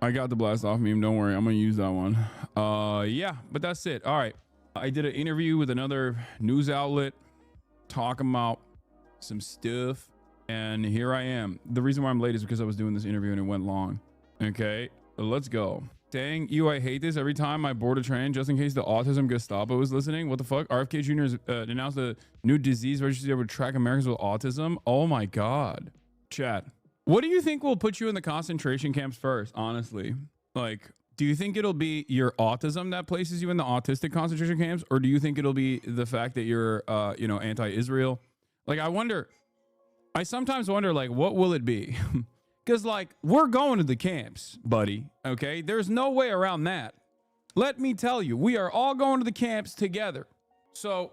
I got the blast off meme. Don't worry. I'm going to use that one. Yeah, but that's it. All right. I did an interview with another news outlet talking about some stuff. And here I am. The reason why I'm late is because I was doing this interview and it went long. Okay, let's go. Dang you, I hate this every time I board a train just in case the autism Gestapo is listening. What the fuck? RFK Jr. has announced a new disease registry that would track Americans with autism. Oh my God. Chat. What do you think will put you in the concentration camps first, honestly? Like, do you think it'll be your autism that places you in the autistic concentration camps? Or do you think it'll be the fact that you're, anti-Israel? Like, I sometimes wonder, like, what will it be? Because, like, we're going to the camps, buddy, okay? There's no way around that. Let me tell you, we are all going to the camps together. So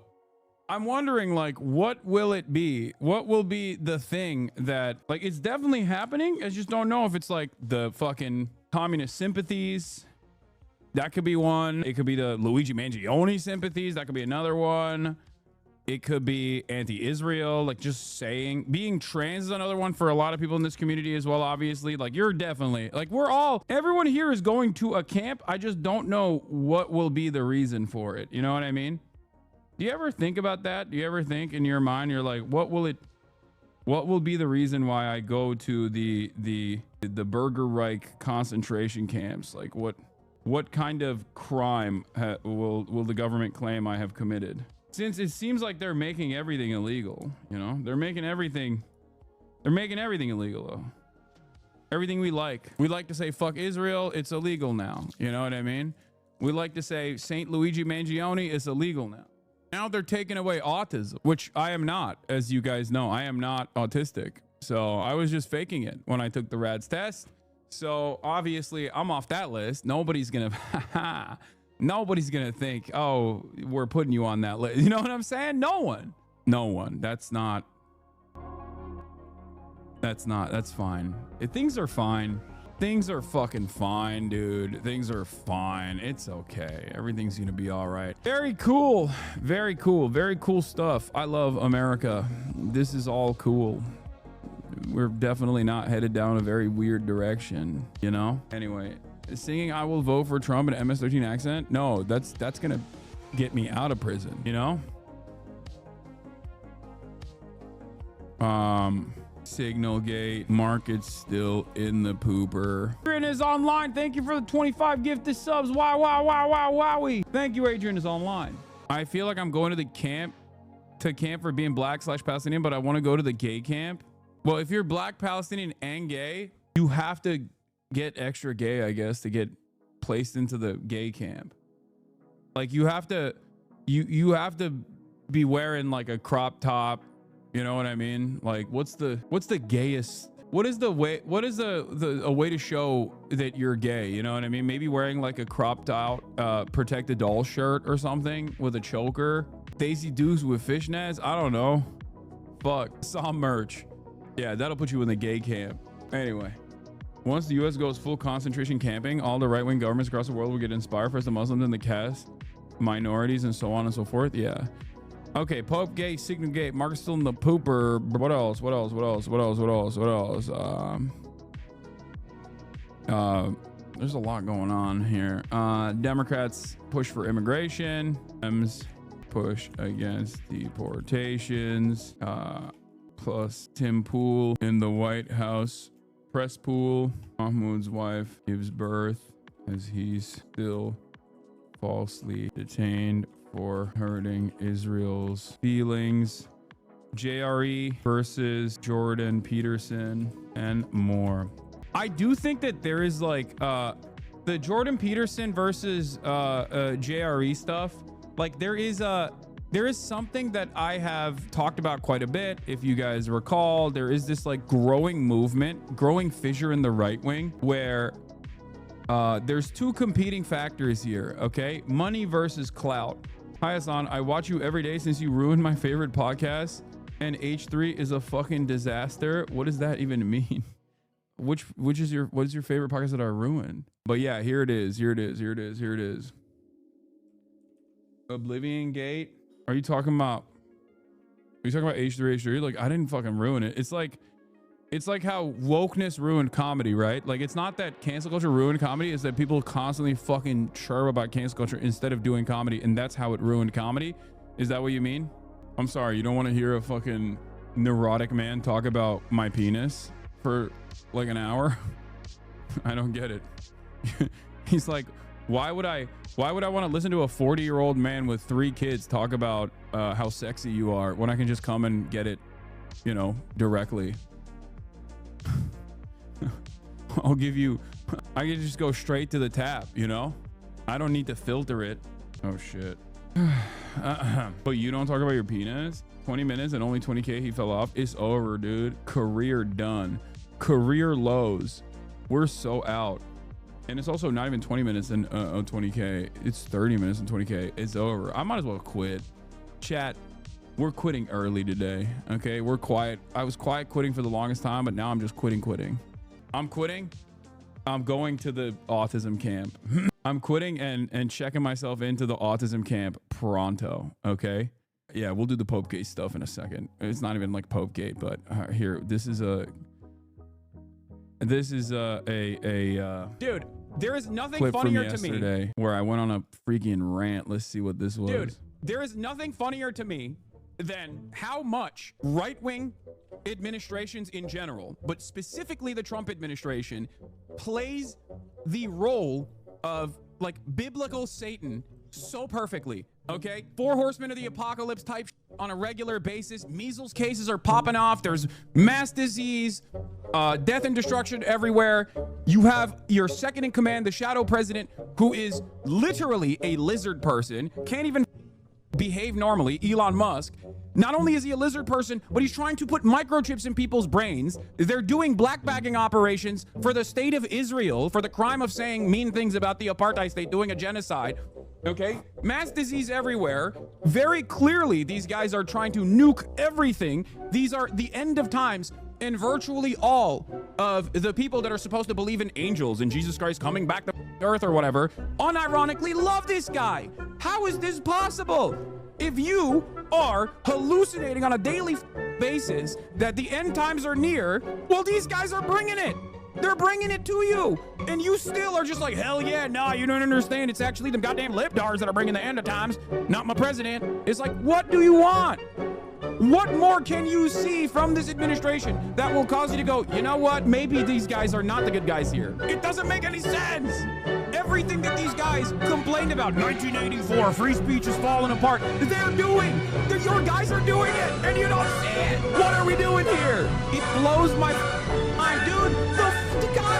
I'm wondering, like, what will it be? What will be the thing that, like, it's definitely happening. I just don't know if it's, like, the fucking communist sympathies. That could be one. It could be the Luigi Mangione sympathies. That could be another one. It could be anti-Israel, like just saying. Being trans is another one for a lot of people in this community as well, obviously. Like, you're definitely, like, everyone here is going to a camp. I just don't know what will be the reason for it. You know what I mean? Do you ever think about that? Do you ever think in your mind, you're like, what will be the reason why I go to the Burger Reich concentration camps? Like, what kind of crime will the government claim I have committed? Since it seems like they're making everything illegal, you know, they're making everything illegal though. Everything we like to say, fuck Israel, it's illegal now. You know what I mean? We like to say Saint Luigi Mangione is illegal now. Now they're taking away autism, which I am not, as you guys know, I am not autistic. So I was just faking it when I took the RADS test. So obviously I'm off that list. Nobody's gonna think, oh, we're putting you on that list. You know what I'm saying? No one. That's fine. Things are fine. Things are fucking fine, dude. Things are fine. It's okay. Everything's gonna be all right. Very cool. Very cool. Very cool stuff. I love America. This is all cool. We're definitely not headed down a very weird direction, you know? Anyway. Singing I will vote for Trump in MS-13 accent? No, that's gonna get me out of prison, you know? Signalgate, market's still in the pooper. Adrian is online. Thank you for the 25 gifted subs. Wow, wowie. Thank you, Adrian is online. I feel like I'm going to camp for being black/Palestinian, but I want to go to the gay camp. Well, if you're black, Palestinian, and gay, you have to get extra gay, I guess, to get placed into the gay camp. Like, you have to be wearing like a crop top, you know what I mean? Like, what's the gayest, what is a way to show that you're gay, you know what I mean? Maybe wearing like a cropped out Protect the Doll shirt or something with a choker. Daisy Dukes with fishnets, I don't know. Fuck, some merch. Yeah, that'll put you in the gay camp. Anyway, once the U.S. goes full concentration camping, all the right-wing governments across the world will get inspired, first the Muslims and the caste minorities and so on and so forth. Yeah. Okay, Pope gay, Signal gay, Marcus still in the pooper. What else? There's a lot going on here. Democrats push for immigration. Dems push against deportations. Plus Tim Pool in the White House press pool. Mahmoud's wife gives birth as he's still falsely detained for hurting Israel's feelings. JRE versus Jordan Peterson and more. I do think that there is like the Jordan Peterson versus JRE stuff. Like, there is something that I have talked about quite a bit. If you guys recall, there is this like growing movement, growing fissure in the right wing where there's two competing factors here. Okay, money versus clout. Hi Hassan, I watch you every day since you ruined my favorite podcast, and H3 is a fucking disaster. What does that even mean? What is your favorite podcast that I ruined? But yeah, here it is. Oblivion Gate. Are you talking about H3? Like, I didn't fucking ruin it. It's like, It's like how wokeness ruined comedy, right? Like, it's not that cancel culture ruined comedy, it's that people constantly fucking chirp about cancel culture instead of doing comedy, and that's how it ruined comedy. Is that what you mean? I'm sorry, you don't want to hear a fucking neurotic man talk about my penis for like an hour? I don't get it. He's like, why would I want to listen to a 40-year-old man with 3 kids talk about how sexy you are when I can just come and get it, you know, directly? I can just go straight to the tap, you know? I don't need to filter it. Oh shit. But you don't talk about your penis? 20 minutes and only 20K, he fell off. It's over, dude. Career done. Career lows. We're so out. And it's also not even 20 minutes and 20K. It's 30 minutes and 20K. It's over. I might as well quit. Chat, we're quitting early today. Okay, we're quiet. I was quiet quitting for the longest time, but now I'm just quitting. I'm quitting. I'm going to the autism camp. I'm quitting and checking myself into the autism camp pronto. Okay. Yeah, we'll do the Popegate stuff in a second. It's not even like Popegate, but here, this is a dude, there is nothing clip funnier from to yesterday me where I went on a freaking rant. Let's see what this was. Dude, there is nothing funnier to me than how much right-wing administrations in general, but specifically the Trump administration, plays the role of like biblical Satan so perfectly. Okay, 4 horsemen of the apocalypse type on a regular basis. Measles cases are popping off. There's mass disease, death and destruction everywhere. You have your second in command, the shadow president, who is literally a lizard person, can't even behave normally, Elon Musk. Not only is he a lizard person, but he's trying to put microchips in people's brains. They're doing black bagging operations for the state of Israel for the crime of saying mean things about the apartheid state, doing a genocide. Okay, mass disease everywhere. Very clearly, these guys are trying to nuke everything. These are the end of times. And virtually all of the people that are supposed to believe in angels and Jesus Christ coming back to earth or whatever, unironically love this guy. How is this possible? If you are hallucinating on a daily basis that the end times are near, well, these guys are bringing it. They're bringing it to you. And you still are just like, hell yeah, nah, you don't understand. It's actually them goddamn libtards that are bringing the end of times, not my president. It's like, what do you want? What more can you see from this administration that will cause you to go, you know what? Maybe these guys are not the good guys here. It doesn't make any sense. Everything that these guys complained about, 1984, free speech is falling apart, they're doing. Your guys are doing it, and you don't see it. What are we doing here? It blows my mind, dude. The guy,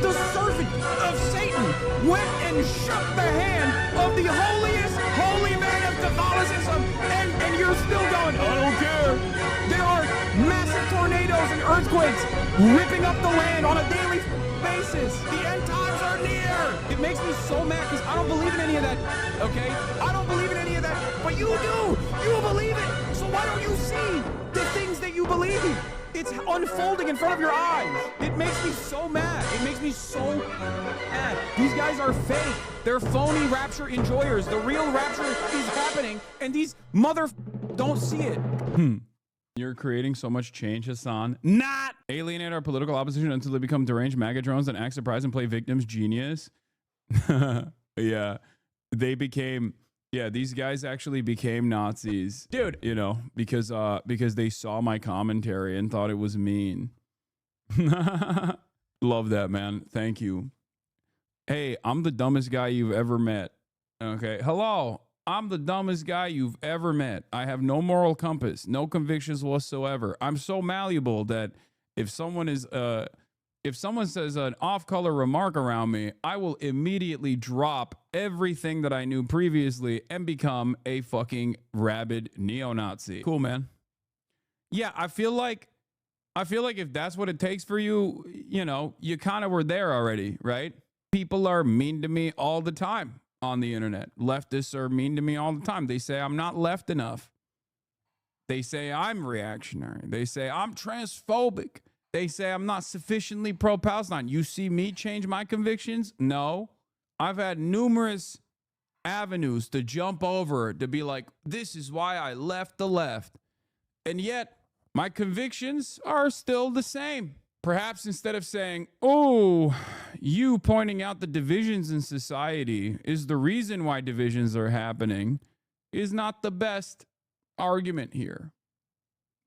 the servant of Satan, went and shook the hand of the holiest holy man of Catholicism, and you're still going, I don't care. There are massive tornadoes and earthquakes ripping up the land on a daily basis. The end times are near. It makes me so mad because I don't believe in any of that, okay? I don't believe in any of that, but you do. You believe it. So why don't you see the things that you believe in? It's unfolding in front of your eyes. It makes me so mad. It makes me so mad. These guys are fake. They're phony rapture enjoyers. The real rapture is happening, and these don't see it. You're creating so much change, Hassan. Not alienate our political opposition until they become deranged MAGA drones and act surprised and play victims. Genius. Yeah, they became. Yeah, these guys actually became Nazis, dude. You know, because they saw my commentary and thought it was mean. Love that, man. Thank you. Hey, I'm the dumbest guy you've ever met. Okay, hello. I'm the dumbest guy you've ever met. I have no moral compass, no convictions whatsoever. I'm so malleable that if someone says an off-color remark around me, I will immediately drop everything that I knew previously and become a fucking rabid neo-Nazi. Cool, man. Yeah, I feel like if that's what it takes for you, you know, you kind of were there already, right? People are mean to me all the time on the internet. Leftists are mean to me all the time. They say I'm not left enough. They say I'm reactionary. They say I'm transphobic. They say I'm not sufficiently pro-Palestine. You see me change my convictions? No. I've had numerous avenues to jump over to be like, this is why I left the left. And yet, My convictions are still the same. Perhaps instead of saying, oh, you pointing out the divisions in society is the reason why divisions are happening, is not the best argument here.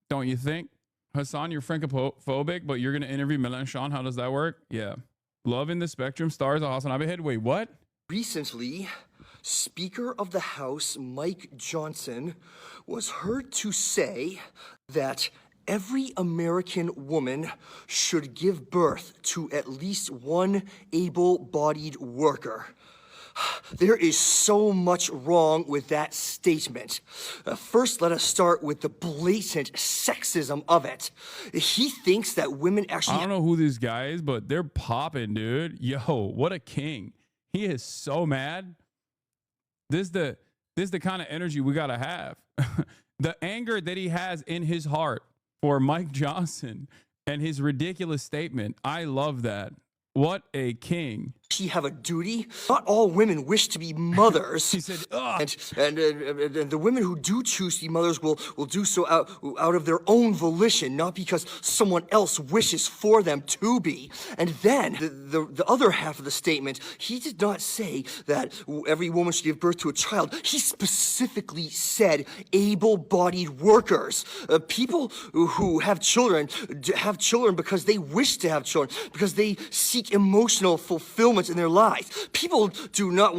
Don't you think? Hassan, you're Francophobic, but you're going to interview Mélenchon. How does that work? Yeah. Love in the Spectrum stars a Hasanabi head. Wait, what? Recently, Speaker of the House Mike Johnson was heard to say that every American woman should give birth to at least one able-bodied worker. There is so much wrong with that statement. First, let us start with the blatant sexism of it. He thinks that women actually... I don't know who this guy is, but they're popping, dude. Yo, what a king. He is so mad. This is the kind of energy we got to have. The anger that he has in his heart for Mike Johnson and his ridiculous statement. I love that. What a king. She have a duty. Not all women wish to be mothers. He said, ugh. And the women who do choose to be mothers will do so out of their own volition, not because someone else wishes for them to be. And then the other half of the statement, he did not say that every woman should give birth to a child. He specifically said able-bodied workers. People who have children because they wish to have children, because they seek emotional fulfillment in their lives. People do not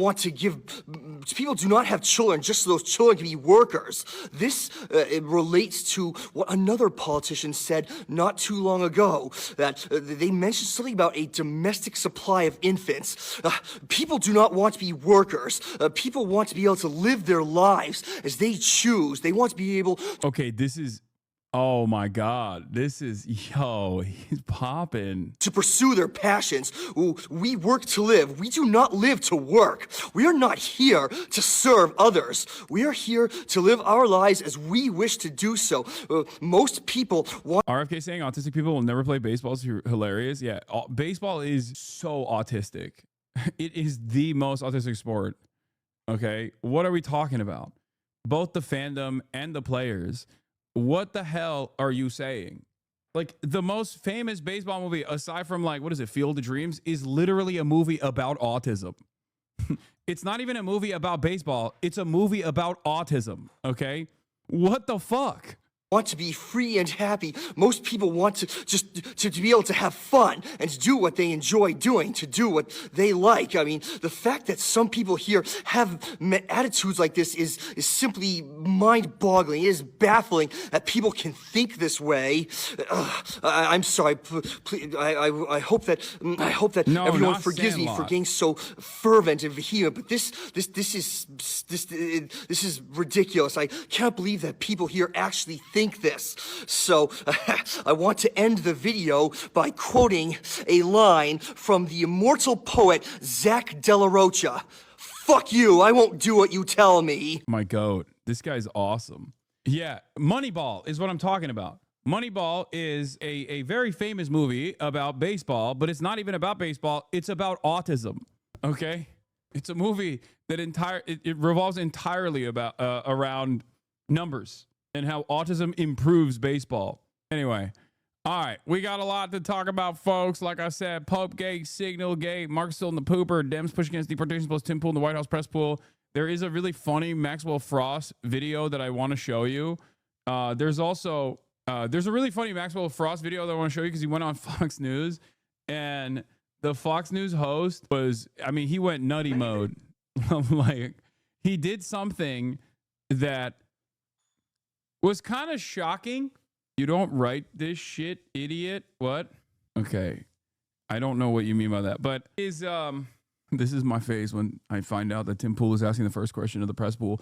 have children just so those children can be workers. This it relates to what another politician said not too long ago, that they mentioned something about a domestic supply of infants. People do not want to be workers. People want to be able to live their lives as they choose. They want to be able... Okay, this is... Oh my God, this is, yo, he's popping. To pursue their passions. We work to live. We do not live to work. We are not here to serve others. We are here to live our lives as we wish to do so. Most people want... RFK saying autistic people will never play baseball is hilarious. Yeah, baseball is so autistic. It is the most autistic sport. Okay, what are we talking about? Both the fandom and the players. What the hell are you saying? Like, the most famous baseball movie, aside from, like, what is it, Field of Dreams, is literally a movie about autism. It's not even a movie about baseball. It's a movie about autism, okay? What the fuck? Want to be free and happy. Most people want to just to be able to have fun and to do what they enjoy doing, to do what they like. I mean, the fact that some people here have attitudes like this is simply mind-boggling. It is baffling that people can think this way. I'm sorry. Please, I hope that everyone forgives me for getting so fervent and vehement. But this is ridiculous. I can't believe that people here actually think this. So I want to end the video by quoting a line from the immortal poet Zach De La Rocha. Fuck you, I won't do what you tell me. My goat, this guy's awesome. Yeah, Moneyball is what I'm talking about. Moneyball is a very famous movie about baseball, but it's not even about baseball. It's about autism, okay? It's a movie that it revolves entirely about around numbers and how autism improves baseball. Anyway, all right, we got a lot to talk about, folks. Like I said, Pope Gate, Signal Gate, Mark Still in the Pooper, Dems push against deportation plus Tim Pool in the White House press pool. There is a really funny Maxwell Frost video that I want to show you. There's a really funny Maxwell Frost video that I want to show you because he went on Fox News, and the Fox News host he went nutty mode. Like, he did something that was kind of shocking. You don't write this shit, idiot. What? Okay. I don't know what you mean by that, but this is my face when I find out that Tim Pool is asking the first question of the press pool.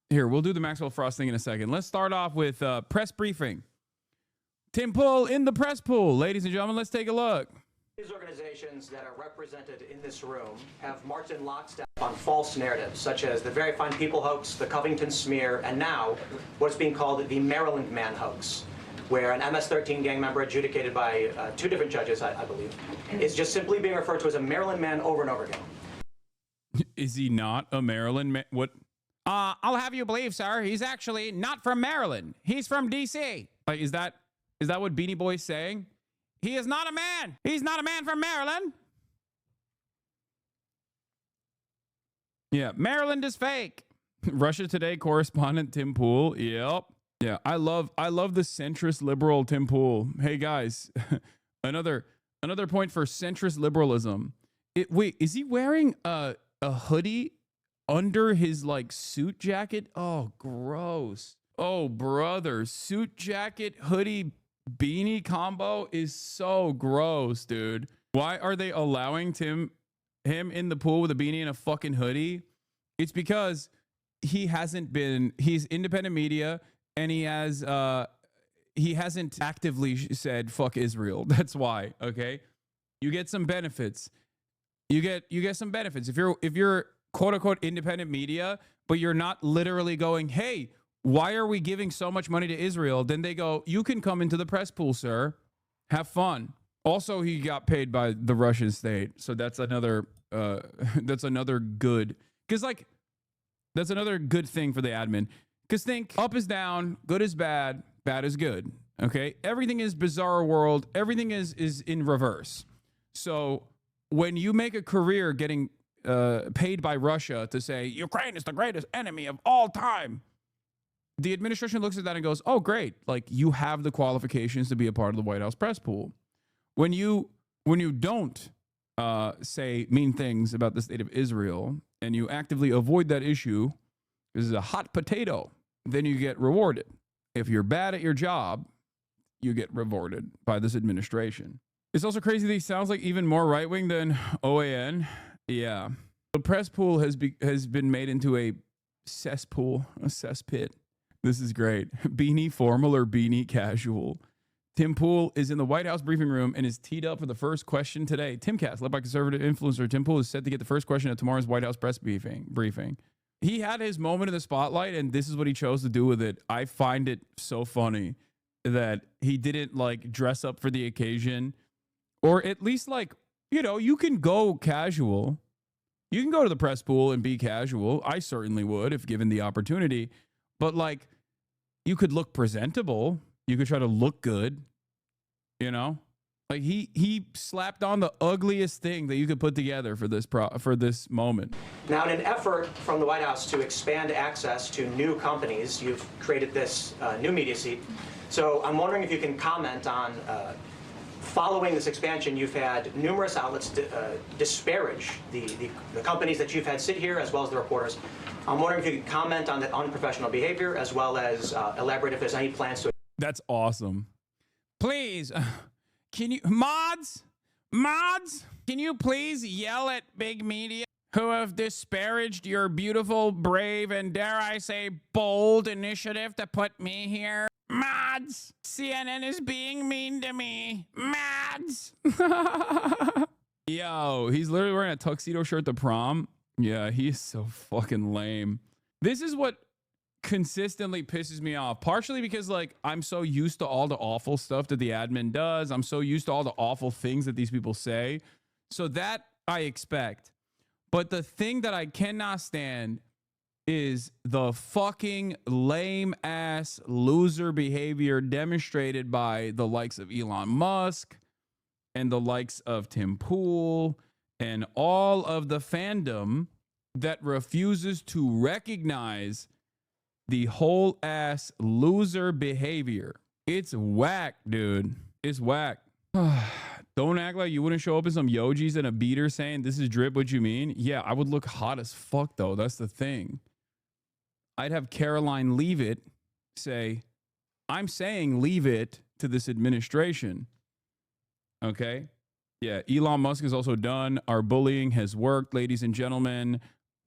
Here, we'll do the Maxwell Frost thing in a second. Let's start off with press briefing. Tim Pool in the press pool. Ladies and gentlemen, let's take a look. These organizations that are represented in this room have marched in lockstep on false narratives, such as the Very Fine People hoax, the Covington smear, and now what's being called the Maryland Man hoax, where an MS-13 gang member adjudicated by two different judges, I believe, is just simply being referred to as a Maryland man over and over again. Is he not a Maryland man? What? I'll have you believe, sir, he's actually not from Maryland. He's from D.C., Like, is that what Beanie Boy's saying? He is not a man. He's not a man from Maryland. Yeah, Maryland is fake. Russia Today correspondent Tim Pool. Yep. Yeah, I love the centrist liberal Tim Pool. Hey guys, another point for centrist liberalism. Wait, is he wearing a hoodie under his like suit jacket? Oh, gross. Oh, brother, suit jacket, hoodie, beanie combo is so gross, dude. Why are they allowing him in the pool with a beanie and a fucking hoodie? It's because he's independent media and he hasn't actively said fuck Israel. That's why, okay? You get some benefits. You get some benefits. If you're quote unquote independent media, but you're not literally going, hey, why are we giving so much money to Israel? Then they go, you can come into the press pool, sir. Have fun. Also, he got paid by the Russian state. So that's another good. Because like, that's another good thing for the admin. Because think up is down, good is bad, bad is good. Okay? Everything is bizarre world. Everything is in reverse. So when you make a career getting paid by Russia to say Ukraine is the greatest enemy of all time, the administration looks at that and goes, oh, great. Like, you have the qualifications to be a part of the White House press pool. When you don't say mean things about the state of Israel and you actively avoid that issue, this is a hot potato, then you get rewarded. If you're bad at your job, you get rewarded by this administration. It's also crazy that he sounds like even more right-wing than OAN. Yeah. The press pool has been made into a cesspool, a cesspit. This is great. Beanie formal or beanie casual. Tim Pool is in the White House briefing room and is teed up for the first question today. Timcast, led by conservative influencer Tim Pool, is set to get the first question at tomorrow's White House press briefing. He had his moment in the spotlight, and this is what he chose to do with it. I find it so funny that he didn't like dress up for the occasion, or at least like, you know, you can go casual. You can go to the press pool and be casual. I certainly would if given the opportunity. But like, you could look presentable. You could try to look good, you know? Like he slapped on the ugliest thing that you could put together for this moment. Now, in an effort from the White House to expand access to new companies, you've created this new media seat. So I'm wondering if you can comment on, following this expansion, you've had numerous outlets disparage the companies that you've had sit here, as well as the reporters. I'm wondering if you could comment on that unprofessional behavior, as well as elaborate if there's any plans to... That's awesome. Please, can you, mods, can you please yell at big media who have disparaged your beautiful, brave, and dare I say bold initiative to put me here? Mods, CNN is being mean to me. Mods. Yo, he's literally wearing a tuxedo shirt to prom. Yeah, he's so fucking lame. This is what consistently pisses me off, partially because like I'm so used to all the awful stuff that the admin does. I'm so used to all the awful things that these people say. So that I expect. But the thing that I cannot stand is the fucking lame ass loser behavior demonstrated by the likes of Elon Musk and the likes of Tim Pool and all of the fandom that refuses to recognize the whole ass loser behavior. It's whack, dude. It's whack. Don't act like you wouldn't show up in some yojis and a beater saying, this is drip, what you mean? Yeah, I would look hot as fuck, though. That's the thing. I'd have Caroline Leavitt say, I'm saying leave it to this administration. Okay? Yeah, Elon Musk is also done. Our bullying has worked, ladies and gentlemen.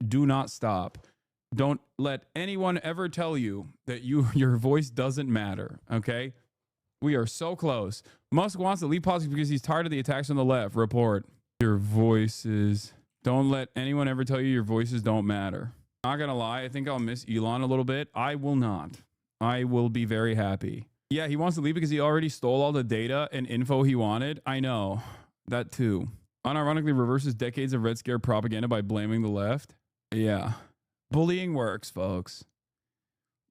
Do not stop. Don't let anyone ever tell you that your voice doesn't matter, okay? We are so close. Musk wants to leave politics because he's tired of the attacks on the left. Report. Your voices. Don't let anyone ever tell you your voices don't matter. Not gonna lie, I think I'll miss Elon a little bit. I will not. I will be very happy. Yeah, he wants to leave because he already stole all the data and info he wanted. I know. That too. Unironically reverses decades of Red Scare propaganda by blaming the left. Yeah. Bullying works, folks.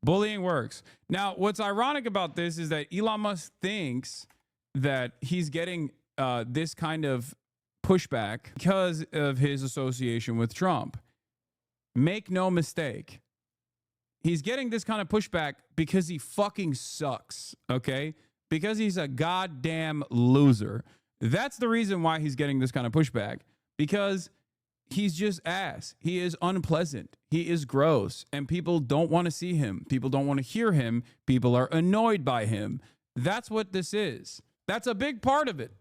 Bullying works. Now, what's ironic about this is that Elon Musk thinks that he's getting this kind of pushback because of his association with Trump. Make no mistake. He's getting this kind of pushback because he fucking sucks, okay? Because he's a goddamn loser. That's the reason why he's getting this kind of pushback. Because he's just ass. He is unpleasant. He is gross. And people don't want to see him. People don't want to hear him. People are annoyed by him. That's what this is. That's a big part of it.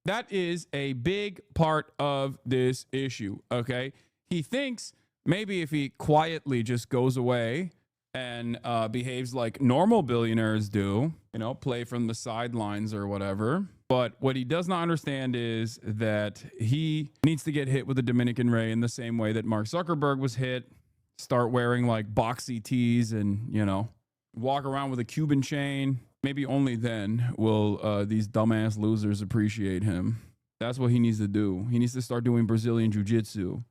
That is a big part of this issue, okay? He thinks maybe if he quietly just goes away and behaves like normal billionaires do, you know, play from the sidelines or whatever. But what he does not understand is that he needs to get hit with a Dominican Ray in the same way that Mark Zuckerberg was hit. Start wearing like boxy tees and, you know, walk around with a Cuban chain. Maybe only then will these dumbass losers appreciate him. That's what he needs to do. He needs to start doing Brazilian jiu-jitsu.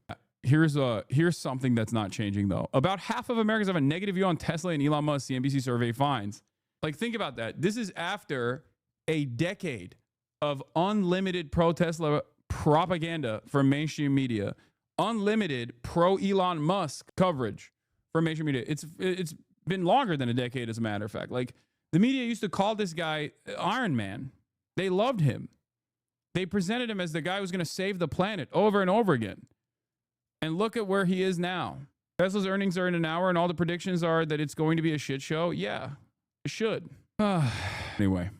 Here's something that's not changing, though. About half of Americans have a negative view on Tesla, and Elon Musk, CNBC survey finds. Like, think about that. This is after a decade of unlimited pro-Tesla propaganda from mainstream media, unlimited pro-Elon Musk coverage from mainstream media. It's been longer than a decade, as a matter of fact. Like, the media used to call this guy Iron Man. They loved him. They presented him as the guy who's going to save the planet over and over again. And look at where he is now. Tesla's earnings are in an hour, and all the predictions are that it's going to be a shit show. Yeah, it should. Anyway,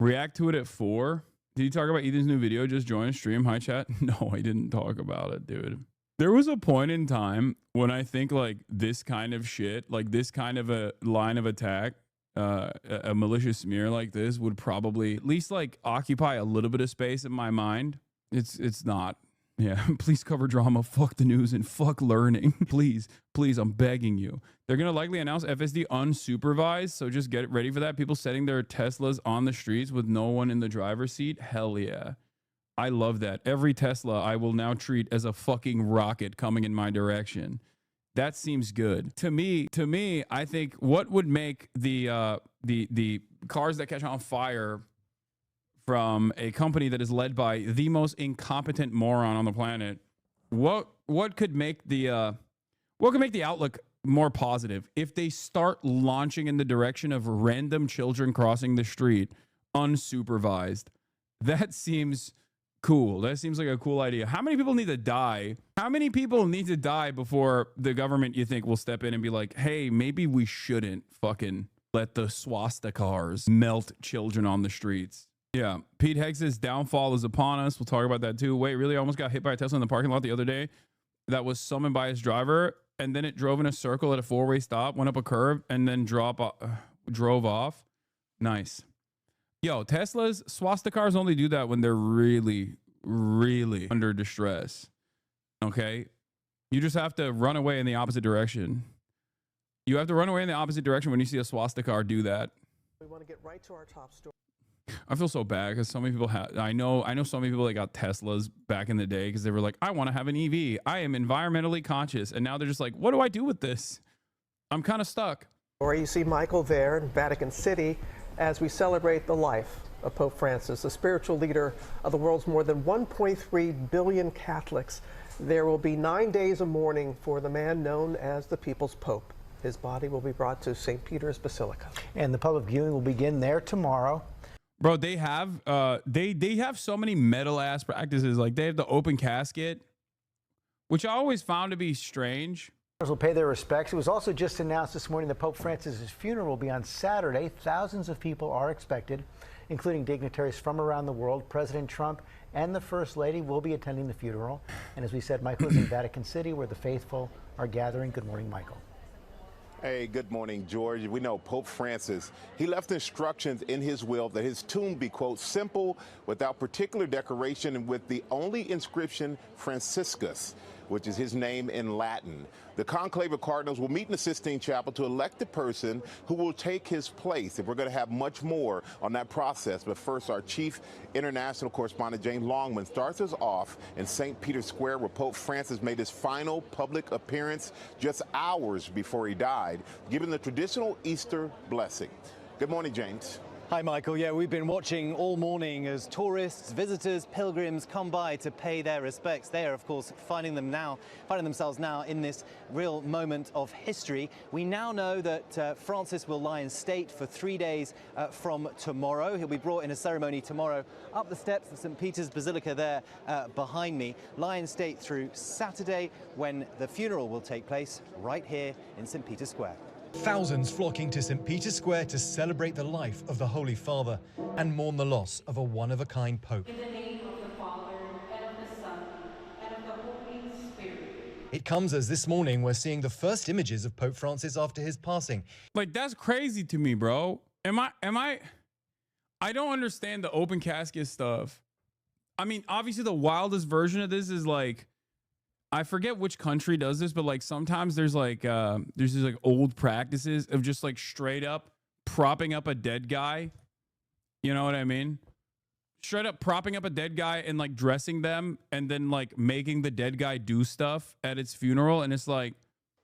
react to it at 4. Did you talk about Ethan's new video? Just join stream. Hi, chat. No, I didn't talk about it, dude. There was a point in time when I think like this kind of shit, like this kind of a line of attack, a malicious smear like this would probably at least like occupy a little bit of space in my mind. It's not. Yeah, please cover drama, fuck the news, and fuck learning. Please, I'm begging you. They're going to likely announce FSD unsupervised, so just get ready for that. People setting their Teslas on the streets with no one in the driver's seat. Hell yeah. I love that. Every Tesla I will now treat as a fucking rocket coming in my direction. That seems good. To me, I think what would make the cars that catch on fire from a company that is led by the most incompetent moron on the planet, what could make the outlook more positive if they start launching in the direction of random children crossing the street unsupervised? That seems cool. That seems like a cool idea. How many people need to die? How many people need to die before the government, you think, will step in and be like, hey, maybe we shouldn't fucking let the swastikars melt children on the streets? Yeah, Pete Hex's downfall is upon us. We'll talk about that too. Wait, really? I almost got hit by a Tesla in the parking lot the other day that was summoned by his driver, and then it drove in a circle at a 4-way stop, went up a curve, and then drove off. Nice. Yo, Teslas, swastikars only do that when they're really, really under distress. Okay? You just have to run away in the opposite direction. You have to run away in the opposite direction when you see a swastikar do that. We want to get right to our top story. I feel so bad because so many people have. I know so many people that got Teslas back in the day because they were like, I want to have an EV. I am environmentally conscious, and now they're just like, what do I do with this? I'm kind of stuck. Or you see Michael there in Vatican City as we celebrate the life of Pope Francis, the spiritual leader of the world's more than 1.3 billion Catholics. There will be 9 days of mourning for the man known as the People's Pope. His body will be brought to St. Peter's Basilica. And the public viewing will begin there tomorrow. Bro, they have so many metal ass practices. Like they have the open casket, which I always found to be strange. Will pay their respects. It was also just announced this morning that Pope Francis' funeral will be on Saturday. Thousands of people are expected, including dignitaries from around the world. President Trump and the First Lady will be attending the funeral. And as we said, Michael is in Vatican City where the faithful are gathering. Good morning, Michael. Hey, good morning, George. We know Pope Francis, he left instructions in his will that his tomb be, quote, simple, without particular decoration, and with the only inscription, Franciscus. which is his name in Latin. The conclave of cardinals will meet in the Sistine Chapel to elect the person who will take his place. And we're going to have much more on that process. But first, our chief international correspondent, James Longman, starts us off in St. Peter's Square, where Pope Francis made his final public appearance just hours before he died, giving the traditional Easter blessing. Good morning, James. Hi, Michael. Yeah, we've been watching all morning as tourists, visitors, pilgrims come by to pay their respects. They are, of course, finding themselves now in this real moment of history. We now know that Francis will lie in state for 3 days from tomorrow. He'll be brought in a ceremony tomorrow up the steps of St. Peter's Basilica there behind me. Lie in state through Saturday, when the funeral will take place right here in St. Peter's Square. Thousands flocking to St. Peter's Square to celebrate the life of the Holy Father and mourn the loss of a one-of-a-kind Pope. In the name of the Father, and of the Son, and of the Holy Spirit. It comes as this morning we're seeing the first images of Pope Francis after his passing. Like, that's crazy to me, bro. I don't understand the open casket stuff. I mean, obviously the wildest version of this is like, I forget which country does this, but like sometimes there's these like old practices of just like straight up propping up a dead guy. You know what I mean? Straight up propping up a dead guy and like dressing them and then like making the dead guy do stuff at its funeral. And it's like,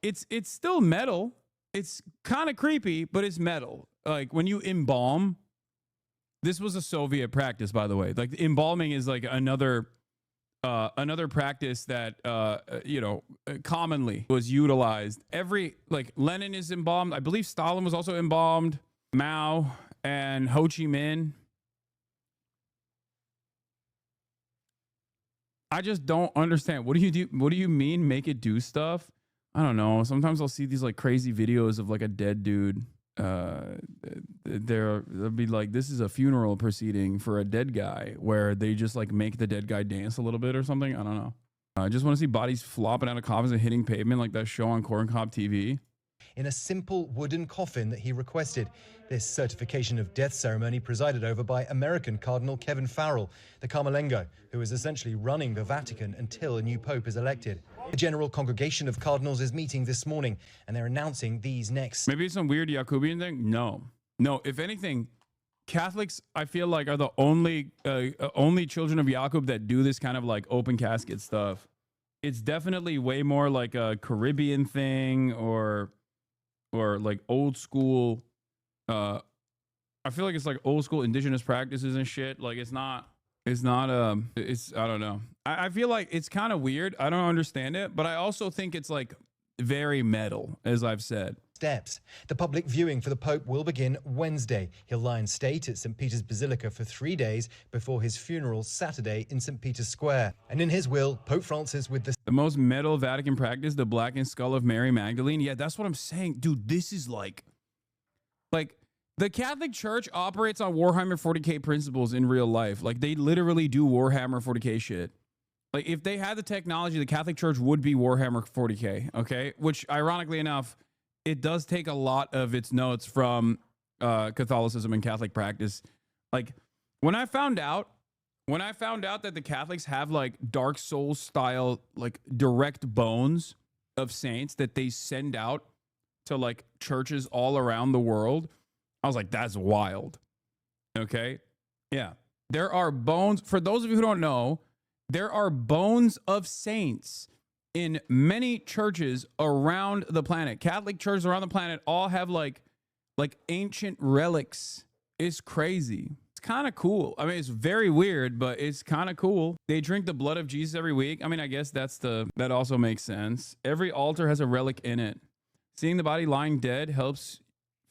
it's still metal. It's kind of creepy, but it's metal. Like when you embalm, this was a Soviet practice, by the way. Like embalming is like another practice that commonly was utilized. Like Lenin is embalmed. I believe Stalin was also embalmed. Mao and Ho Chi Minh. I just don't understand. What do you do? What do you mean make it do stuff? I don't know. Sometimes I'll see these like crazy videos of like a dead dude. They'll be like, this is a funeral proceeding for a dead guy, where they just like make the dead guy dance a little bit or something. I don't know. I just want to see bodies flopping out of coffins and hitting pavement like that show on Corn Cob TV. In a simple wooden coffin that he requested. This certification of death ceremony presided over by American Cardinal Kevin Farrell, the Carmelengo, who is essentially running the Vatican until a new pope is elected. The General Congregation of Cardinals is meeting this morning, and they're announcing these next. Maybe it's some weird Jacobean thing? No. If anything, Catholics, I feel like, are the only children of Jacob that do this kind of like open casket stuff. It's definitely way more like a Caribbean thing or like old school. I feel like it's like old school indigenous practices and shit. Like it's I don't know. I feel like it's kind of weird. I don't understand it, but I also think it's like very metal, as I've said. Steps. The public viewing for the Pope will begin Wednesday. He'll lie in state at St. Peter's Basilica for 3 days before his funeral Saturday in St. Peter's Square. And in his will, Pope Francis with the most metal Vatican practice, the blackened skull of Mary Magdalene. Yeah, that's what I'm saying. Dude, this is like the Catholic Church operates on Warhammer 40K principles in real life. Like they literally do Warhammer 40K shit. Like if they had the technology, the Catholic Church would be Warhammer 40K, okay? Which ironically enough, it does take a lot of its notes from Catholicism and Catholic practice. Like when I found out that the Catholics have like Dark Souls style, like direct bones of saints that they send out to like churches all around the world, I was like, that's wild. Okay. Yeah. There are bones. For those of you who don't know, there are bones of saints in many churches around the planet. Catholic churches around the planet all have like ancient relics. It's crazy. It's kind of cool. I mean, it's very weird, but it's kind of cool. They drink the blood of Jesus every week. I mean, I guess that also makes sense. Every altar has a relic in it. Seeing the body lying dead helps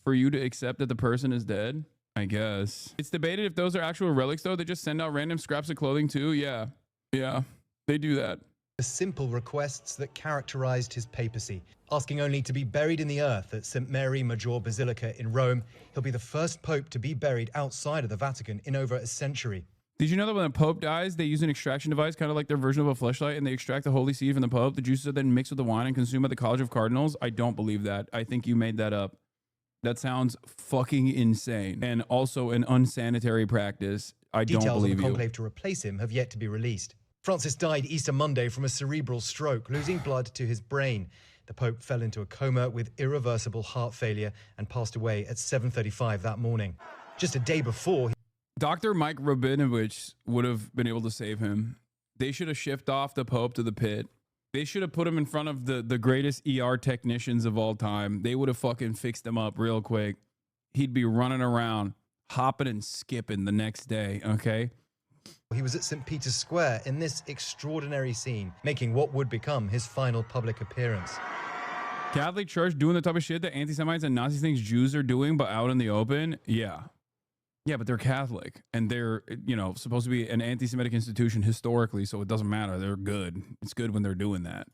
for you to accept that the person is dead, I guess. It's debated if those are actual relics, though. They just send out random scraps of clothing, too. Yeah, they do that. The simple requests that characterized his papacy, asking only to be buried in the earth at St. Mary Maggiore Basilica in Rome. He'll be the first pope to be buried outside of the Vatican in over a century. Did you know that when the Pope dies, they use an extraction device, kind of like their version of a fleshlight, and they extract the holy seed from the Pope? The juices are then mixed with the wine and consumed by the College of Cardinals? I don't believe that. I think you made that up. That sounds fucking insane, and also an unsanitary practice. I don't believe you. Details of the conclave to replace him have yet to be released. Francis died Easter Monday from a cerebral stroke, losing blood to his brain. The Pope fell into a coma with irreversible heart failure and passed away at 7:35 that morning. Just a day before... Dr. Mike Rabinovich would have been able to save him. They should have shipped off the Pope to the pit. They should have put him in front of the greatest ER technicians of all time. They would have fucking fixed him up real quick. He'd be running around, hopping and skipping the next day, okay? He was at St. Peter's Square in this extraordinary scene, making what would become his final public appearance. Catholic Church doing the type of shit that anti-Semites and Nazis think Jews are doing, but out in the open? Yeah. Yeah, but they're Catholic, and they're, supposed to be an anti-Semitic institution historically, so it doesn't matter. They're good. It's good when they're doing that.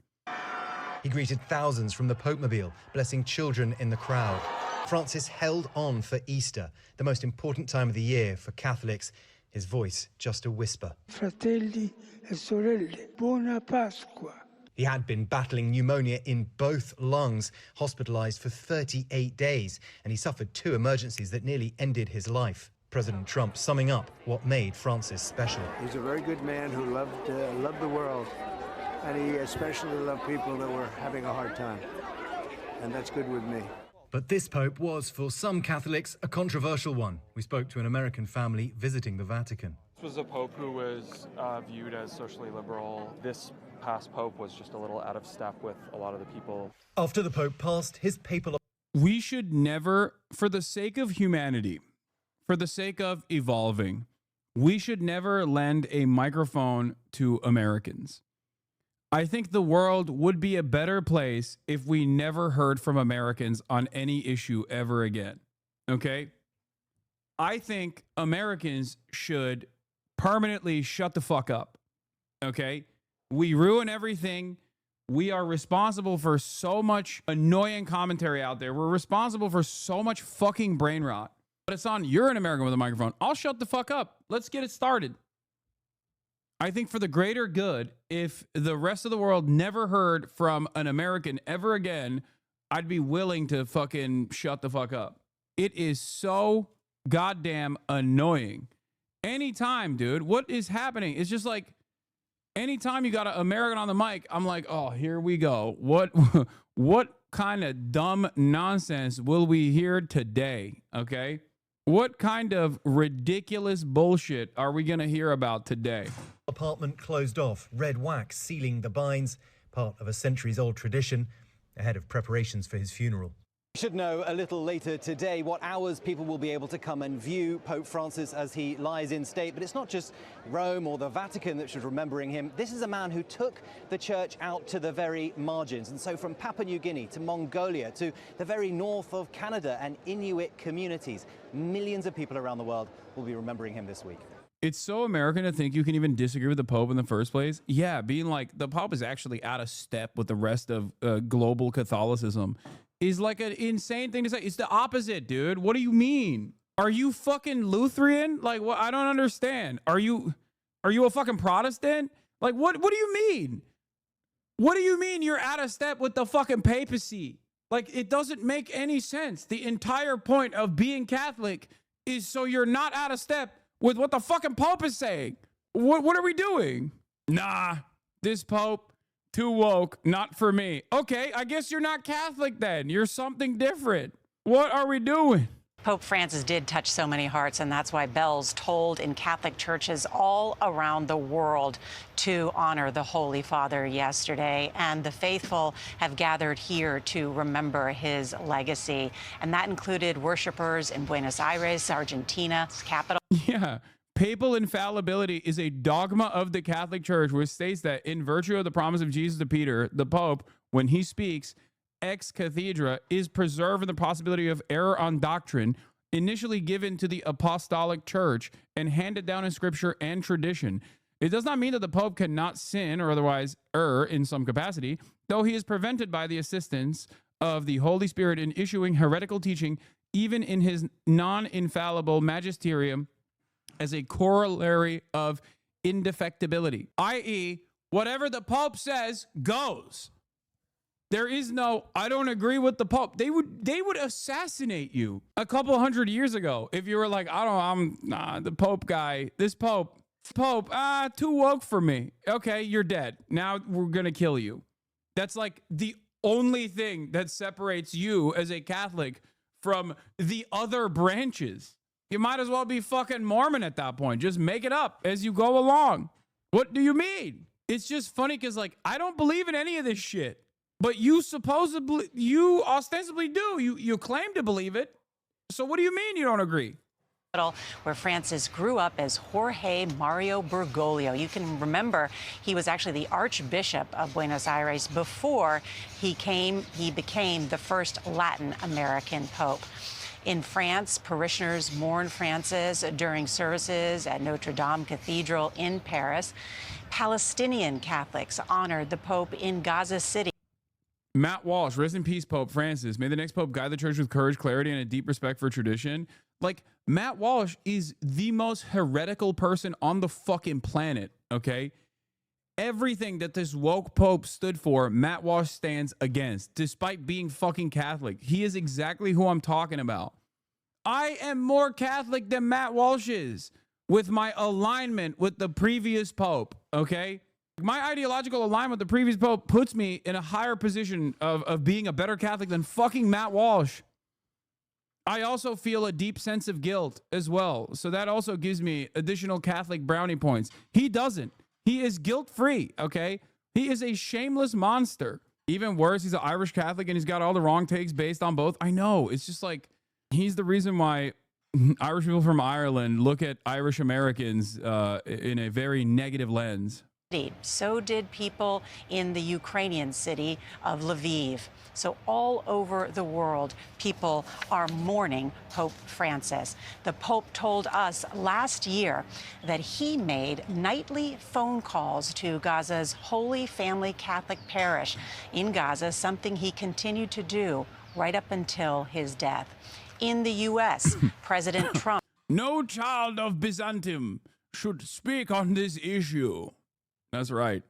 He greeted thousands from the Pope-mobile, blessing children in the crowd. Francis held on for Easter, the most important time of the year for Catholics, his voice just a whisper. Fratelli e sorelle, buona Pasqua. He had been battling pneumonia in both lungs, hospitalized for 38 days, and he suffered 2 emergencies that nearly ended his life. President Trump summing up what made Francis special. He's a very good man who loved the world, and he especially loved people that were having a hard time, and that's good with me. But this Pope was, for some Catholics, a controversial one. We spoke to an American family visiting the Vatican. This was a Pope who was viewed as socially liberal. This past Pope was just a little out of step with a lot of the people. After the Pope passed, his papal... We should never, for the sake of humanity, for the sake of evolving, we should never lend a microphone to Americans. I think the world would be a better place if we never heard from Americans on any issue ever again. Okay? I think Americans should permanently shut the fuck up. Okay? We ruin everything. We are responsible for so much annoying commentary out there. We're responsible for so much fucking brain rot. But it's on, you're an American with a microphone. I'll shut the fuck up. Let's get it started. I think for the greater good, if the rest of the world never heard from an American ever again, I'd be willing to fucking shut the fuck up. It is so goddamn annoying. Anytime, dude, what is happening? It's just like, anytime you got an American on the mic, I'm like, oh, here we go. What kind of dumb nonsense will we hear today? Okay. What kind of ridiculous bullshit are we going to hear about today? Apartment closed off, red wax sealing the binds, part of a centuries-old tradition, ahead of preparations for his funeral. We should know a little later today what hours people will be able to come and view Pope Francis as he lies in state. But it's not just Rome or the Vatican that should be remembering him. This is a man who took the church out to the very margins. And so from Papua New Guinea to Mongolia to the very north of Canada and Inuit communities, millions of people around the world will be remembering him this week. It's so American to think you can even disagree with the Pope in the first place. Yeah, being like, the Pope is actually out of step with the rest of global Catholicism is like an insane thing to say. It's the opposite, dude. What do you mean? Are you fucking Lutheran? Like, what? I don't understand. Are you a fucking Protestant? Like, what do you mean? What do you mean you're out of step with the fucking papacy? Like, it doesn't make any sense. The entire point of being Catholic is so you're not out of step with what the fucking Pope is saying. What are we doing? Nah, this Pope, too woke, not for me. Okay, I guess you're not Catholic then. You're something different. What are we doing? Pope Francis did touch so many hearts, and that's why bells tolled in Catholic churches all around the world to honor the Holy Father yesterday. And the faithful have gathered here to remember his legacy. And that included worshipers in Buenos Aires, Argentina's capital. Yeah. Papal infallibility is a dogma of the Catholic Church, which states that in virtue of the promise of Jesus to Peter, the Pope, when he speaks ex cathedra, is preserving the possibility of error on doctrine initially given to the apostolic church and handed down in scripture and tradition. It does not mean that the Pope cannot sin or otherwise err in some capacity, though he is prevented by the assistance of the Holy Spirit in issuing heretical teaching, even in his non-infallible magisterium, as a corollary of indefectibility, i.e., whatever the Pope says goes. There is no, I don't agree with the Pope. They would assassinate you a couple hundred years ago if you were like, the Pope guy, this Pope, Pope, too woke for me. Okay, you're dead. Now we're going to kill you. That's like the only thing that separates you as a Catholic from the other branches. You might as well be fucking Mormon at that point. Just make it up as you go along. What do you mean? It's just funny because, like, I don't believe in any of this shit. But you ostensibly do. You claim to believe it. So what do you mean you don't agree? Where Francis grew up as Jorge Mario Bergoglio. You can remember he was actually the Archbishop of Buenos Aires before he became the first Latin American Pope. In France, parishioners mourned Francis during services at Notre Dame Cathedral in Paris. Palestinian Catholics honored the Pope in Gaza City. Matt Walsh, rest in peace, Pope Francis. May the next Pope guide the church with courage, clarity, and a deep respect for tradition. Like, Matt Walsh is the most heretical person on the fucking planet, okay? Everything that this woke Pope stood for, Matt Walsh stands against, despite being fucking Catholic. He is exactly who I'm talking about. I am more Catholic than Matt Walsh is with my alignment with the previous Pope, okay? My ideological alignment with the previous Pope puts me in a higher position of being a better Catholic than fucking Matt Walsh. I also feel a deep sense of guilt as well. So that also gives me additional Catholic brownie points. He doesn't. He is guilt-free, okay? He is a shameless monster. Even worse, he's an Irish Catholic and he's got all the wrong takes based on both. I know. It's just like, he's the reason why Irish people from Ireland look at Irish Americans in a very negative lens. So did people in the Ukrainian city of Lviv. So all over the world, people are mourning Pope Francis. The Pope told us last year that he made nightly phone calls to Gaza's Holy Family Catholic Parish in Gaza, something he continued to do right up until his death. In the U.S., President Trump. No child of Byzantium should speak on this issue. That's right.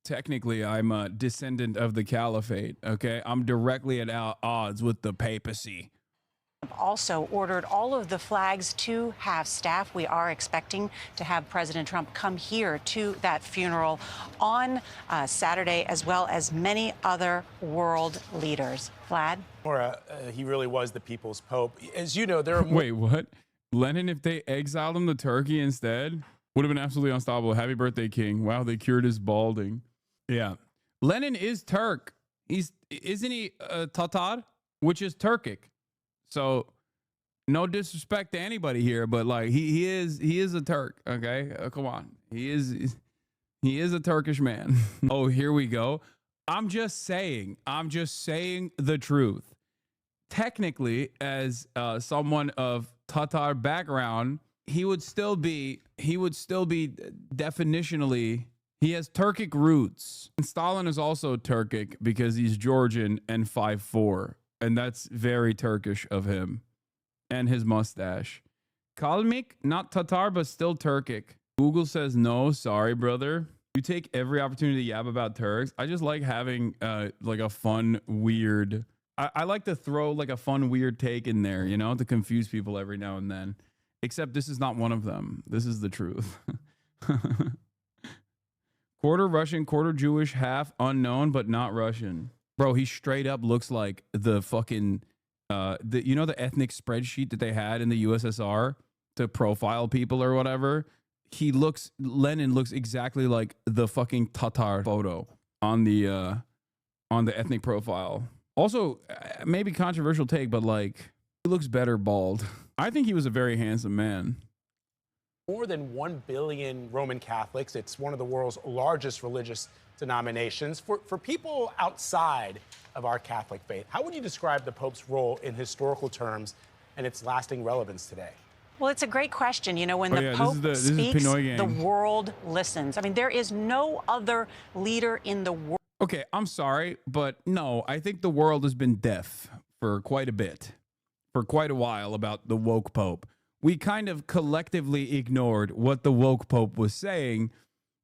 Technically, I'm a descendant of the caliphate, okay? I'm directly at odds with the papacy. Also ordered all of the flags to half-staff. We are expecting to have President Trump come here to that funeral on Saturday, as well as many other world leaders. Vlad? Laura, he really was the people's pope. As you know, there are more. Wait, what? Lenin, if they exiled him to Turkey instead, would have been absolutely unstoppable. Happy birthday, King. Wow, they cured his balding. Yeah. Lenin is Turk. Isn't he Tatar, which is Turkic? So no disrespect to anybody here, but like he is a Turk, okay? Come on. He is a Turkish man. Oh, here we go. I'm just saying the truth. Technically, as someone of Tatar background, he would still be definitionally, he has Turkic roots. And Stalin is also Turkic because he's Georgian and 5'4", and that's very Turkish of him. And his mustache. Kalmyk, not Tatar, but still Turkic. Google says no, sorry, brother. You take every opportunity to yab about Turks. I just like having like a fun, weird, I like to throw like a fun, weird take in there, you know, to confuse people every now and then. Except this is not one of them. This is the truth. Quarter Russian, quarter Jewish, half unknown, but not Russian. Bro, he straight up looks like the fucking, you know, the ethnic spreadsheet that they had in the USSR to profile people or whatever? Lenin looks exactly like the fucking Tatar photo on the ethnic profile. Also, maybe controversial take, but like, he looks better bald. I think he was a very handsome man. More than 1 billion Roman Catholics. It's one of the world's largest religious denominations. For people outside of our Catholic faith, how would you describe the Pope's role in historical terms and its lasting relevance today? Well, it's a great question. You know, when the Pope speaks, the world listens. I mean, there is no other leader in the world. Okay, I'm sorry, but no, I think the world has been deaf for quite a bit, for quite a while about the woke Pope. We kind of collectively ignored what the woke Pope was saying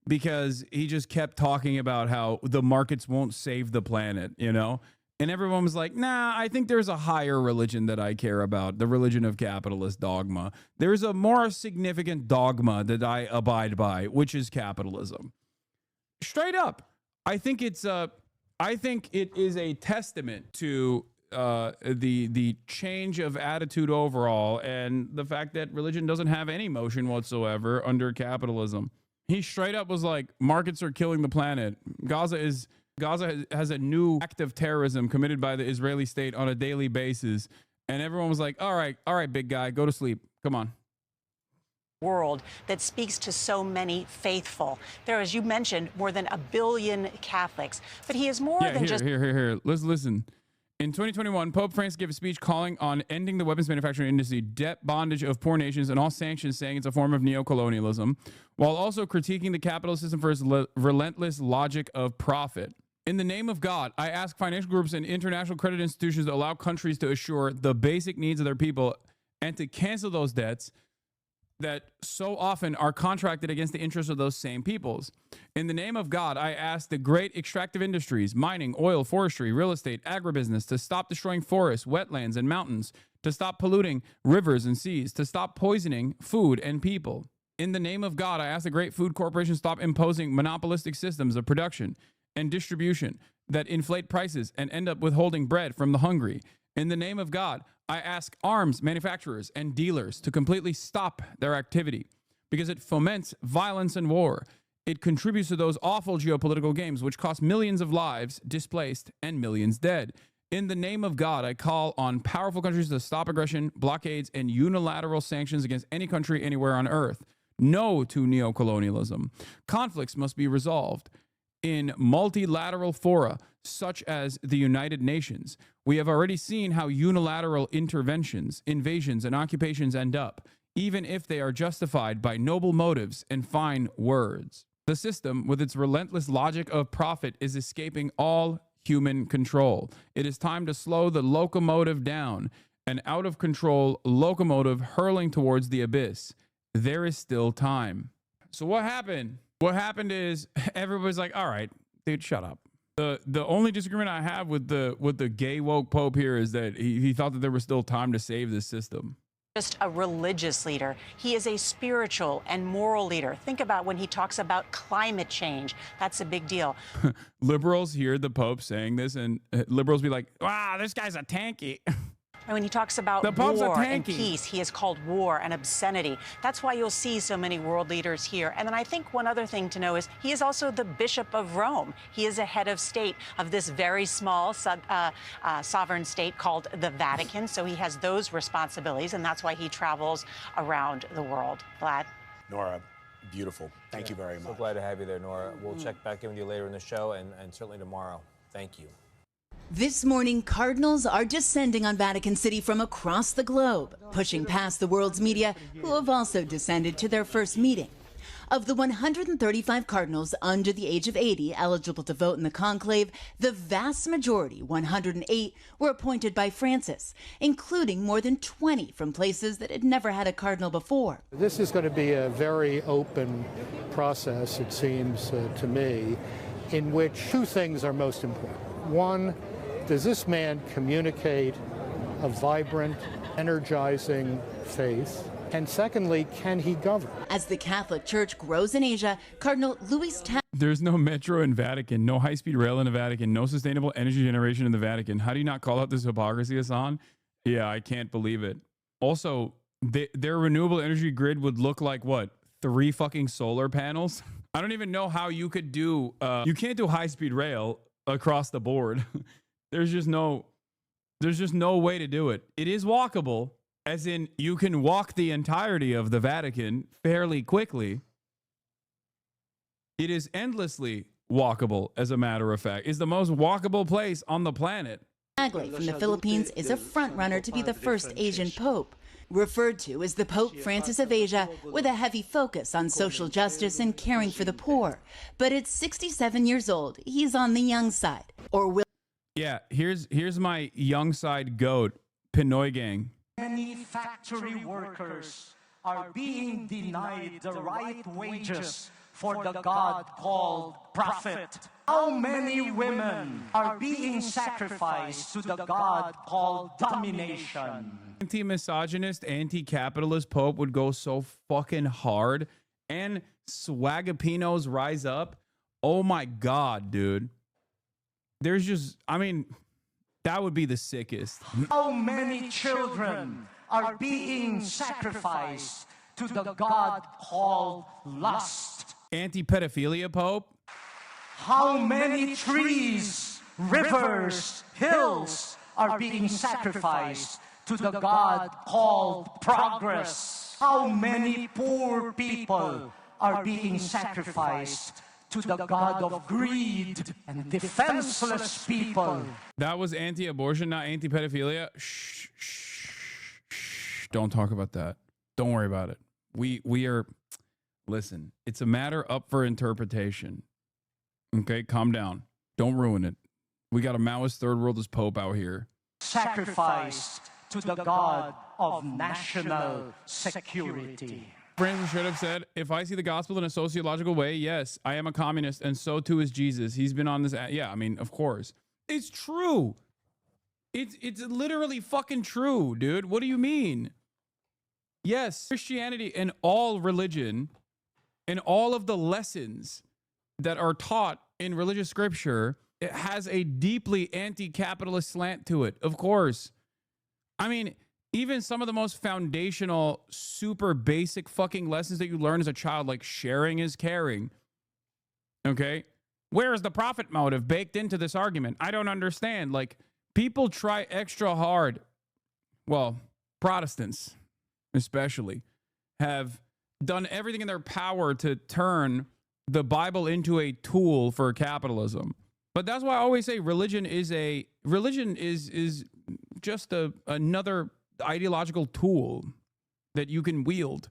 because he just kept talking about how the markets won't save the planet, you know? And everyone was like, nah, I think there's a higher religion that I care about, the religion of capitalist dogma. There's a more significant dogma that I abide by, which is capitalism. Straight up. I think it is a testament to the change of attitude overall and the fact that religion doesn't have any motion whatsoever under capitalism. He straight up was like, markets are killing the planet. Gaza has a new act of terrorism committed by the Israeli state on a daily basis. And everyone was like, all right, big guy, go to sleep. Come on. World that speaks to so many faithful. There, as you mentioned, more than 1 billion Catholics. But he is more than just... Here. Let's listen. In 2021, Pope Francis gave a speech calling on ending the weapons manufacturing industry, debt bondage of poor nations, and all sanctions, saying it's a form of neocolonialism, while also critiquing the capitalist system for its relentless logic of profit. In the name of God, I ask financial groups and international credit institutions to allow countries to assure the basic needs of their people and to cancel those debts that so often are contracted against the interests of those same peoples. In the name of God, I ask the great extractive industries, mining, oil, forestry, real estate, agribusiness, to stop destroying forests, wetlands, and mountains, to stop polluting rivers and seas, to stop poisoning food and people. In the name of God, I ask the great food corporations stop imposing monopolistic systems of production and distribution that inflate prices and end up withholding bread from the hungry. In the name of God, I ask arms manufacturers and dealers to completely stop their activity because it foments violence and war. It contributes to those awful geopolitical games which cost millions of lives displaced and millions dead. In the name of God, I call on powerful countries to stop aggression, blockades, and unilateral sanctions against any country anywhere on earth. No to neocolonialism. Conflicts must be resolved in multilateral fora, such as the United Nations. We have already seen how unilateral interventions, invasions, and occupations end up, even if they are justified by noble motives and fine words. The system, with its relentless logic of profit, is escaping all human control. It is time to slow the locomotive down, an out-of-control locomotive hurling towards the abyss. There is still time. So what happened? What happened is everybody's like, all right, dude, shut up. The only disagreement I have with the gay woke Pope here is that he thought that there was still time to save this system. Just a religious leader. He is a spiritual and moral leader. Think about when he talks about climate change. That's a big deal. Liberals hear the Pope saying this, and liberals be like, wow, this guy's a tanky. And when he talks about war and peace, he has called war an obscenity. That's why you'll see so many world leaders here. And then I think one other thing to know is he is also the Bishop of Rome. He is a head of state of this very small sovereign state called the Vatican. So he has those responsibilities, and that's why he travels around the world. Vlad? Nora, beautiful. Thank you very much. So glad to have you there, Nora. We'll check back in with you later in the show and certainly tomorrow. Thank you. This morning, cardinals are descending on Vatican City from across the globe, pushing past the world's media, who have also descended to their first meeting. Of the 135 cardinals under the age of 80 eligible to vote in the conclave, the vast majority, 108, were appointed by Francis, including more than 20 from places that had never had a cardinal before. This is going to be a very open process, it seems to me, in which two things are most important. One, does this man communicate a vibrant, energizing faith? And secondly, can he govern? As the Catholic Church grows in Asia, Cardinal Luis There's no metro in Vatican, no high-speed rail in the Vatican, no sustainable energy generation in the Vatican. How do you not call out this hypocrisy, Hassan? Yeah, I can't believe it. Also, their renewable energy grid would look like what? 3 fucking solar panels? I don't even know how you could do, you can't do high-speed rail across the board. There's just no way to do it. It is walkable, as in you can walk the entirety of the Vatican fairly quickly. It is endlessly walkable, as a matter of fact. It's the most walkable place on the planet. Tagle from the Philippines is a frontrunner to be the first Asian pope, referred to as the Pope Francis of Asia, with a heavy focus on social justice and caring for the poor. But at 67 years old, he's on the young side. Or will... Yeah, here's my young side goat, Pinoy gang. Many factory workers are being denied the right wages for the God called prophet? How many women are being sacrificed to the God called domination? Anti-misogynist, anti-capitalist Pope would go so fucking hard, and swagapinos rise up. Oh my God, dude. There's just, I mean, that would be the sickest. How many children are being sacrificed to the God called lust? Anti-pedophilia Pope. How many trees, rivers, hills are being sacrificed to the God called progress? How many poor people are being sacrificed to the God of greed and defenseless people? That was anti-abortion, not anti-pedophilia. Shh, shh, shh. Don't talk about that. Don't worry about it. We are, listen, it's a matter up for interpretation. Okay, calm down. Don't ruin it. We got a Maoist third worldist Pope out here. Sacrificed to the God of national security. Francis should have said, if I see the gospel in a sociological way, yes, I am a communist, and so too is Jesus. He's been on this. Yeah, I mean, of course. It's true. It's literally fucking true, dude. What do you mean? Yes, Christianity and all religion and all of the lessons that are taught in religious scripture, it has a deeply anti-capitalist slant to it. Of course. I mean, even some of the most foundational, super basic fucking lessons that you learn as a child, like sharing is caring. Okay? Where is the profit motive baked into this argument? I don't understand. Like, people try extra hard. Well, Protestants, especially, have done everything in their power to turn the Bible into a tool for capitalism. But that's why I always say religion is just another ideological tool that you can wield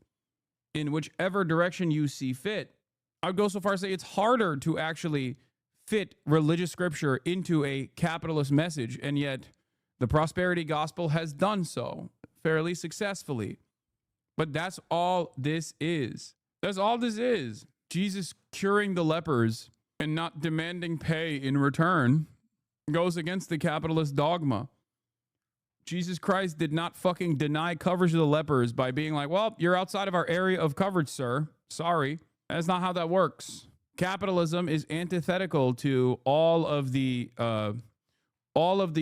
in whichever direction you see fit. I would go so far as to say it's harder to actually fit religious scripture into a capitalist message, and yet the prosperity gospel has done so fairly successfully. But that's all this is. That's all this is. Jesus curing the lepers and not demanding pay in return goes against the capitalist dogma. Jesus Christ did not fucking deny coverage of the lepers by being like, well, you're outside of our area of coverage, sir. Sorry. That's not how that works. Capitalism is antithetical to all of the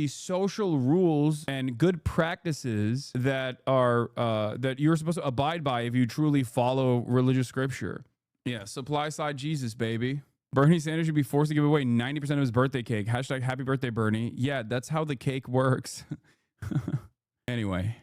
social rules and good practices that are that you're supposed to abide by if you truly follow religious scripture. Yeah, supply side Jesus, baby. Bernie Sanders should be forced to give away 90% of his birthday cake. Hashtag happy birthday, Bernie. Yeah, that's how the cake works. Anyway.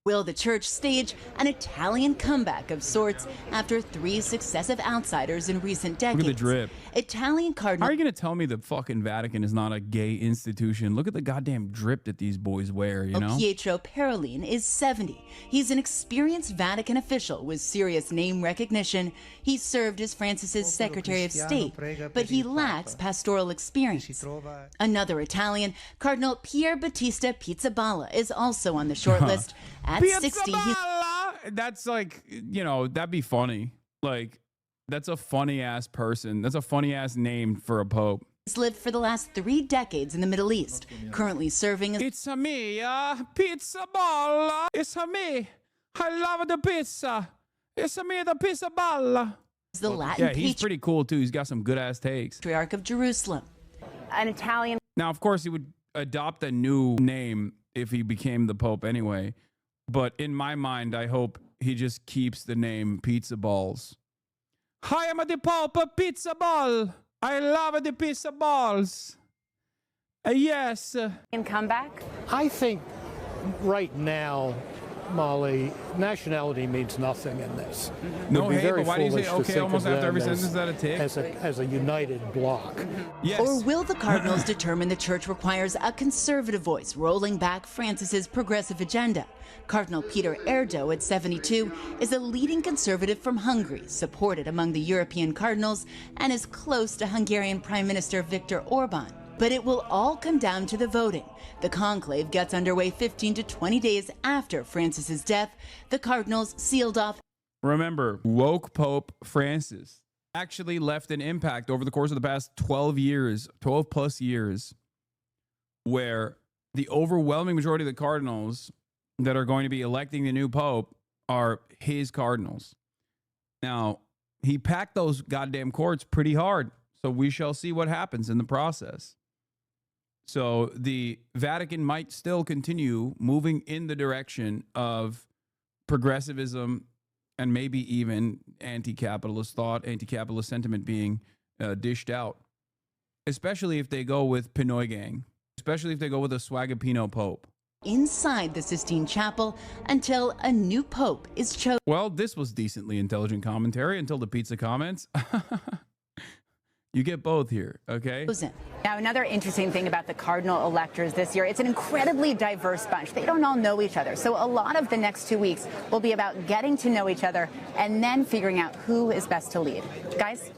Will the church stage an Italian comeback of sorts after 3 successive outsiders in recent decades? Look at the drip. Italian Cardinal. How are you going to tell me the fucking Vatican is not a gay institution? Look at the goddamn drip that these boys wear, you know? Pietro Parolin is 70. He's an experienced Vatican official with serious name recognition. He served as Francis's Secretary of State, but he lacks pastoral experience. Another Italian, Cardinal Pier Battista Pizzaballa, is also on the short list. At 60, that's like, you know, that'd be funny. Like, that's a funny ass person. That's a funny ass name for a pope. He's lived for the last 3 decades in the Middle East, currently serving as It's a me, pizza balla. It's a me. I love the pizza. It's a me, the pizza balla. The Latin yeah, he's pretty cool too. He's got some good ass takes. Patriarch of Jerusalem. An Italian. Now, of course, he would adopt a new name if he became the pope anyway. But in my mind, I hope he just keeps the name Pizza Balls. I am the Pope of Pizza Ball. I love the pizza balls. Yes. In comeback? I think right now, Molly, nationality means nothing in this. No, hey, but why do you say okay almost after every sentence that it takes? As a united bloc. Yes. Or will the cardinals determine the church requires a conservative voice rolling back Francis's progressive agenda? Cardinal Peter Erdo, at 72, is a leading conservative from Hungary, supported among the European cardinals, and is close to Hungarian Prime Minister Viktor Orban. But it will all come down to the voting. The conclave gets underway 15 to 20 days after Francis's death. The cardinals sealed off Remember, woke Pope Francis actually left an impact over the course of the past 12 plus years, where the overwhelming majority of the cardinals that are going to be electing the new pope are his cardinals. Now, he packed those goddamn courts pretty hard, so we shall see what happens in the process. So the Vatican might still continue moving in the direction of progressivism and maybe even anti-capitalist thought, anti-capitalist sentiment being dished out, especially if they go with Pinoy Gang, especially if they go with a Swagapino Pope. Inside the Sistine Chapel until a new pope is chosen. Well, this was decently intelligent commentary until the pizza comments. You get both here, okay? Now, another interesting thing about the cardinal electors this year, it's an incredibly diverse bunch. They don't all know each other. So a lot of the next 2 weeks will be about getting to know each other and then figuring out who is best to lead. Guys?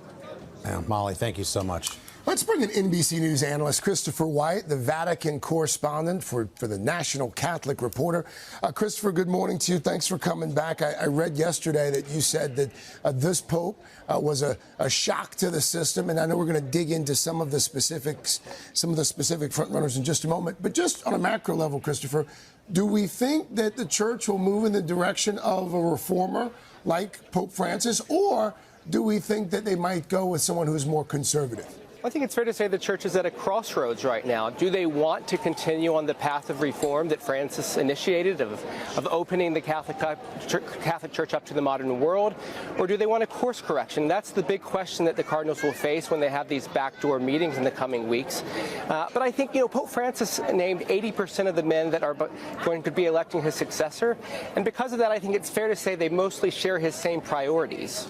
Molly, thank you so much. Let's bring in NBC News analyst Christopher White, the Vatican correspondent for the National Catholic Reporter. Christopher, good morning to you. Thanks for coming back. I read yesterday that you said that this Pope was a shock to the system, and I know we're going to dig into some of the specifics, some of the specific frontrunners in just a moment. But just on a macro level, Christopher, do we think that the church will move in the direction of a reformer like Pope Francis, or do we think that they might go with someone who's more conservative? I think it's fair to say the church is at a crossroads right now. Do they want to continue on the path of reform that Francis initiated, of opening the Catholic Church up to the modern world, or do they want a course correction? That's the big question that the cardinals will face when they have these backdoor meetings in the coming weeks. But I think, Pope Francis named 80% of the men that are going to be electing his successor, and because of that, I think it's fair to say they mostly share his same priorities.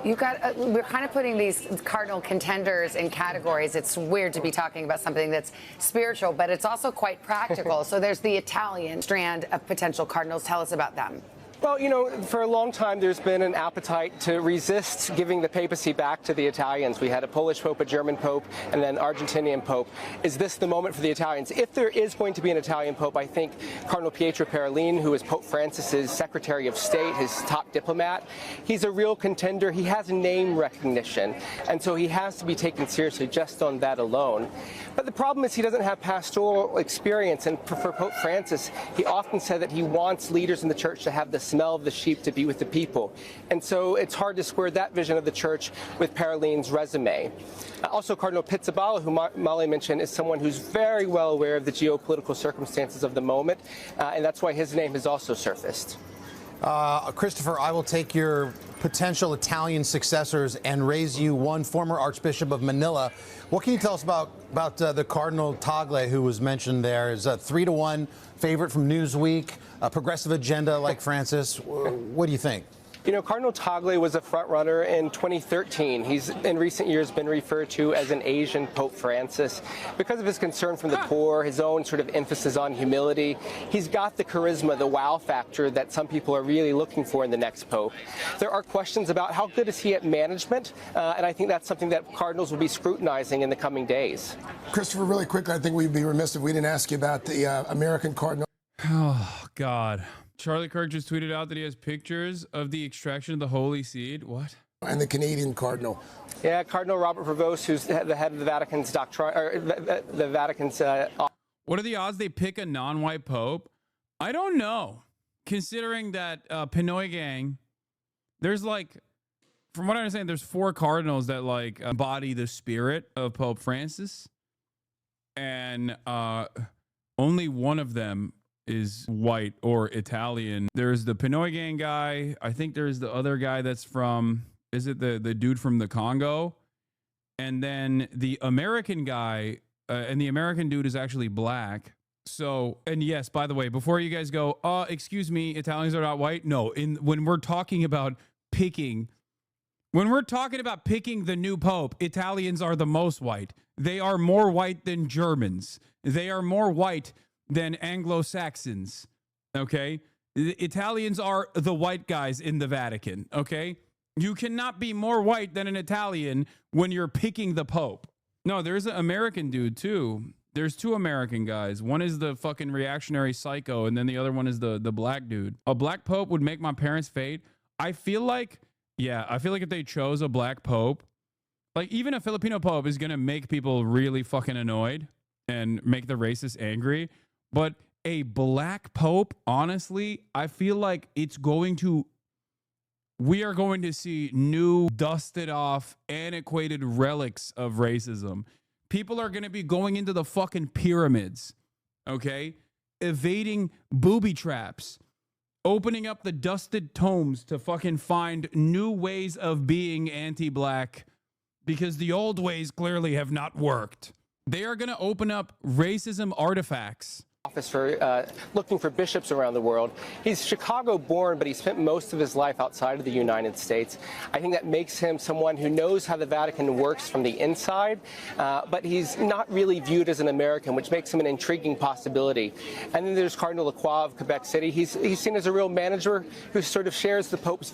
You've got, we're kind of putting these cardinal contenders in categories. It's weird to be talking about something that's spiritual, but it's also quite practical. So there's the Italian strand of potential cardinals. Tell us about them. Well, for a long time, there's been an appetite to resist giving the papacy back to the Italians. We had a Polish pope, a German pope, and then Argentinian pope. Is this the moment for the Italians? If there is going to be an Italian pope, I think Cardinal Pietro Parolin, who is Pope Francis's Secretary of State, his top diplomat, he's a real contender. He has name recognition, and so he has to be taken seriously just on that alone. But the problem is he doesn't have pastoral experience, and for Pope Francis, he often said that he wants leaders in the church to have the smell of the sheep, to be with the people. And so it's hard to square that vision of the church with Parolin's resume. Also, Cardinal Pizzaballa, who Molly mentioned, is someone who's very well aware of the geopolitical circumstances of the moment, and that's why his name has also surfaced. Christopher, I will take your potential Italian successors and raise you one former Archbishop of Manila. What can you tell us about the Cardinal Tagle, who was mentioned there? Is a 3-1 favorite from Newsweek, a progressive agenda like Francis. What do you think? Cardinal Tagle was a front runner in 2013. He's in recent years been referred to as an Asian Pope Francis because of his concern for the poor, his own sort of emphasis on humility. He's got the charisma, the wow factor that some people are really looking for in the next Pope. There are questions about how good is he at management, and I think that's something that cardinals will be scrutinizing in the coming days. Christopher, really quickly, I think we'd be remiss if we didn't ask you about the American Cardinal. Oh, God. Charlie Kirk just tweeted out that he has pictures of the extraction of the Holy Seed. What? And the Canadian Cardinal. Yeah, Cardinal Robert Prevost, who's the head of the Vatican's doctrine, or the Vatican's. What are the odds they pick a non-white pope? I don't know. Considering that Pinoy Gang, there's from what I understand, there's 4 cardinals that embody the spirit of Pope Francis, and only one of them is white or Italian. There's the Pinoy Gang guy. I think there's the other guy that's from, is it the dude from the Congo? And then the American guy, and the American dude is actually black. So, and yes, by the way, before you guys go, excuse me, Italians are not white. No, when we're talking about picking the new pope, Italians are the most white. They are more white than Germans. They are more white than Anglo-Saxons, okay? The Italians are the white guys in the Vatican, okay? You cannot be more white than an Italian when you're picking the Pope. No, there's an American dude, too. There's 2 American guys. One is the fucking reactionary psycho, and then the other one is the black dude. A black Pope would make my parents fade. I feel like if they chose a black pope, like even a Filipino pope is going to make people really fucking annoyed and make the racists angry. But a black pope, honestly, I feel like we are going to see new, dusted off, antiquated relics of racism. People are going to be going into the fucking pyramids, okay? Evading booby traps, opening up the dusted tomes to fucking find new ways of being anti-black because the old ways clearly have not worked. They are going to open up racism artifacts. Office for looking for bishops around the world. He's Chicago born, but he spent most of his life outside of the United States. I think that makes him someone who knows how the Vatican works from the inside, but he's not really viewed as an American, which makes him an intriguing possibility. And then there's Cardinal Lacroix of Quebec City. He's seen as a real manager who sort of shares the Pope's.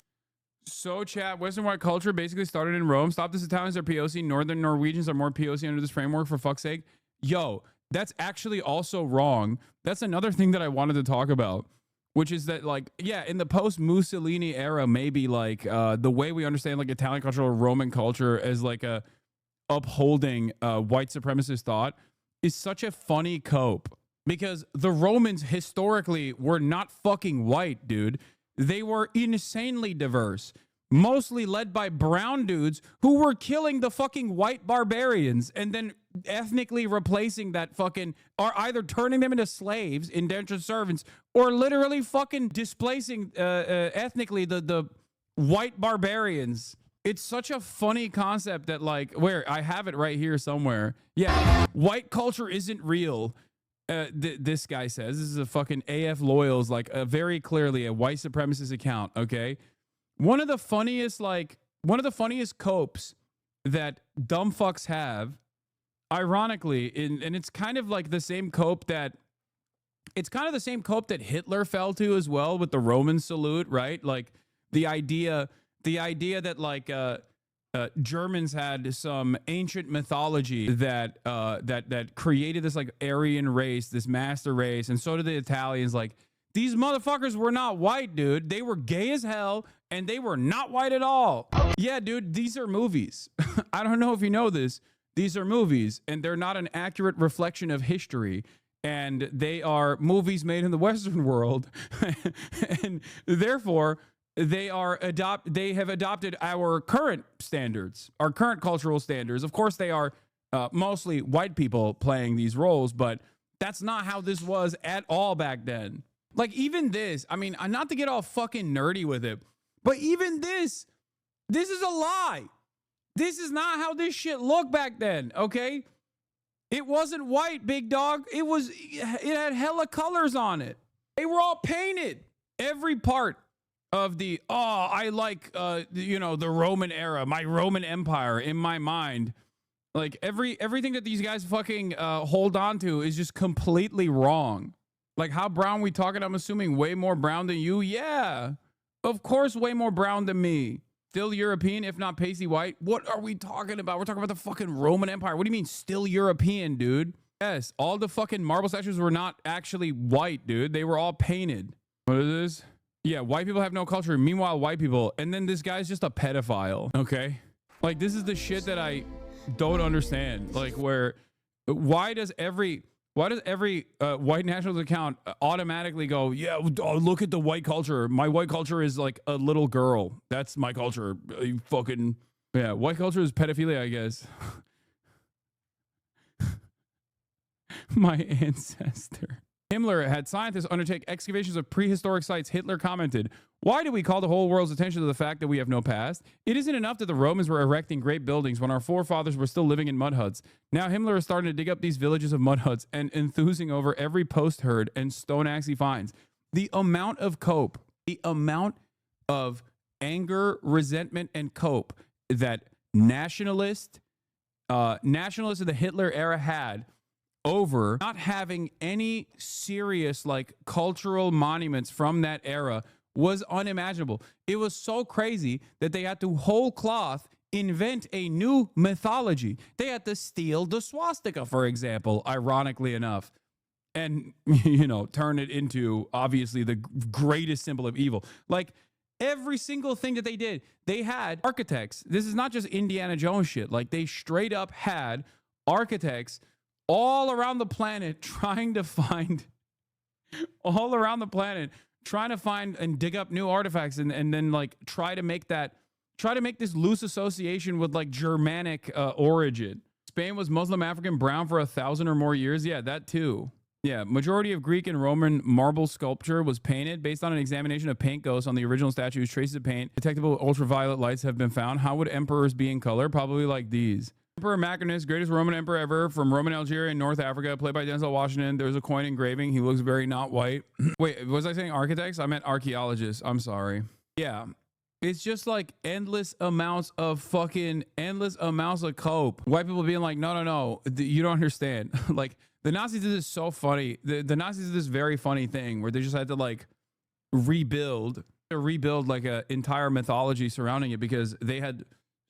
So, chat, Western white culture basically started in Rome. Stop this, Italians are POC. Northern Norwegians are more POC under this framework, for fuck's sake. Yo, that's actually also wrong. That's another thing that I wanted to talk about, which is that, like, yeah, in the post-Mussolini era, maybe, like, the way we understand, like, Italian culture or Roman culture as, like, a upholding white supremacist thought is such a funny cope. Because the Romans historically were not fucking white, dude. They were insanely diverse, mostly led by brown dudes who were killing the fucking white barbarians and then ethnically replacing that fucking, or either turning them into slaves, indentured servants, or literally fucking displacing ethnically the white barbarians. It's such a funny concept that, like, where I have it right here somewhere. Yeah, white culture isn't real. This guy says, this is a fucking AF Loyals, like very clearly a white supremacist account. Okay. One of the funniest copes that dumb fucks have, ironically, and it's kind of like the same cope that Hitler fell to as well with the Roman salute, right? Like the idea that like Germans had some ancient mythology that created this like Aryan race, this master race, and so did the Italians. Like, these motherfuckers were not white, dude. They were gay as hell, and they were not white at all. Yeah, dude, these are movies. I don't know if you know this. These are movies, and they're not an accurate reflection of history. And they are movies made in the Western world, and therefore they have adopted our current standards, our current cultural standards. Of course, they are mostly white people playing these roles, but that's not how this was at all back then. Like, even this, I mean, not to get all fucking nerdy with it, but even this is a lie. This is not how this shit looked back then, okay? It wasn't white, big dog. It had hella colors on it. They were all painted. Every part of the, I like, the Roman era, my Roman Empire in my mind. Like, everything that these guys fucking hold on to is just completely wrong. Like, how brown we talking? I'm assuming way more brown than you. Yeah, of course, way more brown than me. Still European, if not pasty white. What are we talking about? We're talking about the fucking Roman Empire. What do you mean still European, dude? Yes, all the fucking marble statues were not actually white, dude. They were all painted. What is this? Yeah, white people have no culture. Meanwhile, white people. And then this guy's just a pedophile, okay? Like, this is the shit that I don't understand. Like, why does every white nationalist account automatically go, yeah, look at the white culture. My white culture is like a little girl. That's my culture. You fucking, yeah, white culture is pedophilia, I guess. My ancestor. Himmler had scientists undertake excavations of prehistoric sites. Hitler commented, "Why do we call the whole world's attention to the fact that we have no past? It isn't enough that the Romans were erecting great buildings when our forefathers were still living in mud huts. Now Himmler is starting to dig up these villages of mud huts and enthusing over every post herd and stone axe he finds." The amount of cope, the amount of anger, resentment, and cope that nationalists of the Hitler era had over not having any serious like cultural monuments from that era was unimaginable. It was so crazy that they had to whole cloth invent a new mythology. They had to steal the swastika, for example, ironically enough, and turn it into obviously the greatest symbol of evil. Like, Every single thing that they did, they had architects. This is not just Indiana Jones shit. Like, they straight up had architects all around the planet trying to find and dig up new artifacts and then like try to make this loose association with like Germanic origin. Spain was Muslim African brown for 1,000 or more years. Yeah, that too. Yeah, majority of Greek and Roman marble sculpture was painted. Based on an examination of paint ghosts on the original statues, traces of paint, detectable ultraviolet lights have been found. How would emperors be in color? Probably like these. Emperor Macrinus, greatest Roman emperor ever, from Roman Algeria in North Africa, played by Denzel Washington. There's a coin engraving. He looks very not white. Wait, was I saying architects? I meant archaeologists. I'm sorry. Yeah. It's just like endless amounts of cope. White people being like, no, you don't understand. Like, the Nazis did this so funny. The Nazis did this very funny thing where they just had to like rebuild like an entire mythology surrounding it because they had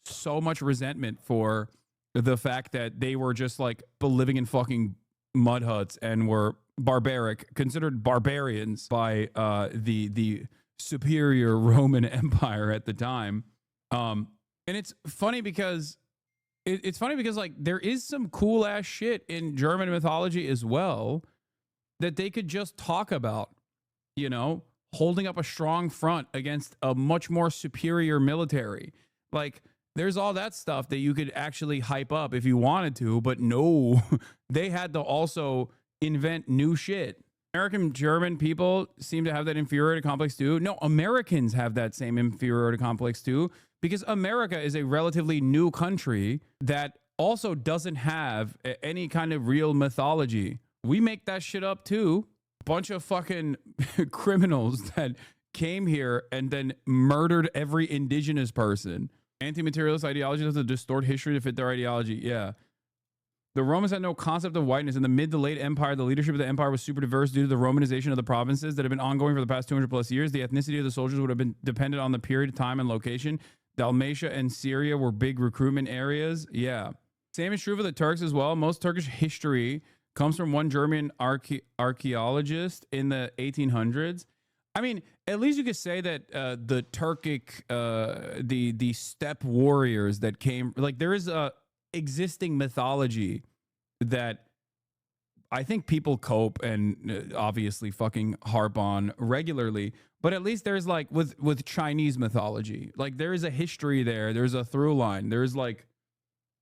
so much resentment for the fact that they were just like living in fucking mud huts and were considered barbarians by the superior Roman Empire at the time. And it's funny because like there is some cool ass shit in German mythology as well that they could just talk about, you know, holding up a strong front against a much more superior military. Like, there's all that stuff that you could actually hype up if you wanted to, but no, they had to also invent new shit. American German people seem to have that inferiority complex too. No, Americans have that same inferiority complex too, because America is a relatively new country that also doesn't have any kind of real mythology. We make that shit up too. Bunch of fucking criminals that came here and then murdered every indigenous person. Anti-materialist ideology has to distort history to fit their ideology. Yeah. The Romans had no concept of whiteness. In the mid to late empire, the leadership of the empire was super diverse due to the Romanization of the provinces that have been ongoing for the past 200 plus years. The ethnicity of the soldiers would have been dependent on the period, time, and location. Dalmatia and Syria were big recruitment areas. Yeah. Same is true for the Turks as well. Most Turkish history comes from one German archaeologist in the 1800s. I mean, at least you could say that the Turkic, the steppe warriors that came, like there is a existing mythology that I think people cope and obviously fucking harp on regularly. But at least there's like with Chinese mythology, like there is a history there. There's a through line. There's like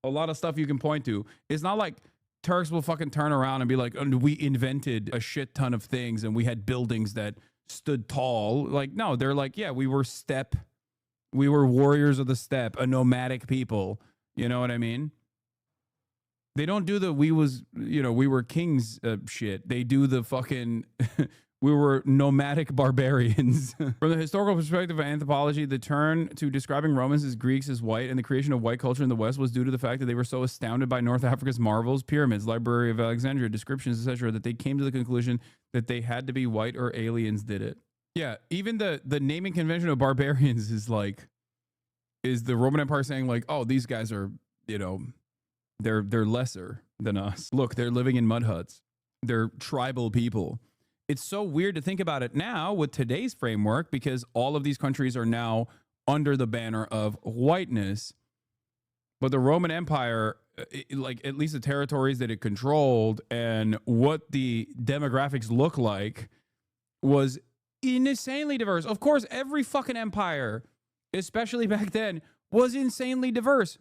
a lot of stuff you can point to. It's not like Turks will fucking turn around and be like, oh, we invented a shit ton of things and we had buildings that stood tall. Like, no, they're like, yeah, we were warriors of the steppe, a nomadic people. You know what I mean? They don't do the we were kings shit. They do the fucking we were nomadic barbarians. From the historical perspective of anthropology, the turn to describing Romans as Greeks as white and the creation of white culture in the West was due to the fact that they were so astounded by North Africa's marvels, pyramids, Library of Alexandria, descriptions, etc., that they came to the conclusion that they had to be white or aliens did it. Yeah, even the naming convention of barbarians is the Roman Empire saying like, oh, these guys are, they're lesser than us. Look, they're living in mud huts. They're tribal people. It's so weird to think about it now with today's framework because all of these countries are now under the banner of whiteness. But the Roman Empire, like at least the territories that it controlled and what the demographics look like was insanely diverse. Of course, every fucking empire, especially back then, was insanely diverse.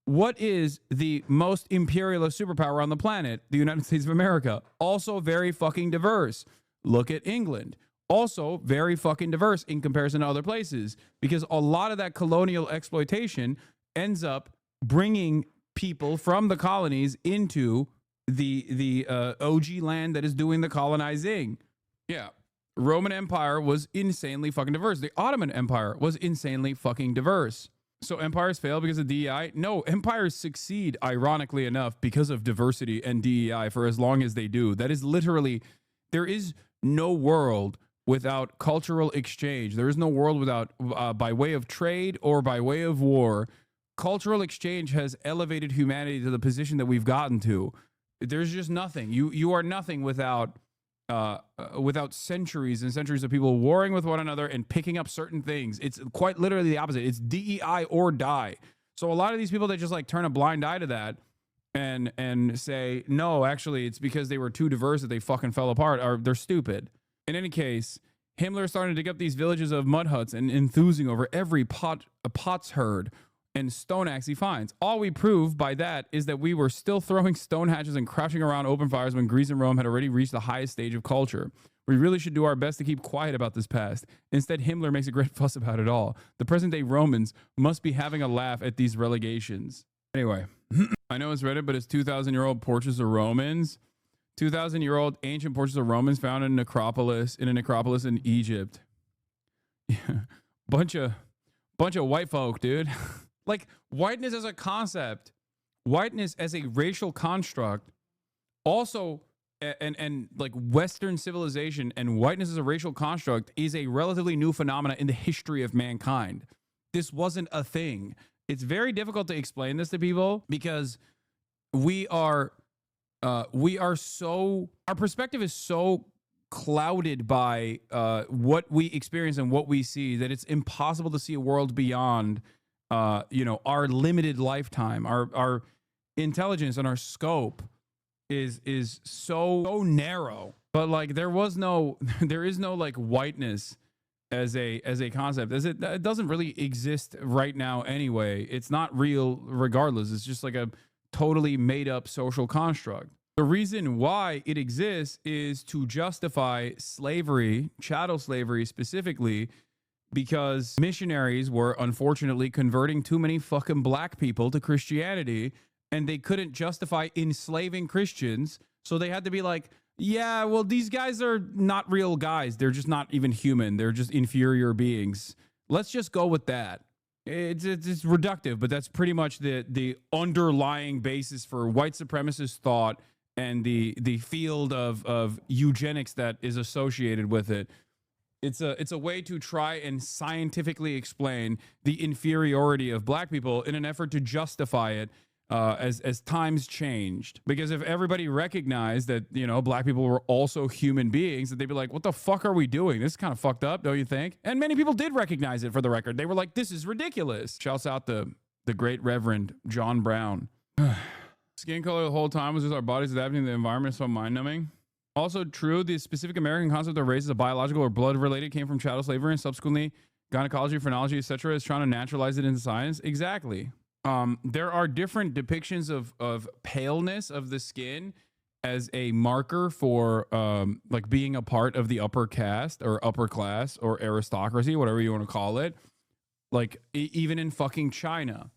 What is the most imperialist superpower on the planet? The United States of America. Also very fucking diverse. Look at England. Also very fucking diverse in comparison to other places because a lot of that colonial exploitation ends up bringing people from the colonies into the OG land that is doing the colonizing. Yeah. Roman Empire was insanely fucking diverse. The Ottoman Empire was insanely fucking diverse. So empires fail because of DEI? No, empires succeed, ironically enough, because of diversity and DEI for as long as they do. That is literally, there is no world without cultural exchange. There is no world without, by way of trade or by way of war. Cultural exchange has elevated humanity to the position that we've gotten to. There's just nothing. You are nothing without without centuries and centuries of people warring with one another and picking up certain things. It's quite literally the opposite. It's DEI or die. So a lot of these people that just like turn a blind eye to that and say, no, actually, it's because they were too diverse that they fucking fell apart, or they're stupid. In any case, Himmler started to dig up these villages of mud huts and enthusing over every potsherd and stone axe he finds. All we prove by that is that we were still throwing stone hatchets and crouching around open fires when Greece and Rome had already reached the highest stage of culture. We really should do our best to keep quiet about this past. Instead, Himmler makes a great fuss about it all. The present-day Romans must be having a laugh at these relegations. Anyway, I know it's Reddit, but it's 2,000-year-old portraits of Romans. 2,000-year-old ancient portraits of Romans found in a necropolis in Egypt. Yeah. Bunch of white folk, dude. Like, whiteness as a concept, whiteness as a racial construct, also, and like Western civilization and whiteness as a racial construct is a relatively new phenomena in the history of mankind. This wasn't a thing. It's very difficult to explain this to people because our perspective is so clouded by what we experience and what we see that it's impossible to see a world beyond our limited lifetime. Our intelligence and our scope is so narrow. But like there is no like whiteness as a concept, as it doesn't really exist right now anyway. It's not real regardless. It's just like a totally made up social construct. The reason why it exists is to justify slavery, chattel slavery specifically, because missionaries were unfortunately converting too many fucking black people to Christianity, and they couldn't justify enslaving Christians. So they had to be like, yeah, well, these guys are not real guys. They're just not even human. They're just inferior beings. Let's just go with that. It's reductive, but that's pretty much the underlying basis for white supremacist thought and the field of eugenics that is associated with it. It's a way to try and scientifically explain the inferiority of black people in an effort to justify it as times changed. Because if everybody recognized that, black people were also human beings, that they'd be like, what the fuck are we doing? This is kind of fucked up, don't you think? And many people did recognize it, for the record. They were like, this is ridiculous. Shouts out the great Reverend John Brown. Skin color the whole time was just our bodies adapting to the environment, so mind-numbing. Also true, the specific American concept of race as a biological or blood-related came from chattel slavery, and subsequently gynecology, phrenology, etc. is trying to naturalize it into science. Exactly. There are different depictions of paleness of the skin as a marker for like being a part of the upper caste or upper class or aristocracy, whatever you want to call it. Like even in fucking China,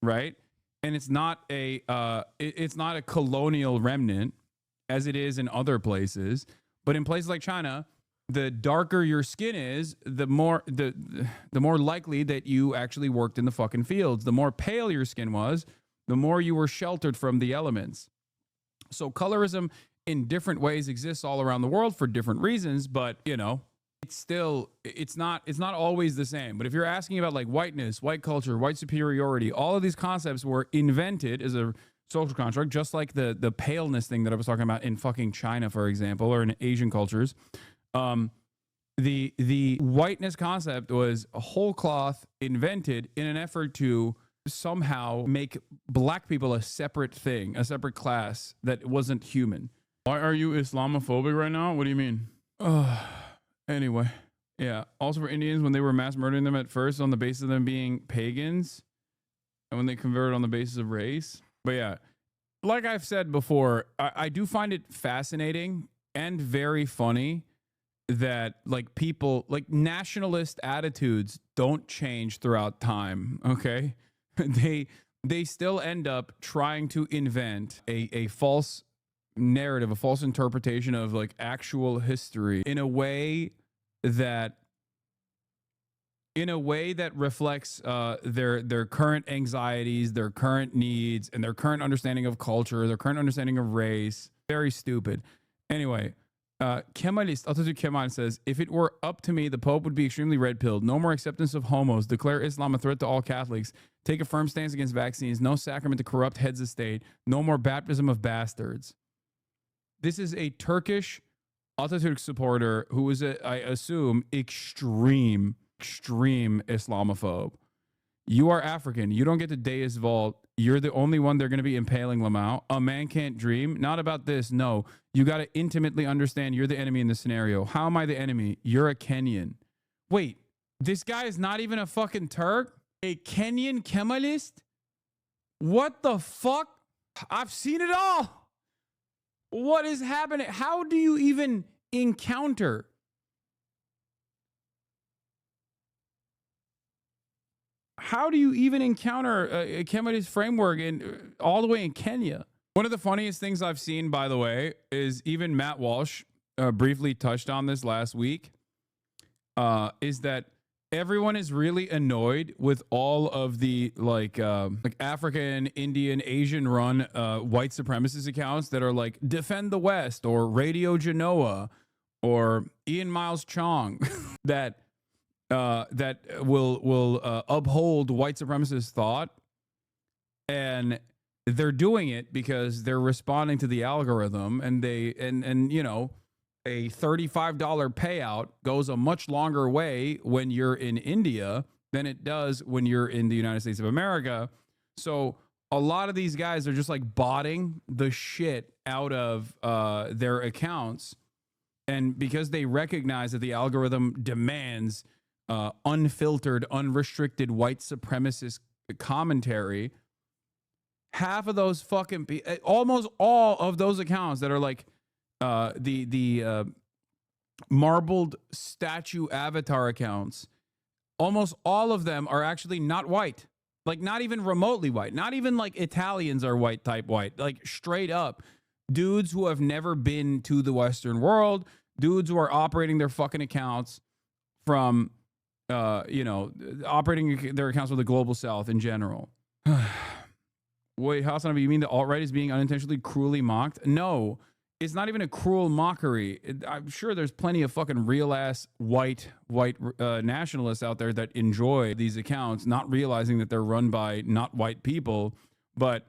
right? And it's not a colonial remnant as it is in other places, but in places like China, the darker your skin is, the more likely that you actually worked in the fucking fields. The more pale your skin was, the more you were sheltered from the elements. So colorism in different ways exists all around the world for different reasons, but it's not always the same. But if you're asking about like whiteness, white culture, white superiority, all of these concepts were invented as a social construct, just like the paleness thing that I was talking about in fucking China, for example, or in Asian cultures. The whiteness concept was a whole cloth invented in an effort to somehow make black people a separate thing, a separate class that wasn't human. Why are you Islamophobic right now? What do you mean? Anyway, yeah. Also for Indians, when they were mass murdering them at first on the basis of them being pagans, and when they converted on the basis of race. But yeah, like I've said before, I do find it fascinating and very funny that like people, like nationalist attitudes don't change throughout time, okay? They still end up trying to invent a false narrative, a false interpretation of like actual history in a way that reflects their current anxieties, their current needs, and their current understanding of culture, their current understanding of race. Very stupid. Anyway, Kemalist Atatürk Kemal says, if it were up to me, the Pope would be extremely red-pilled. No more acceptance of homos. Declare Islam a threat to all Catholics. Take a firm stance against vaccines. No sacrament to corrupt heads of state. No more baptism of bastards. This is a Turkish Atatürk supporter who was, I assume, extreme Islamophobe. You are African. You don't get to Deus Vult. You're the only one they're going to be impaling Lamau. A man can't dream. Not about this. No. You got to intimately understand you're the enemy in this scenario. How am I the enemy? You're a Kenyan. Wait, this guy is not even a fucking Turk? A Kenyan Kemalist? What the fuck? I've seen it all. What is happening? How do you even encounter? How do you even encounter a Kemalist framework in all the way in Kenya? One of the funniest things I've seen, by the way, is even Matt Walsh briefly touched on this last week, is that everyone is really annoyed with all of the like African, Indian, Asian run white supremacist accounts that are like Defend the West or Radio Genoa or Ian Miles Chong that will uphold white supremacist thought, and they're doing it because they're responding to the algorithm, and they and you know, a $35 payout goes a much longer way when you're in India than it does when you're in the United States of America. So a lot of these guys are just like botting the shit out of their accounts, and because they recognize that the algorithm demands unfiltered, unrestricted white supremacist commentary, half of those fucking almost all of those accounts that are like the marbled statue avatar accounts, almost all of them are actually not white, like not even remotely white, not even like Italians are white type white, like straight up dudes who have never been to the Western world, dudes who are operating their fucking accounts from you know, operating their accounts with the global south in general. Wait, Hasanabi, you mean the alt-right is being unintentionally cruelly mocked? No, it's not even a cruel mockery. I'm sure there's plenty of fucking real-ass white nationalists out there that enjoy these accounts, not realizing that they're run by not white people. But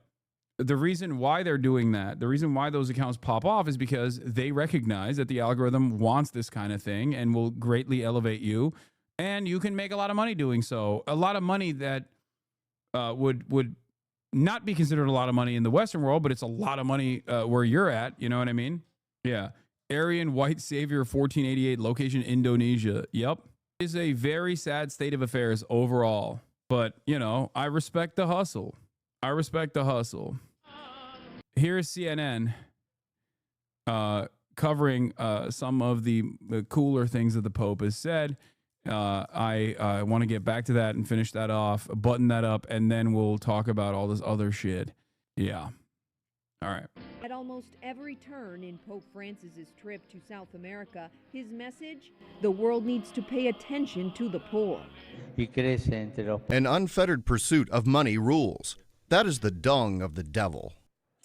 the reason why they're doing that, the reason why those accounts pop off is because they recognize that the algorithm wants this kind of thing and will greatly elevate you. And you can make a lot of money doing so. A lot of money that would not be considered a lot of money in the Western world, but it's a lot of money where you're at. You know what I mean? Yeah. Aryan white savior 1488, location Indonesia. Yep. It's a very sad state of affairs overall. But, you know, I respect the hustle. I respect the hustle. Here's CNN covering some of the cooler things that the Pope has said. I want to get back to that and finish that off, button that up, and then we'll talk about all this other shit. Yeah. All right. At almost every turn in Pope Francis's trip to South America, his message: the world needs to pay attention to the poor. An unfettered pursuit of money rules. That is the dung of the devil.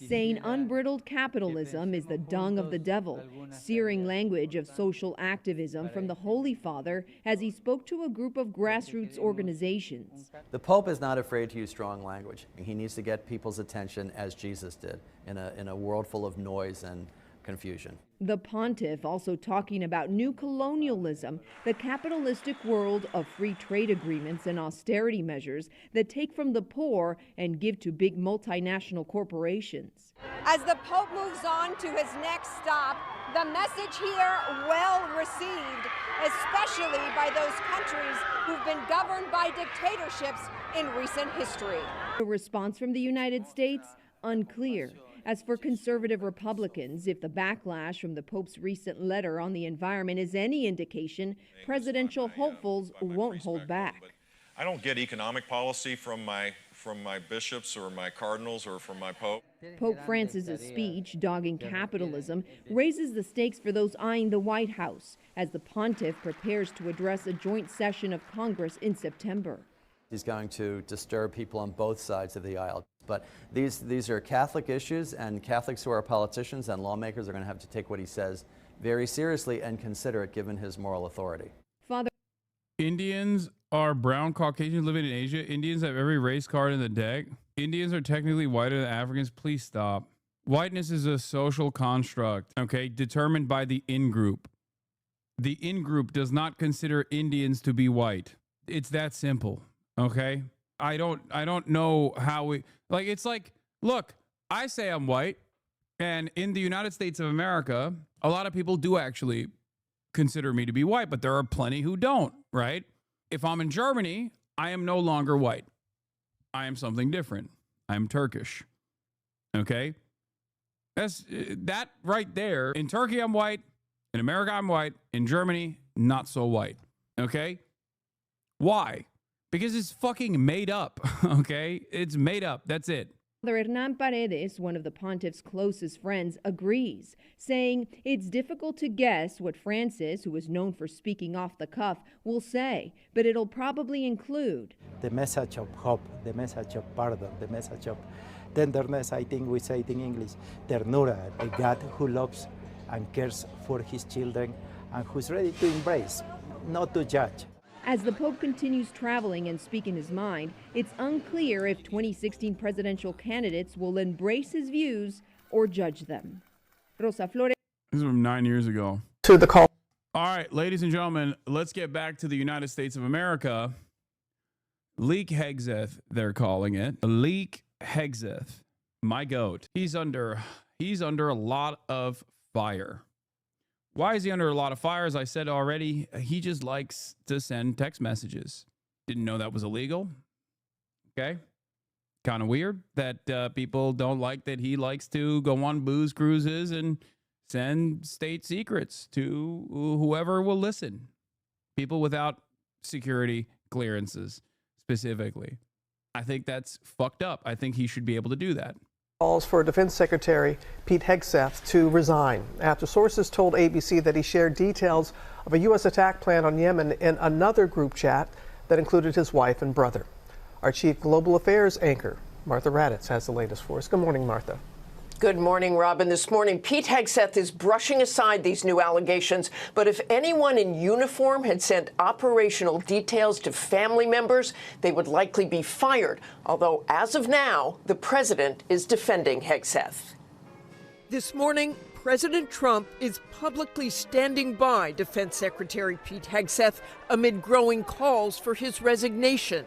Saying unbridled capitalism is the dung of the devil, searing language of social activism from the Holy Father as he spoke to a group of grassroots organizations. The Pope is not afraid to use strong language. He needs to get people's attention as Jesus did in a world full of noise and confusion. The pontiff also talking about new colonialism, the capitalistic world of free trade agreements and austerity measures that take from the poor and give to big multinational corporations. As the Pope moves on to his next stop, the message here well received, especially by those countries who've been governed by dictatorships in recent history. The response from the United States, unclear. As for conservative Republicans, if the backlash from the Pope's recent letter on the environment is any indication, presidential hopefuls won't hold back. I don't get economic policy from my bishops or my cardinals or from my Pope. Pope Francis's speech, dogging capitalism, raises the stakes for those eyeing the White House as the pontiff prepares to address a joint session of Congress in September. He's going to disturb people on both sides of the aisle. But these are Catholic issues, and Catholics who are politicians and lawmakers are going to have to take what he says very seriously and consider it given his moral authority. Father, Indians are brown Caucasians living in Asia. Indians have every race card in the deck. Indians are technically whiter than Africans. Please stop. Whiteness is a social construct, okay, determined by the in-group. The in-group does not consider Indians to be white. It's that simple, okay? I don't know how we, like, it's like, look, I say I'm white, and in the United States of America, a lot of people do actually consider me to be white, but there are plenty who don't, right? If I'm in Germany, I am no longer white. I am something different. I'm Turkish, okay? That's that right there. In Turkey, I'm white. In America, I'm white. In Germany, not so white. Okay? Why? Because it's fucking made up. Okay? It's made up. That's it. Father Hernan Paredes, one of the pontiff's closest friends, agrees, saying it's difficult to guess what Francis, who is known for speaking off the cuff, will say, but it'll probably include the message of hope, the message of pardon, the message of tenderness. I think we say it in English, ternura, a God who loves and cares for his children and who's ready to embrace, not to judge. As the Pope continues traveling and speaking his mind, it's unclear if 2016 presidential candidates will embrace his views or judge them. Rosa Flores. This is from 9 years ago. To the call. All right, ladies and gentlemen, let's get back to the United States of America. Leak Hegseth, they're calling it. Leak Hegseth, my goat. He's under a lot of fire. Why is he under a lot of fire? As I said already, he just likes to send text messages. Didn't know that was illegal. Okay. Kind of weird that people don't like that he likes to go on booze cruises and send state secrets to whoever will listen. People without security clearances specifically. I think that's fucked up. I think he should be able to do that. Calls for Defense Secretary Pete Hegseth to resign after sources told ABC that he shared details of a U.S. attack plan on Yemen in another group chat that included his wife and brother. Our chief global affairs anchor, Martha Raddatz, has the latest for us. Good morning, Martha. Good morning, Robin. This morning, Pete Hegseth is brushing aside these new allegations. But if anyone in uniform had sent operational details to family members, they would likely be fired. Although, as of now, the president is defending Hegseth. This morning, President Trump is publicly standing by Defense Secretary Pete Hegseth amid growing calls for his resignation.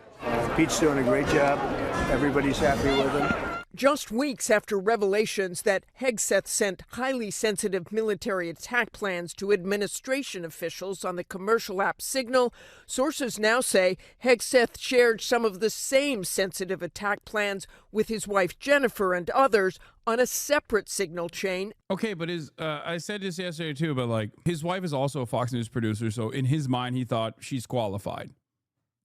Pete's doing a great job. Everybody's happy with him. Just weeks after revelations that Hegseth sent highly sensitive military attack plans to administration officials on the commercial app Signal, sources now say Hegseth shared some of the same sensitive attack plans with his wife Jennifer and others on a separate Signal chain. Okay, but I said this yesterday too, but like his wife is also a Fox News producer, so in his mind he thought she's qualified,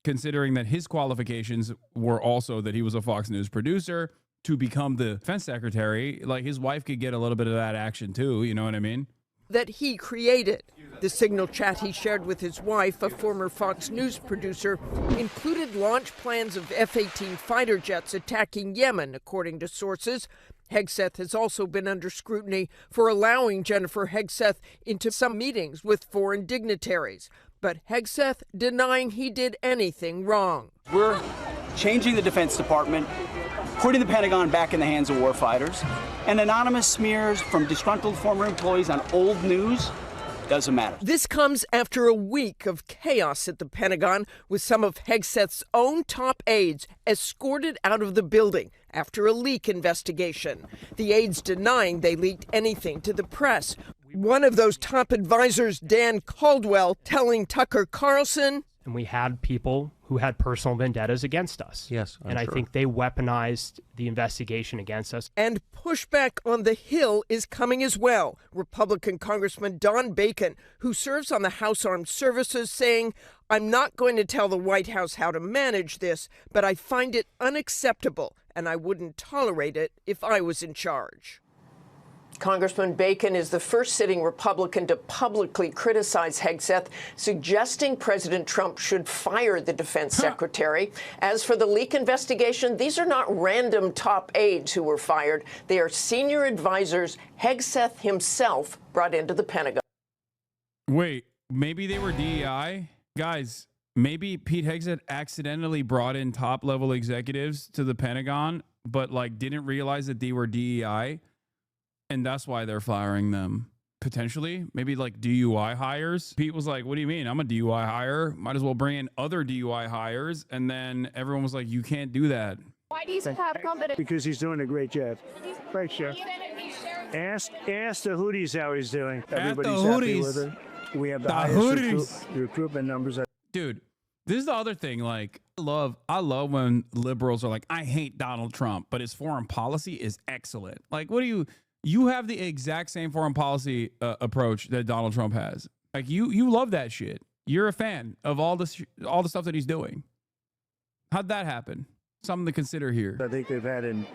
considering that his qualifications were also that he was a Fox News producer. To become the defense secretary, like his wife could get a little bit of that action too, you know what I mean? That he created. The Signal chat he shared with his wife, a former Fox News producer, included launch plans of F-18 fighter jets attacking Yemen, according to sources. Hegseth has also been under scrutiny for allowing Jennifer Hegseth into some meetings with foreign dignitaries. But Hegseth denying he did anything wrong. We're changing the Defense Department, putting the Pentagon back in the hands of warfighters, and anonymous smears from disgruntled former employees on old news doesn't matter. This comes after a week of chaos at the Pentagon, with some of Hegseth's own top aides escorted out of the building after a leak investigation. The aides denying they leaked anything to the press. One of those top advisors, Dan Caldwell, telling Tucker Carlson, and we had people who had personal vendettas against us. Yes, and I think they weaponized the investigation against us. And pushback on the Hill is coming as well. Republican Congressman Don Bacon, who serves on the House Armed Services, saying, I'm not going to tell the White House how to manage this, but I find it unacceptable, and I wouldn't tolerate it if I was in charge. Congressman Bacon is the first sitting Republican to publicly criticize Hegseth, suggesting President Trump should fire the defense secretary. As for the leak investigation, these are not random top aides who were fired. They are senior advisors Hegseth himself brought into the Pentagon. Wait, maybe they were DEI? Guys, maybe Pete Hegseth accidentally brought in top-level executives to the Pentagon, but like didn't realize that they were DEI. And that's why they're firing them. Potentially, maybe like DUI hires. Pete was like, what do you mean? I'm a DUI hire. Might as well bring in other DUI hires. And then everyone was like, you can't do that. Why do you have confidence? Because he's doing a great job. Great chef. Ask the Houthis how he's doing. Everybody's happy with it. We have the highest recruitment numbers. Dude, this is the other thing. Like, I love when liberals are like, I hate Donald Trump, but his foreign policy is excellent. Like, what do you have the exact same foreign policy approach that Donald Trump has. Like you love that shit. You're a fan of all the stuff that he's doing. How'd that happen? Something to consider here. I think they've had in.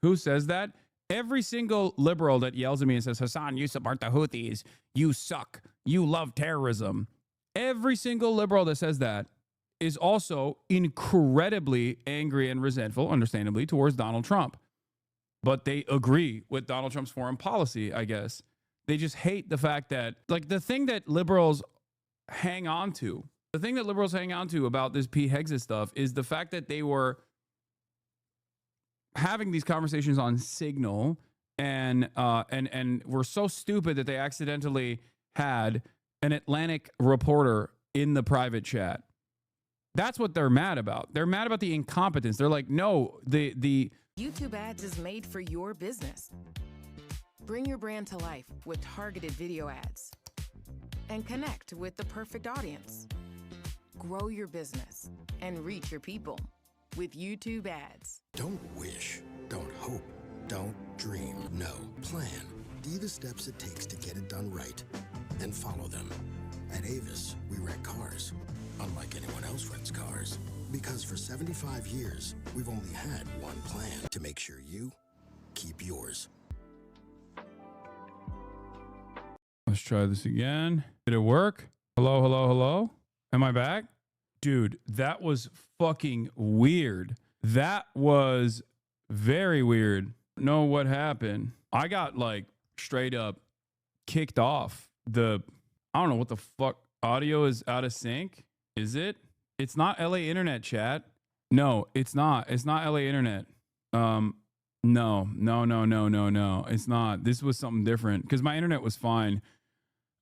Who says that? Every single liberal that yells at me and says, Hassan, you support the Houthis. You suck. You love terrorism. Every single liberal that says that is also incredibly angry and resentful, understandably, towards Donald Trump. But they agree with Donald Trump's foreign policy, I guess. They just hate the fact that, like, the thing that liberals hang on to about this Pete Hegseth stuff is the fact that they were having these conversations on Signal and were so stupid that they accidentally had an Atlantic reporter in the private chat. That's what they're mad about. They're mad about the incompetence. They're like, no, the YouTube ads is made for your business. Bring your brand to life with targeted video ads and connect with the perfect audience. Grow your business and reach your people with YouTube ads. Don't wish, don't hope, don't dream. No, plan. Do the steps it takes to get it done right and follow them. At Avis, we rent cars, unlike anyone else rents cars. Because for 75 years, we've only had one plan to make sure you keep yours. Let's try this again. Did it work? Hello, hello, hello? Am I back? Dude, that was fucking weird. That was very weird. Know what happened? I got like straight up kicked off. I don't know what the fuck. Audio is out of sync. Is it? It's not LA internet, chat. No, it's not. It's not LA internet. No. It's not. This was something different because my internet was fine.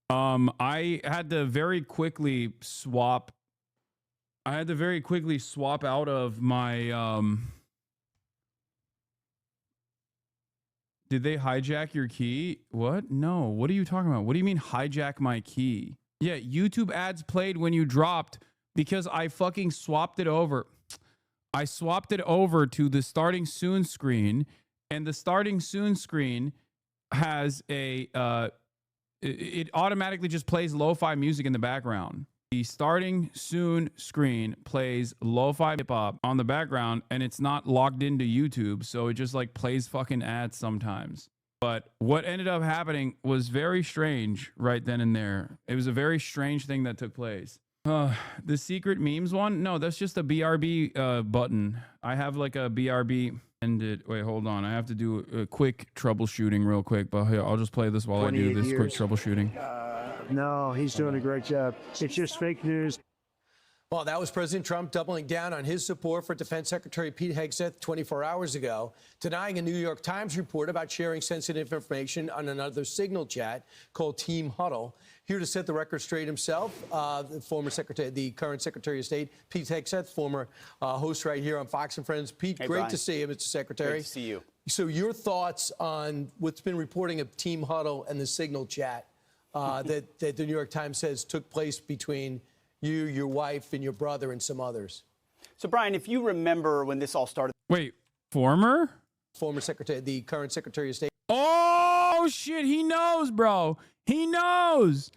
I had to very quickly swap out of my Did they hijack your key? What? No. What are you talking about? What do you mean hijack my key? Yeah, YouTube ads played when you dropped because I fucking swapped it over. I swapped it over to the starting soon screen, and the starting soon screen has it automatically just plays lo-fi music in the background. The starting soon screen plays lo-fi hip-hop on the background, and it's not logged into YouTube, so it just like plays fucking ads sometimes. But what ended up happening was very strange right then and there. It was a very strange thing that took place. The secret memes one? No, that's just a BRB button. I have like a BRB ended. Wait, hold on. I have to do a quick troubleshooting real quick, but here, I'll just play this while I do this quick troubleshooting. No, he's doing a great job. It's just fake news. Well, that was President Trump doubling down on his support for Defense Secretary Pete Hegseth 24 hours ago, denying a New York Times report about sharing sensitive information on another Signal chat called Team Huddle. Here to set the record straight himself, the current Secretary of State, Pete Hegseth, former host right here on Fox and Friends. Pete, hey, great Brian. To see you, Mr. Secretary. Great to see you. So your thoughts on what's been reporting of Team Huddle and the Signal chat that the New York Times says took place between you, your wife, and your brother, and some others. So, Brian, if you remember when this all started. Wait, former Secretary, the current Secretary of State. Oh, shit. He knows, bro. He knows.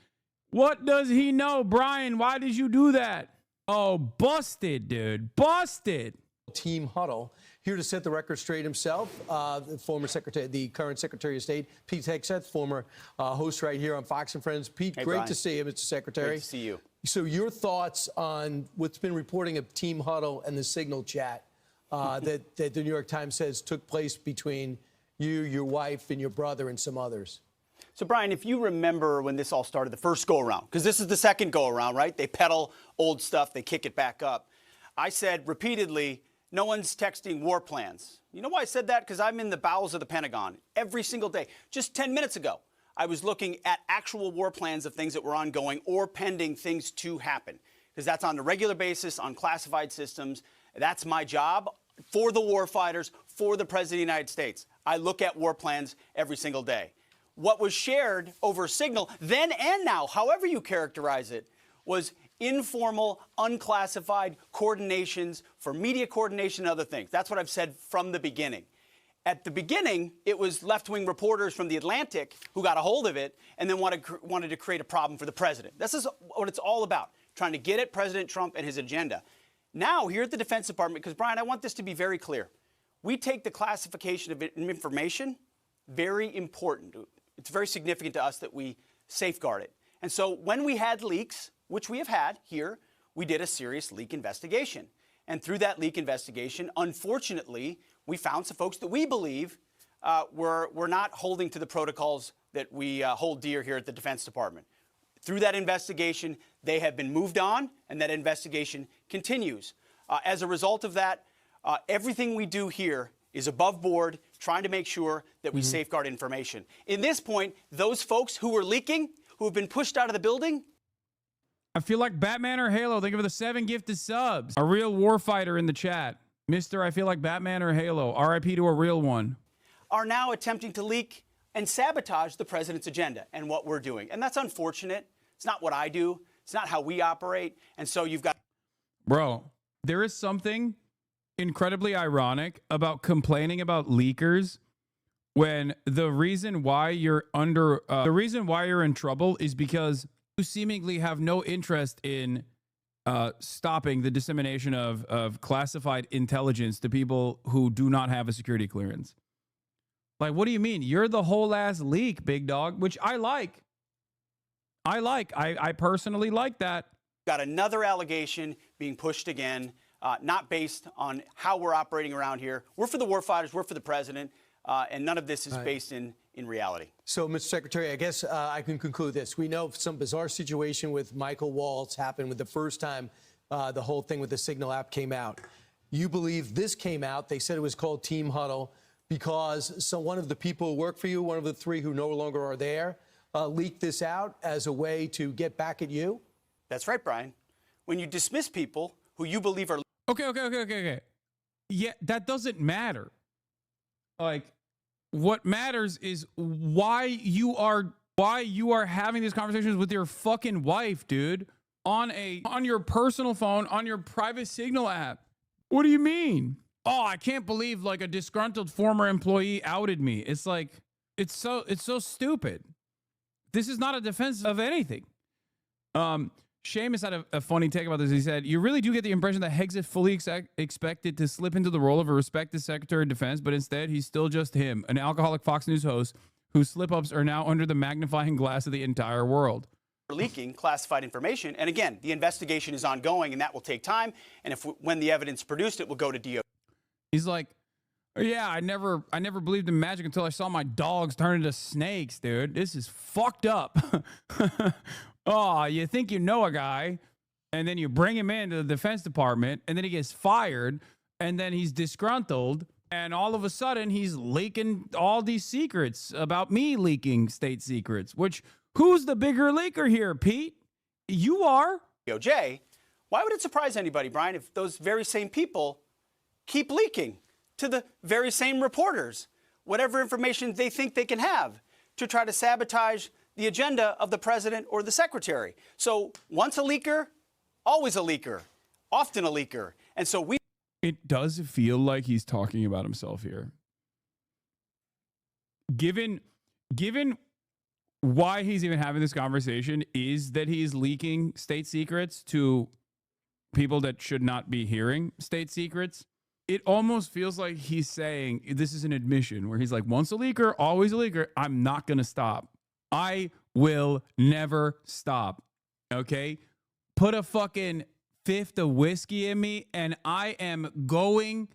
What does he know? Brian, why did you do that? Oh, busted, dude. Busted. Team Huddle. Here to set the record straight himself, the current Secretary of State, Pete Hegseth, former host right here on Fox and Friends. Pete, hey, great Brian. To see you, Mr. Secretary. Great to see you. So your thoughts on what's been reporting of Team Huddle and the Signal chat that the New York Times says took place between you, your wife, and your brother, and some others. So, Brian, if you remember when this all started, the first go-around, because this is the second go-around, right? They peddle old stuff, they kick it back up. I said repeatedly, no one's texting war plans. You know why I said that? Because I'm in the bowels of the Pentagon every single day. Just 10 minutes ago, I was looking at actual war plans of things that were ongoing or pending things to happen. Because that's on a regular basis on classified systems. That's my job for the war fighters, for the President of the United States. I look at war plans every single day. What was shared over Signal, then and now, however you characterize it, was informal, unclassified coordinations for media coordination and other things. That's what I've said from the beginning. At the beginning, it was left-wing reporters from The Atlantic who got a hold of it and then wanted to create a problem for the president. This is what it's all about, trying to get at President Trump and his agenda. Now, here at the Defense Department, because, Brian, I want this to be very clear. We take the classification of information very important. It's very significant to us that we safeguard it. And so when we had leaks, which we have had here, we did a serious leak investigation. And through that leak investigation, unfortunately, we found some folks that we believe were not holding to the protocols that we hold dear here at the Defense Department. Through that investigation, they have been moved on, and that investigation continues. As a result of that, everything we do here is above board, trying to make sure that we safeguard information. In this point, those folks who were leaking, who have been pushed out of the building, I feel like Batman or Halo. Thank you for the 7 gifted subs. A real warfighter in the chat. Mr. I feel like Batman or Halo. RIP to a real one. are now attempting to leak and sabotage the president's agenda and what we're doing. And that's unfortunate. It's not what I do. It's not how we operate. And so you've got... Bro, there is something incredibly ironic about complaining about leakers when the reason why you're in trouble is because you seemingly have no interest in stopping the dissemination of classified intelligence to people who do not have a security clearance. Like, what do you mean? You're the whole ass leak, big dog, which I like. I personally like that. Got another allegation being pushed again, not based on how we're operating around here. We're for the warfighters, we're for the president, and none of this is based in reality. So, Mr. Secretary, I guess I can conclude this. We know some bizarre situation with Michael Waltz happened with the first time the whole thing with the Signal app came out. You believe this came out, they said it was called Team Huddle, because one of the people who work for you, one of the three who no longer are there, leaked this out as a way to get back at you? That's right, Brian. When you dismiss people who you believe are... Okay. Yeah, that doesn't matter. Like, what matters is why you are having these conversations with your fucking wife, dude, on your personal phone, on your private Signal app. What do you mean? Oh, I can't believe like a disgruntled former employee outed me. It's like, it's so stupid. This is not a defense of anything. Seamus had a funny take about this. He said, you really do get the impression that Hegseth fully expected to slip into the role of a respected Secretary of Defense, but instead he's still just him, an alcoholic Fox News host whose slip-ups are now under the magnifying glass of the entire world. Leaking classified information. And again, the investigation is ongoing and that will take time. And when the evidence produced, it will go to DOJ. He's like, yeah, I never believed in magic until I saw my dogs turn into snakes, dude. This is fucked up. Oh, you think you know a guy, and then you bring him into the Defense Department, and then he gets fired, and then he's disgruntled, and all of a sudden he's leaking all these secrets about me leaking state secrets, which, who's the bigger leaker here, Pete? You are. DOJ. Why would it surprise anybody, Brian, if those very same people keep leaking to the very same reporters whatever information they think they can have to try to sabotage the agenda of the president or the secretary? So once a leaker, always a leaker, often a leaker. And so it does feel like he's talking about himself here. Given why he's even having this conversation is that he's leaking state secrets to people that should not be hearing state secrets. It almost feels like he's saying this is an admission where he's like, once a leaker, always a leaker. I'm not going to stop. I will never stop. Okay? Put a fucking fifth of whiskey in me and I'm going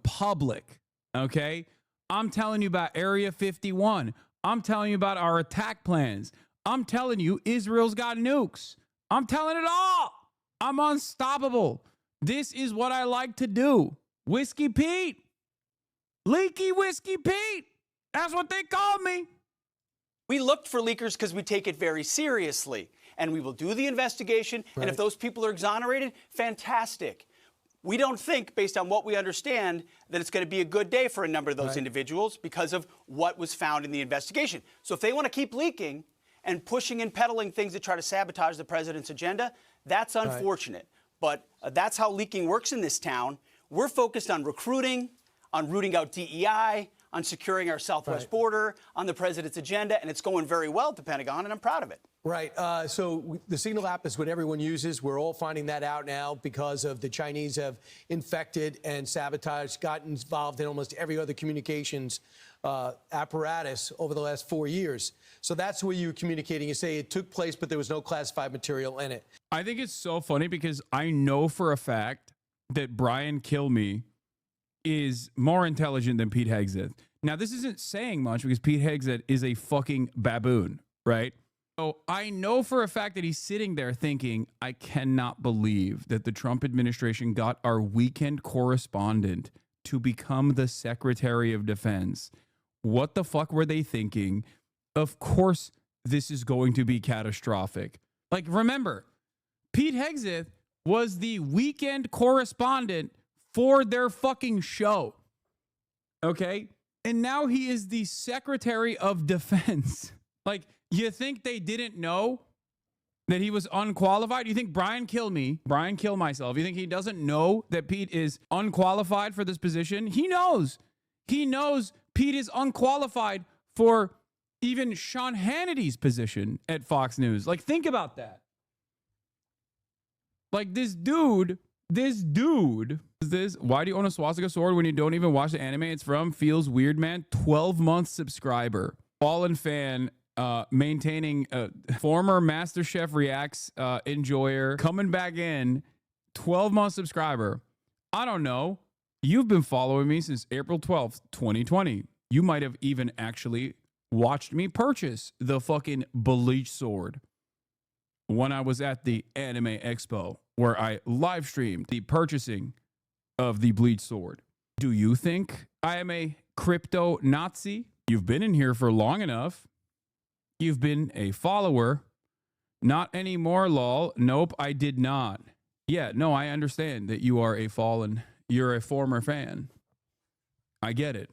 public. Okay? I'm telling you about Area 51. I'm telling you about our attack plans. I'm telling you Israel's got nukes. I'm telling it all. I'm unstoppable. This is what I like to do. Whiskey Pete. Leaky Whiskey Pete. That's what they called me. We looked for leakers because we take it very seriously, and we will do the investigation. Right. And if those people are exonerated, fantastic. We don't think, based on what we understand, that it's going to be a good day for a number of those individuals because of what was found in the investigation. So if they want to keep leaking and pushing and peddling things that try to sabotage the president's agenda, that's unfortunate. But that's how leaking works in this town. We're focused on recruiting, on rooting out DEI, on securing our southwest border, on the president's agenda, and it's going very well at the Pentagon, and I'm proud of it. Right. So the Signal app is what everyone uses. We're all finding that out now because of the Chinese have infected and sabotaged, gotten involved in almost every other communications apparatus over the last 4 years. So that's where you're communicating. You say it took place, but there was no classified material in it. I think it's so funny because I know for a fact that Brian Kilmeade is more intelligent than Pete Hegseth. Now, this isn't saying much because Pete Hegseth is a fucking baboon, right? So I know for a fact that he's sitting there thinking, I cannot believe that the Trump administration got our weekend correspondent to become the Secretary of Defense. What the fuck were they thinking? Of course, this is going to be catastrophic. Like, remember, Pete Hegseth was the weekend correspondent for their fucking show. Okay? And now he is the Secretary of Defense. Like, you think they didn't know that he was unqualified? You think Brian Kill Myself, you think he doesn't know that Pete is unqualified for this position? He knows. He knows Pete is unqualified for even Sean Hannity's position at Fox News. Like, think about that. Like, this dude, why do you own a swastika sword when you don't even watch the anime it's from? Feels weird, man. 12-month subscriber. Fallen fan, maintaining former MasterChef Reacts enjoyer, coming back in, 12-month subscriber. I don't know. You've been following me since April 12th, 2020. You might have even actually watched me purchase the fucking bleach sword when I was at the Anime Expo, where I live streamed the purchasing of the bleach sword. Do you think I am a crypto Nazi? You've been in here for long enough. You've been a follower. Not anymore, lol. Nope, I did not. Yeah, no, I understand that you are a fallen, you're a former fan. I get it.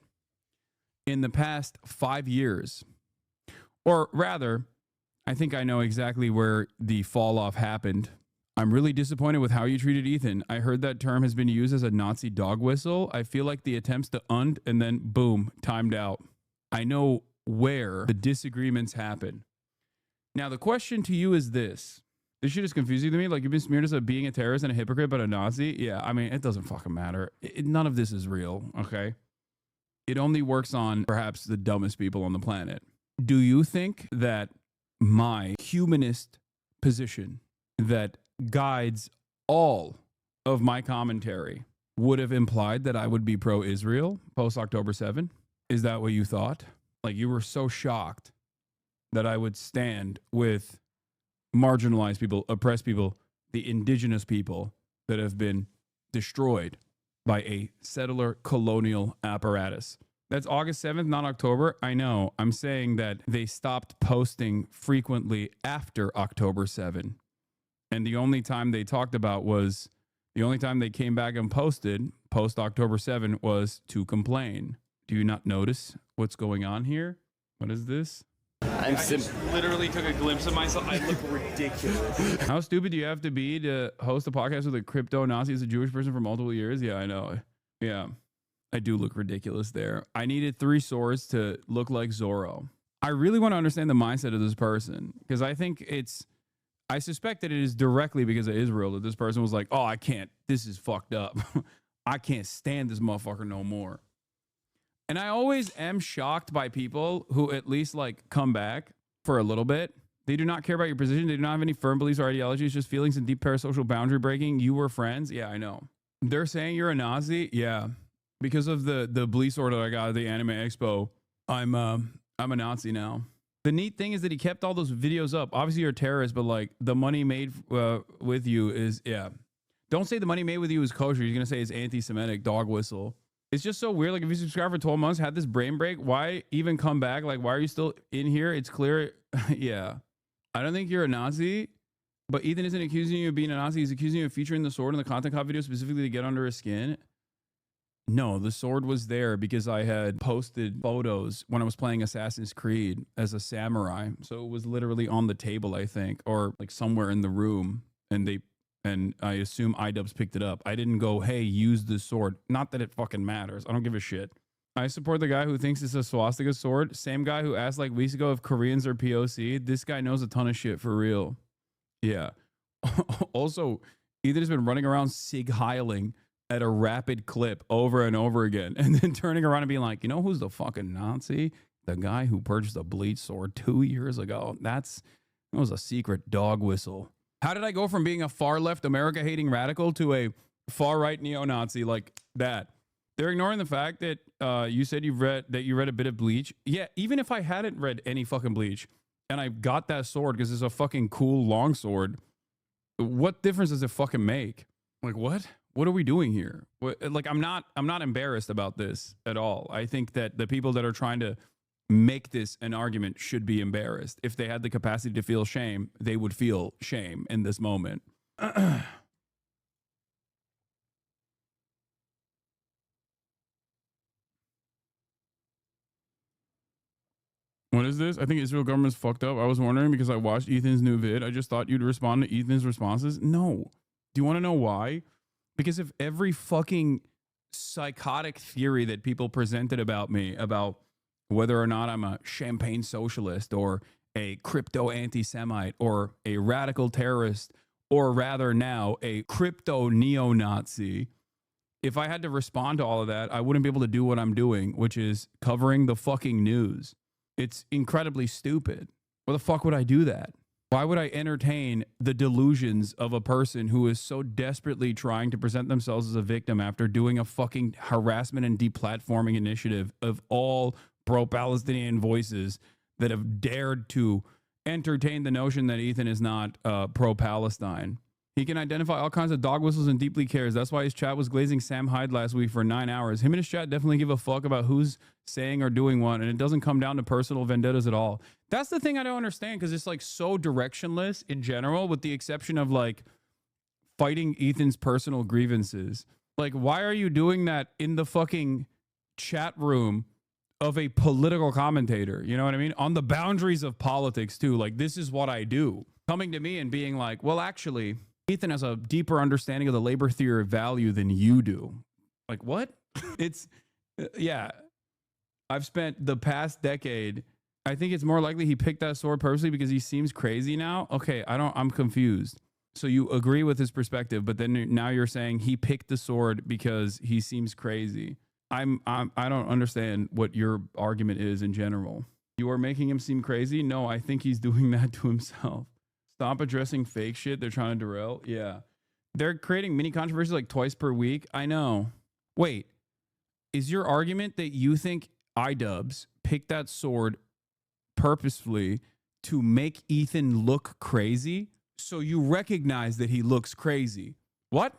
In the past 5 years, or rather, I think I know exactly where the fall off happened. I'm really disappointed with how you treated Ethan. I heard that term has been used as a Nazi dog whistle. I feel like the attempts to and then boom, timed out. I know where the disagreements happen. Now, the question to you is this. This shit is confusing to me. Like, you've been smeared as being a terrorist and a hypocrite, but a Nazi? Yeah, I mean, it doesn't fucking matter. None of this is real, okay? It only works on perhaps the dumbest people on the planet. Do you think that my humanist position that guides all of my commentary would have implied that I would be pro-Israel post-October 7? Is that what you thought? Like, you were so shocked that I would stand with marginalized people, oppressed people, the indigenous people that have been destroyed by a settler colonial apparatus. That's August 7th, not October. I know. I'm saying that they stopped posting frequently after October 7. And the only time they talked about was, the only time they came back and posted post October 7 was to complain. Do you not notice what's going on here? What is this? I just literally took a glimpse of myself. I look ridiculous. How stupid do you have to be to host a podcast with a crypto Nazi as a Jewish person for multiple years? Yeah, I know. Yeah, I do look ridiculous there. I needed 3 swords to look like Zorro. I really want to understand the mindset of this person, because I suspect that it is directly because of Israel that this person was like, oh, I can't, this is fucked up. I can't stand this motherfucker no more. And I always am shocked by people who at least like come back for a little bit. They do not care about your position. They do not have any firm beliefs or ideologies, just feelings and deep parasocial boundary breaking. You were friends. Yeah, I know. They're saying you're a Nazi. Yeah. Because of the bleach sword that I got at the Anime Expo, I'm a Nazi now. The neat thing is that he kept all those videos up. Obviously you're a terrorist, but like the money made with you is, yeah. Don't say the money made with you is kosher. You're going to say it's anti-Semitic dog whistle. It's just so weird. Like, if you subscribe for 12 months, had this brain break, why even come back? Like, why are you still in here? It's clear. Yeah. I don't think you're a Nazi, but Ethan isn't accusing you of being a Nazi. He's accusing you of featuring the sword in the content cop video specifically to get under his skin. No, the sword was there because I had posted photos when I was playing Assassin's Creed as a samurai. So it was literally on the table, I think, or like somewhere in the room. And I assume iDubbbz picked it up. I didn't go, hey, use the sword. Not that it fucking matters. I don't give a shit. I support the guy who thinks it's a swastika sword. Same guy who asked like weeks ago if Koreans are POC. This guy knows a ton of shit for real. Yeah. Also, Ethan has been running around sig heiling at a rapid clip over and over again, and then turning around and being like, you know who's the fucking Nazi? The guy who purchased a bleach sword 2 years ago. That was a secret dog whistle. How did I go from being a far left America hating radical to a far right neo-Nazi like that? They're ignoring the fact that you said you read a bit of Bleach. Yeah, even if I hadn't read any fucking Bleach and I got that sword because it's a fucking cool long sword, what difference does it fucking make? Like, what? What are we doing here? Like, I'm not embarrassed about this at all. I think that the people that are trying to make this an argument should be embarrassed. If they had the capacity to feel shame, they would feel shame in this moment. What is this? I think Israel government's fucked up. I was wondering because I watched Ethan's new vid. I just thought you'd respond to Ethan's responses. No. Do you want to know why? Because if every fucking psychotic theory that people presented about me, about whether or not I'm a champagne socialist or a crypto anti-Semite or a radical terrorist, or rather now a crypto neo-Nazi, if I had to respond to all of that, I wouldn't be able to do what I'm doing, which is covering the fucking news. It's incredibly stupid. Why the fuck would I do that? Why would I entertain the delusions of a person who is so desperately trying to present themselves as a victim after doing a fucking harassment and deplatforming initiative of all pro-Palestinian voices that have dared to entertain the notion that Ethan is not pro-Palestine? He can identify all kinds of dog whistles and deeply cares. That's why his chat was glazing Sam Hyde last week for 9 hours. Him and his chat definitely give a fuck about who's saying or doing what, and it doesn't come down to personal vendettas at all. That's the thing I don't understand, because it's like so directionless in general, with the exception of like fighting Ethan's personal grievances. Like, why are you doing that in the fucking chat room of a political commentator? You know what I mean? On the boundaries of politics too. Like, this is what I do. Coming to me and being like, well, actually, Ethan has a deeper understanding of the labor theory of value than you do. Like, what? It's, yeah. I've spent the past decade, I think it's more likely he picked that sword purposely because he seems crazy now. Okay, I'm confused. So you agree with his perspective, but then now you're saying he picked the sword because he seems crazy. I don't understand what your argument is in general. You are making him seem crazy? No, I think he's doing that to himself. Stop addressing fake shit they're trying to derail. Yeah. They're creating mini controversies like twice per week. I know. Wait, is your argument that you think iDubbbz picked that sword purposefully to make Ethan look crazy? So you recognize that he looks crazy. What?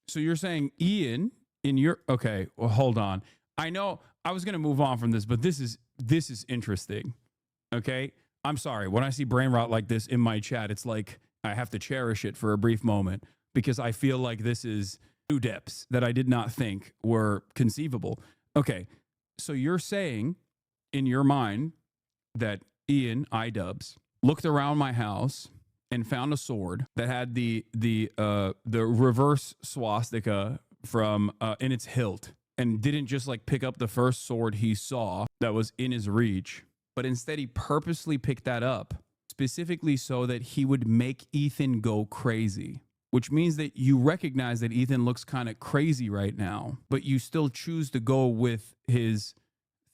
So you're saying Ian in your... Okay, well, hold on. I know I was going to move on from this, but this is interesting. Okay? I'm sorry. When I see brain rot like this in my chat, it's like I have to cherish it for a brief moment because I feel like this is new depths that I did not think were conceivable. Okay, so you're saying in your mind that Ian iDubbbz looked around my house and found a sword that had the reverse swastika from in its hilt, and didn't just like pick up the first sword he saw that was in his reach, but instead he purposely picked that up specifically so that he would make Ethan go crazy, which means that you recognize that Ethan looks kind of crazy right now, but you still choose to go with his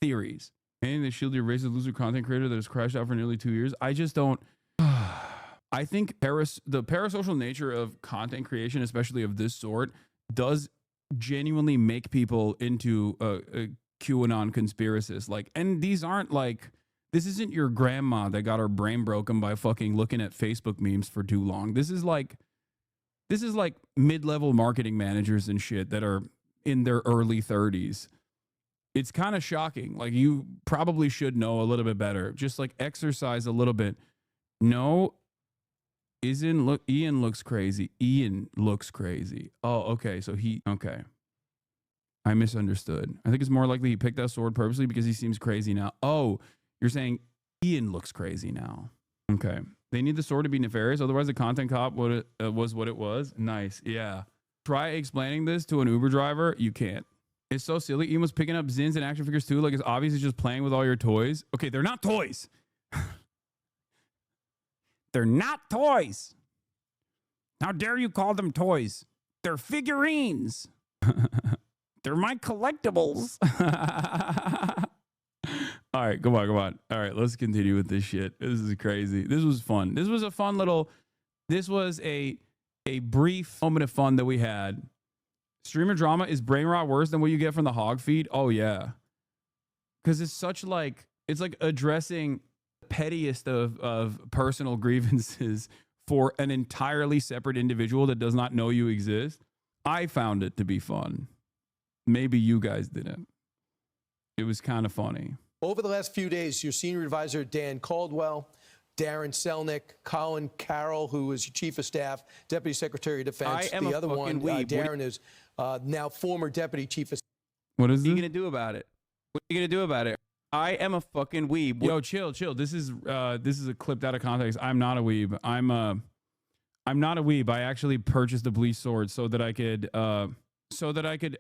theories. And they shield your racist loser content creator that has crashed out for nearly 2 years. I just don't... I think the parasocial nature of content creation, especially of this sort, does genuinely make people into a QAnon conspiracists. Like, and these aren't like... This isn't your grandma that got her brain broken by fucking looking at Facebook memes for too long. This is like mid-level marketing managers and shit that are in their early 30s It's kind of shocking. Like, you probably should know a little bit better. Just like exercise a little bit. No, Ian looks crazy. Ian looks crazy. Oh, okay. So okay. I misunderstood. I think it's more likely he picked that sword purposely because he seems crazy now. Oh, you're saying Ian looks crazy now. Okay. They need the sword to be nefarious. Otherwise, the content cop was what it was. Nice. Yeah. Try explaining this to an Uber driver. You can't. It's so silly. Ian was picking up Zins and action figures too. Like, it's obviously just playing with all your toys. Okay, they're not toys. They're not toys. How dare you call them toys? They're figurines. They're my collectibles. All right, come on. All right, let's continue with this shit. This is crazy. This was fun. This was a fun little, this was a brief moment of fun that we had. Streamer drama is brain rot worse than what you get from the hog feed? Oh, yeah. Because it's such like, it's like addressing the pettiest of personal grievances for an entirely separate individual that does not know you exist. I found it to be fun. Maybe you guys didn't. It was kind of funny. Over the last few days, your senior advisor, Dan Caldwell, Darren Selnick, Colin Carroll, who was your chief of staff, deputy secretary of defense. The other one, Darren, is now former deputy chief of staff. What is What are you going to do about it? What are you going to do about it? I am a fucking weeb. Yo, chill. This is a clipped out of context. I'm not a weeb. I'm not a weeb. I actually purchased a bleach sword so that I could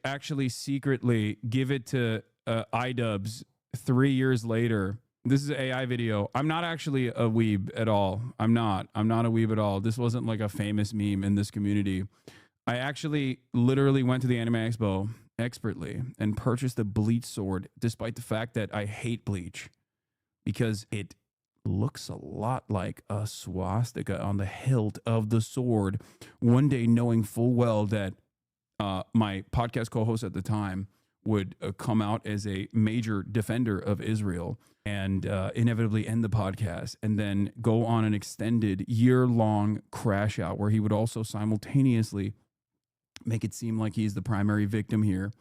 actually secretly give it to iDubbbz 3 years later. This is an AI video. I'm not actually a weeb at all. I'm not a weeb at all. This wasn't like a famous meme in this community. I actually literally went to the Anime Expo expertly and purchased a bleach sword, despite the fact that I hate bleach, because it looks a lot like a swastika on the hilt of the sword. One day, knowing full well that my podcast co-host at the time would come out as a major defender of Israel and inevitably end the podcast and then go on an extended year-long crash out where he would also simultaneously make it seem like he's the primary victim here.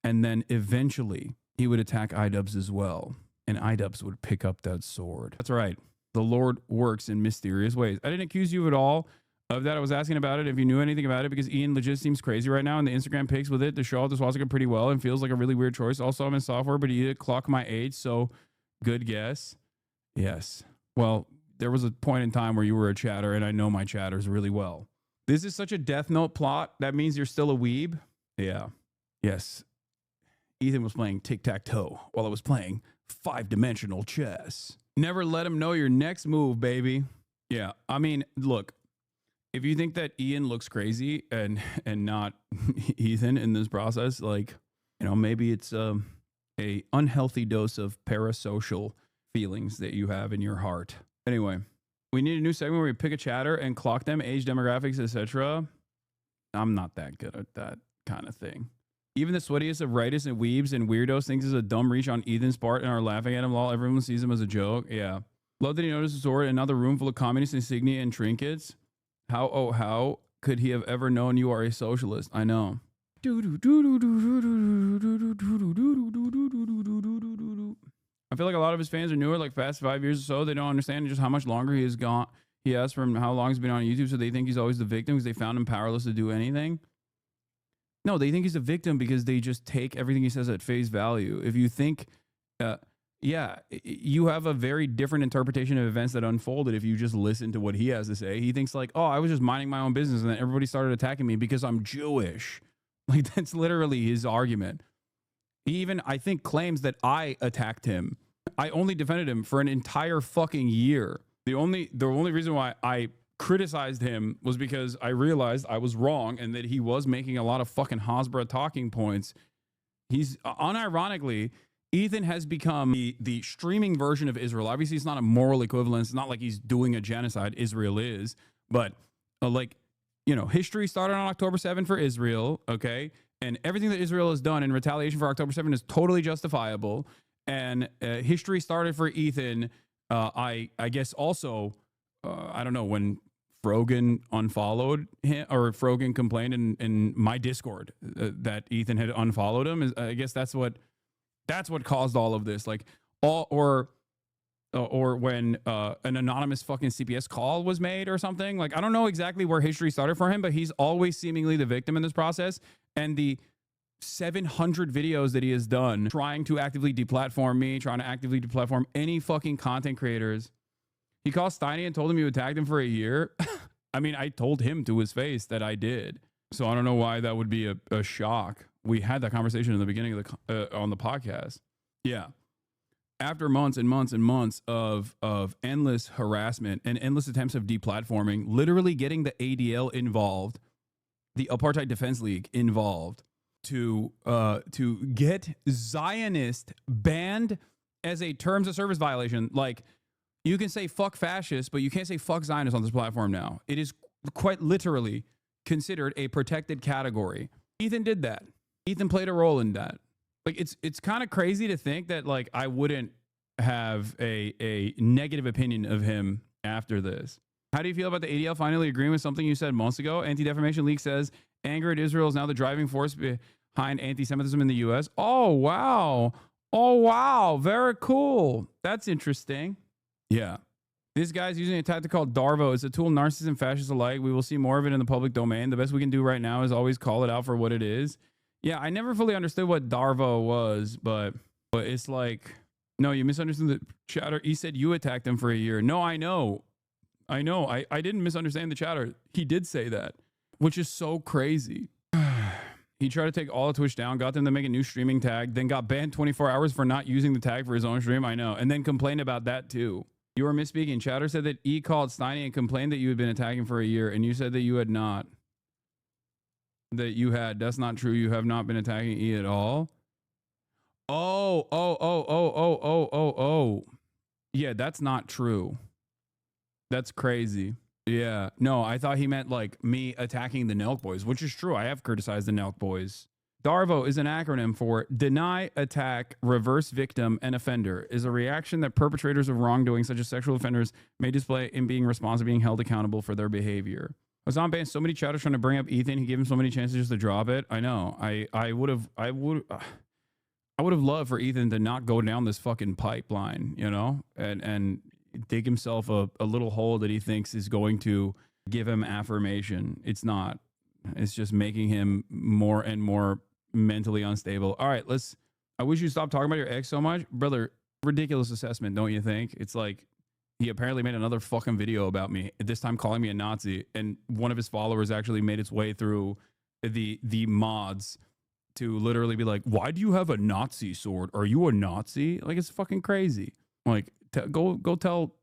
And then eventually he would attack iDubbbz as well. And iDubbbz would pick up that sword. That's right. The Lord works in mysterious ways. I didn't accuse you at all of that. I was asking about it, if you knew anything about it, because Ian legit seems crazy right now, and the Instagram pics with it to show off the swastika pretty well and feels like a really weird choice. Also, I'm in software, but he did clock my age, so good guess. Yes. Well, there was a point in time where you were a chatter, and I know my chatters really well. This is such a Death Note plot. That means you're still a weeb? Yeah. Yes. Ethan was playing tic-tac-toe while I was playing 5-dimensional chess. Never let him know your next move, baby. Yeah. I mean, look, if you think that Ian looks crazy and not Ethan in this process, like, you know, maybe it's a unhealthy dose of parasocial feelings that you have in your heart. Anyway, we need a new segment where we pick a chatter and clock them, age, demographics, etc. I'm not that good at that kind of thing. Even the sweatiest of rightists and weebs and weirdos thinks it's a dumb reach on Ethan's part and are laughing at him while everyone sees him as a joke. Yeah. Love that he noticed the sword and another room full of communist insignia and trinkets. How could he have ever known you are a socialist? I know. I feel like a lot of his fans are newer, like past 5 years or so. They don't understand just how much longer he has from how long he's been on YouTube, so they think he's always the victim because they found him powerless to do anything. No, they think he's a victim because they just take everything he says at face value. If you think, yeah, you have a very different interpretation of events that unfolded if you just listen to what he has to say. He thinks like, oh, I was just minding my own business and then everybody started attacking me because I'm Jewish. Like, that's literally his argument. He even, I think, claims that I attacked him. I only defended him for an entire fucking year. The only reason why I criticized him was because I realized I was wrong and that he was making a lot of fucking Hasbro talking points. He's unironically, Ethan has become the streaming version of Israel. Obviously, it's not a moral equivalence. It's not like he's doing a genocide. Israel is, but like, you know, history started on October 7 for Israel. Okay. And everything that Israel has done in retaliation for October 7 is totally justifiable. And history started for Ethan. I guess also, I don't know, when Frogan unfollowed him, or Frogan complained in my Discord that Ethan had unfollowed him. I guess that's what That's what caused all of this. Like, or when an anonymous fucking CPS call was made or something. Like, I don't know exactly where history started for him, but he's always seemingly the victim in this process. And the 700 videos that he has done trying to actively deplatform me, trying to actively deplatform any fucking content creators. He called Steiny and told him you attacked him for a year. I mean, I told him to his face that I did. So I don't know why that would be a shock. We had that conversation in the beginning of the on the podcast. Yeah. After months and months and months of endless harassment and endless attempts of deplatforming, literally getting the ADL involved, the Apartheid Defense League involved, to get Zionist banned as a terms of service violation. Like, you can say fuck fascists, but you can't say fuck Zionists on this platform now. It is quite literally considered a protected category. Ethan did that. Ethan played a role in that. Like, it's kind of crazy to think that, like, I wouldn't have a negative opinion of him after this. How do you feel about the ADL finally agreeing with something you said months ago? Anti-Defamation League says anger at Israel is now the driving force behind anti-Semitism in the U.S. Oh, wow. Oh, wow. Very cool. That's interesting. Yeah. This guy's using a tactic called Darvo. It's a tool narcissists and fascists alike. We will see more of it in the public domain. The best we can do right now is always call it out for what it is. Yeah, I never fully understood what Darvo was, but it's like, no, you misunderstood the chatter. He said you attacked him for a year. No, I know. I didn't misunderstand the chatter. He did say that, which is so crazy. He tried to take all of Twitch down, got them to make a new streaming tag, then got banned 24 hours for not using the tag for his own stream. I know. And then complained about that too. You were misspeaking. Chatter said that E called Steiny and complained that you had been attacking for a year, and you said that you had not. That you had. That's not true. You have not been attacking E at all. Oh. Yeah, that's not true. That's crazy. Yeah. No, I thought he meant like me attacking the Nelk Boys, which is true. I have criticized the Nelk Boys. DARVO is an acronym for Deny, Attack, Reverse Victim, and Offender. Is a reaction that perpetrators of wrongdoing, such as sexual offenders, may display in being responsible, being held accountable for their behavior. I was on banned so many chatters trying to bring up Ethan. He gave him so many chances just to drop it. I know. I would have loved for Ethan to not go down this fucking pipeline, you know, and dig himself a little hole that he thinks is going to give him affirmation. It's not. It's just making him more and more mentally unstable. All right, I wish you stopped talking about your ex so much. Brother, ridiculous assessment, don't you think? It's like, he apparently made another fucking video about me, this time calling me a Nazi, and one of his followers actually made its way through the mods to literally be like, why do you have a Nazi sword? Are you a Nazi? Like, it's fucking crazy. Like, go tell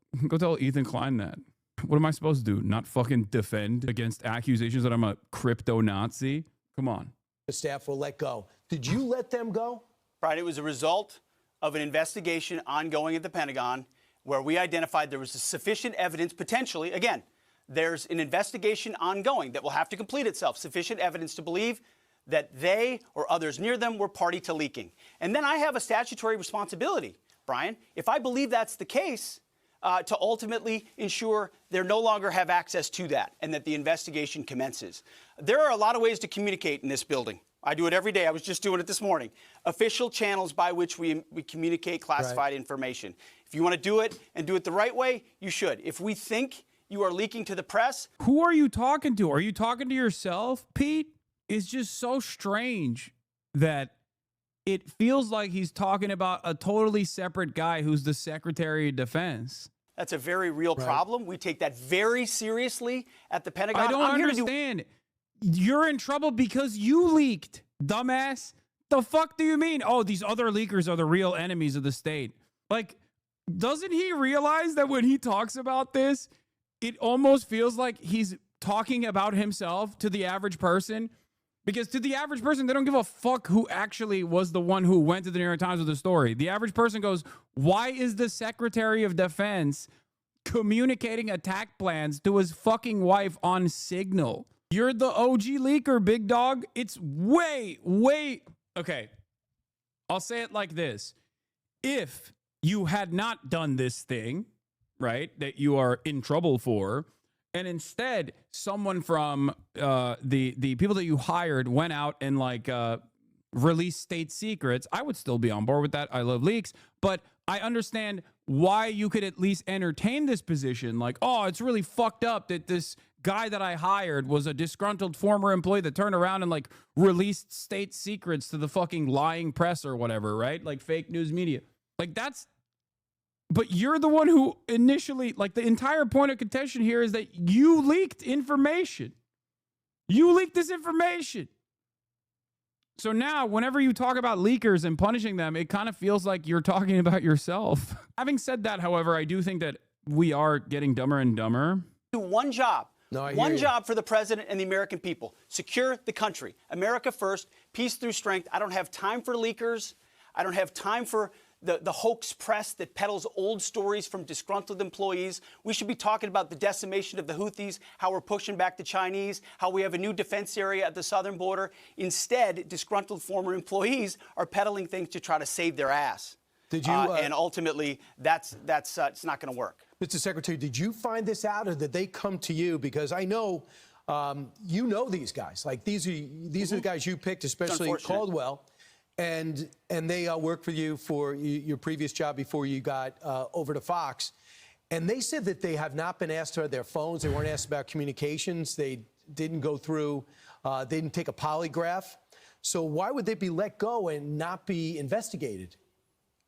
Ethan Klein that. What am I supposed to do? Not fucking defend against accusations that I'm a crypto Nazi? Come on. The staff will let go. Did you let them go? Right. It was a result of an investigation ongoing at the Pentagon where we identified there was sufficient evidence, potentially, again, there's an investigation ongoing that will have to complete itself, sufficient evidence to believe that they or others near them were party to leaking. And then I have a statutory responsibility, Brian, if I believe that's the case, to ultimately ensure they no longer have access to that and that the investigation commences. There are a lot of ways to communicate in this building. I do it every day. I was just doing it this morning. Official channels by which we communicate classified information. If you want to do it and do it the right way, you should. If we think you are leaking to the press. Who are you talking to? Are you talking to yourself, Pete? It's just so strange that it feels like he's talking about a totally separate guy who's the Secretary of Defense. That's a very real problem. We take that very seriously at the Pentagon. I don't understand. You're in trouble because you leaked, dumbass. The fuck do you mean? Oh, these other leakers are the real enemies of the state. Like, doesn't he realize that when he talks about this, it almost feels like he's talking about himself to the average person? Because to the average person, they don't give a fuck who actually was the one who went to the New York Times with the story. The average person goes, why is the Secretary of Defense communicating attack plans to his fucking wife on Signal? You're the OG leaker, big dog. It's way. Okay, I'll say it like this. If you had not done this thing, right, that you are in trouble for, and instead someone from the people that you hired went out and like release state secrets, I would still be on board with that. I love leaks, but I understand why you could at least entertain this position. Like, oh, it's really fucked up that this guy that I hired was a disgruntled former employee that turned around and like released state secrets to the fucking lying press or whatever, right? Like fake news media. Like that's, but you're the one who initially, like the entire point of contention here is that you leaked information. You leaked this information. So now, whenever you talk about leakers and punishing them, it kind of feels like you're talking about yourself. Having said that, however, I do think that we are getting dumber and dumber. Do one job. One you. job for the president and the American people. Secure the country. America first. Peace through strength. I don't have time for leakers. I don't have time for the hoax press that peddles old stories from disgruntled employees. We should be talking about the decimation of the Houthis, how we're pushing back the Chinese, how we have a new defense area at the southern border. Instead, disgruntled former employees are peddling things to try to save their ass. Did you? And ultimately, that's it's not going to work. Mr. Secretary, did you find this out, or did they come to you? Because I know you know these guys. Like these are the guys you picked, especially Caldwell. And they worked for you for your previous job before you got over to Fox. And they said that they have not been asked to their phones. They weren't asked about communications. They didn't go through, they didn't take a polygraph. So why would they be let go and not be investigated?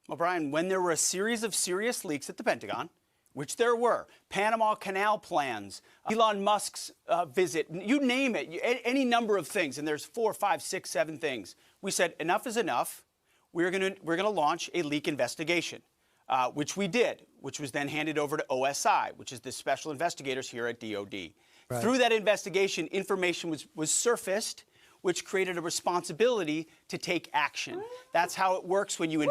Well, Brian, when there were a series of serious leaks at the Pentagon, which there were, Panama Canal plans, Elon Musk's visit, you name it, any number of things, and there's 4, 5, 6, 7 things. We said enough is enough. We're gonna launch a leak investigation, which we did, which was then handed over to OSI, which is the special investigators here at DOD. Right. Through that investigation, information was surfaced, which created a responsibility to take action. That's how it works when you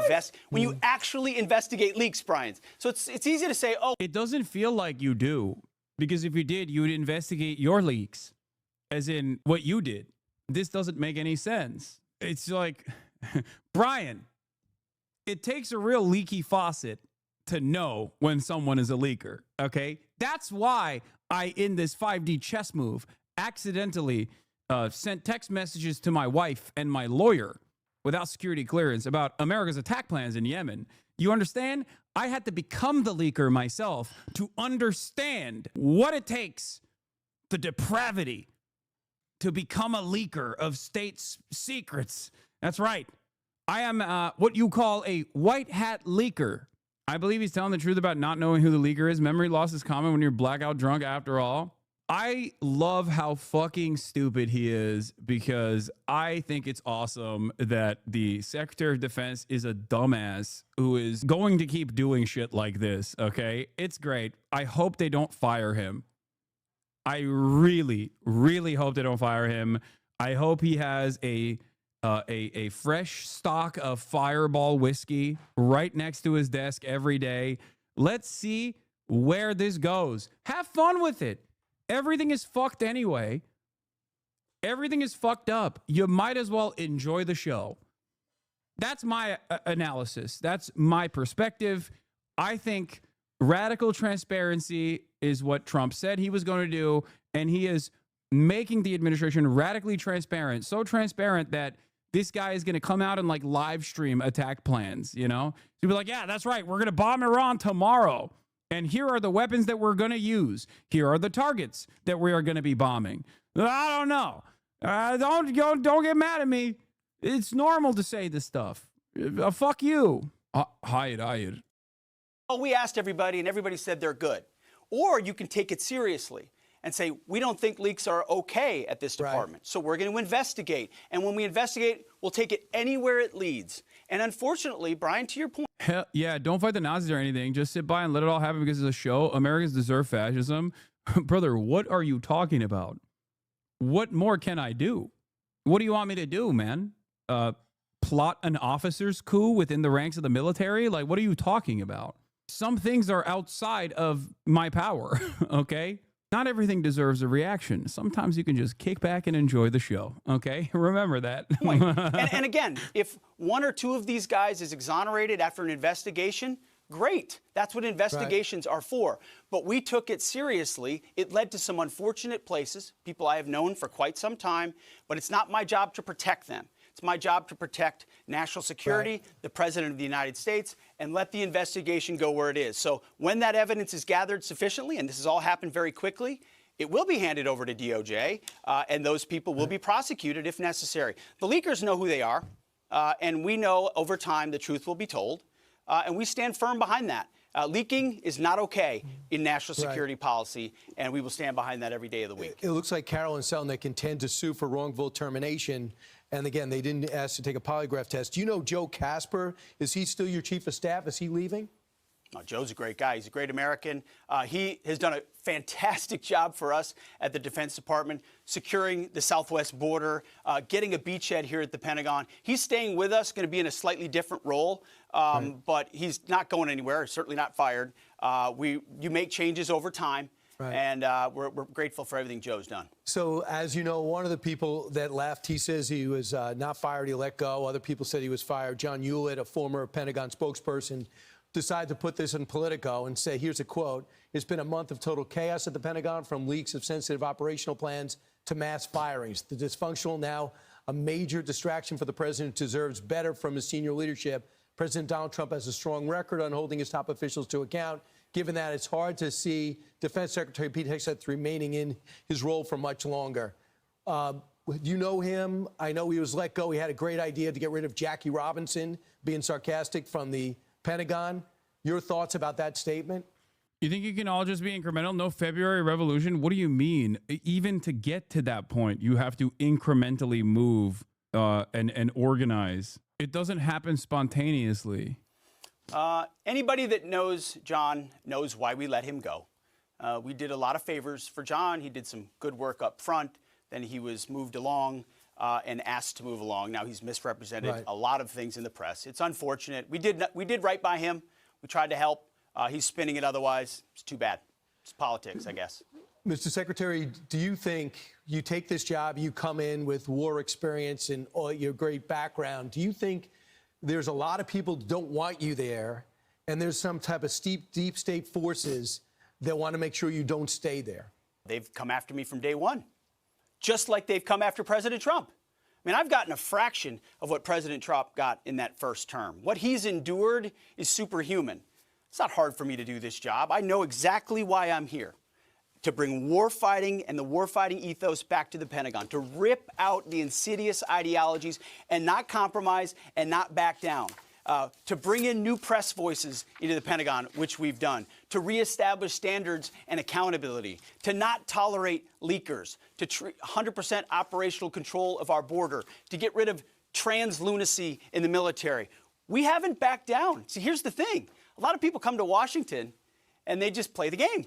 when you actually investigate leaks, Brian. So it's easy to say, oh. It doesn't feel like you do, because if you did, you would investigate your leaks, as in what you did. This doesn't make any sense. It's like, Brian, it takes a real leaky faucet to know when someone is a leaker, okay? That's why I, in this 5D chess move, accidentally sent text messages to my wife and my lawyer without security clearance about America's attack plans in Yemen. You understand? I had to become the leaker myself to understand what it takes, the depravity, to become a leaker of state secrets. That's right. I am what you call a white hat leaker. I believe he's telling the truth about not knowing who the leaker is. Memory loss is common when you're blackout drunk after all. I love how fucking stupid he is, because I think it's awesome that the Secretary of Defense is a dumbass who is going to keep doing shit like this, okay? It's great. I hope they don't fire him. I really, really hope they don't fire him. I hope he has a fresh stock of Fireball whiskey right next to his desk every day. Let's see where this goes. Have fun with it. Everything is fucked anyway. Everything is fucked up. You might as well enjoy the show. That's my analysis. That's my perspective. I think radical transparency is what Trump said he was going to do, and he is making the administration radically transparent. So transparent that this guy is going to come out and like live stream attack plans, you know? He'll be like, yeah, that's right. We're going to bomb Iran tomorrow. And here are the weapons that we're going to use. Here are the targets that we are going to be bombing. I don't know. Don't get mad at me. It's normal to say this stuff. Fuck you. Hayır. Oh, we asked everybody, and everybody said they're good. Or you can take it seriously and say, we don't think leaks are okay at this department, so we're going to investigate. And when we investigate, we'll take it anywhere it leads. And unfortunately, Brian, to your point. Hell, yeah, don't fight the Nazis or anything. Just sit by and let it all happen because it's a show. Americans deserve fascism. Brother, what are you talking about? What more can I do? What do you want me to do, man? Plot an officer's coup within the ranks of the military? Like, what are you talking about? Some things are outside of my power, okay? Not everything deserves a reaction. Sometimes you can just kick back and enjoy the show, okay? Remember that. and again, if one or two of these guys is exonerated after an investigation, great. That's what investigations are for. But we took it seriously. It led to some unfortunate places, people I have known for quite some time, but it's not my job to protect them. It's my job to protect national security, the President of the United States, and let the investigation go where it is. So when that evidence is gathered sufficiently, and this has all happened very quickly, it will be handed over to DOJ, and those people will be prosecuted if necessary. The leakers know who they are, and we know over time the truth will be told, and we stand firm behind that. Leaking is not okay in national security policy, and we will stand behind that every day of the week. It looks like Carol and Selnick intend to sue for wrongful termination. And again, they didn't ask to take a polygraph test. Do you know Joe Casper? Is he still your chief of staff? Is he leaving? Oh, Joe's a great guy. He's a great American. He has done a fantastic job for us at the Defense Department, securing the southwest border, getting a beachhead here at the Pentagon. He's staying with us, going to be in a slightly different role, but he's not going anywhere, certainly not fired. You make changes over time, and we're grateful for everything Joe's done. So, as you know, one of the people that left, he says he was not fired, he let go. Other people said he was fired. John Hewlett, a former Pentagon spokesperson, decided to put this in Politico and say, here's a quote, "It's been a month of total chaos at the Pentagon, from leaks of sensitive operational plans to mass firings. The dysfunctional, now a major distraction for the president, deserves better from his senior leadership. President Donald Trump has a strong record on holding his top officials to account. Given that, it's hard to see Defense Secretary Pete Hegseth remaining in his role for much longer." You know him. I know he was let go. He had a great idea to get rid of Jackie Robinson, being sarcastic, from the Pentagon. Your thoughts about that statement? You think you can all just be incremental? No February Revolution? What do you mean? Even to get to that point, you have to incrementally move and organize. It doesn't happen spontaneously. Anybody that knows John knows why we let him go. We did a lot of favors for John. He did some good work up front. Then he was moved along and asked to move along. Now he's misrepresented a lot of things in the press. It's unfortunate. We did right by him. We tried to help. He's spinning it otherwise. It's too bad. It's politics, I guess. Mr. Secretary, do you think you take this job, you come in with war experience and all your great background, do you think there's a lot of people who don't want you there, and there's some type of deep state forces that want to make sure you don't stay there? They've come after me from day one, just like they've come after President Trump. I mean, I've gotten a fraction of what President Trump got in that first term. What he's endured is superhuman. It's not hard for me to do this job. I know exactly why I'm here. To bring warfighting and the warfighting ethos back to the Pentagon, to rip out the insidious ideologies and not compromise and not back down, to bring in new press voices into the Pentagon, which we've done, to reestablish standards and accountability, to not tolerate leakers, to 100% operational control of our border, to get rid of trans lunacy in the military. We haven't backed down. See, here's the thing. A lot of people come to Washington and they just play the game.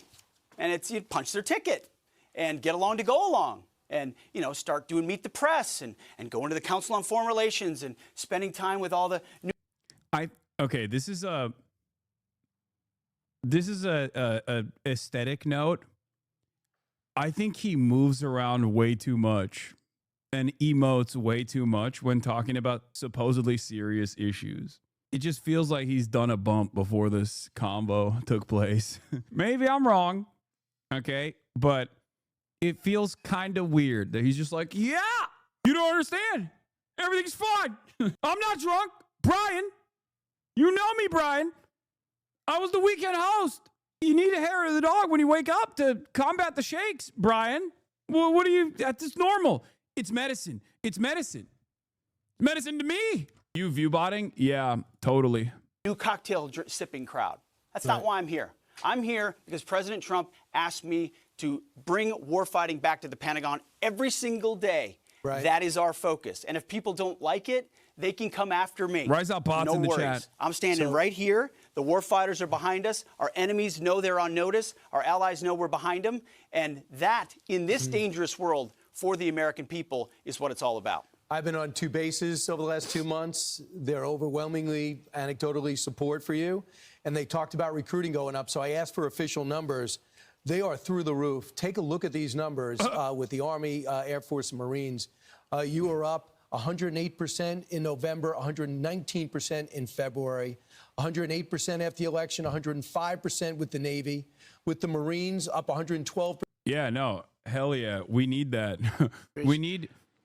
And it's you punch their ticket and get along to go along and, you know, start doing Meet the Press and going to the Council on Foreign Relations and spending time with all the new. Okay, this is a aesthetic note. I think he moves around way too much and emotes way too much when talking about supposedly serious issues. It just feels like he's done a bump before this combo took place. Maybe I'm wrong. Okay, but it feels kind of weird that he's just like, yeah, you don't understand. Everything's fine. I'm not drunk. Brian, you know me, Brian. I was the weekend host. You need a hair of the dog when you wake up to combat the shakes, Brian. Well, what do you, that's normal. It's medicine. It's medicine. It's medicine to me. You view-botting? Yeah, totally. New cocktail sipping crowd. That's not why I'm here. I'm here because President Trump asked me to bring warfighting back to the Pentagon every single day. That is our focus. And if people don't like it, they can come after me. Rise up, bots in the chat. I'm standing right here. The warfighters are behind us. Our enemies know they're on notice. Our allies know we're behind them. And that, in this dangerous world, for the American people, is what it's all about. I've been on 2 bases over the last 2 months. They're overwhelmingly, anecdotally support for you. And they talked about recruiting going up. So I asked for official numbers. They are through the roof. Take a look at these numbers with the Army, Air Force, and Marines. You are up 108% in November, 119% in February, 108% after the election, 105% with the Navy. With the Marines, up 112%. Yeah, no, hell yeah. We need that.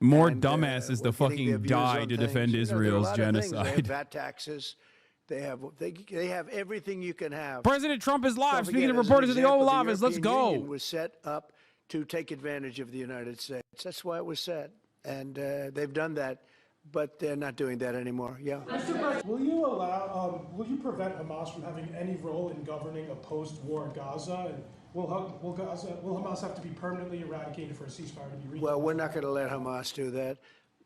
More And, dumbasses we're to getting their fucking views die on to things. defend You know, there are a Israel's lot of things. They have genocide. VAT taxes. They have everything you can have. President Trump is live. Don't Speaking forget, to as an reporters at the example, Oval Office, let's European go. Union was set up to take advantage of the United States. That's why it was set, and they've done that, but they're not doing that anymore. Yeah. Will you prevent Hamas from having any role in governing a post-war Gaza? And will Hamas have to be permanently eradicated for a ceasefire to be reached? Well, we're not going to let Hamas do that,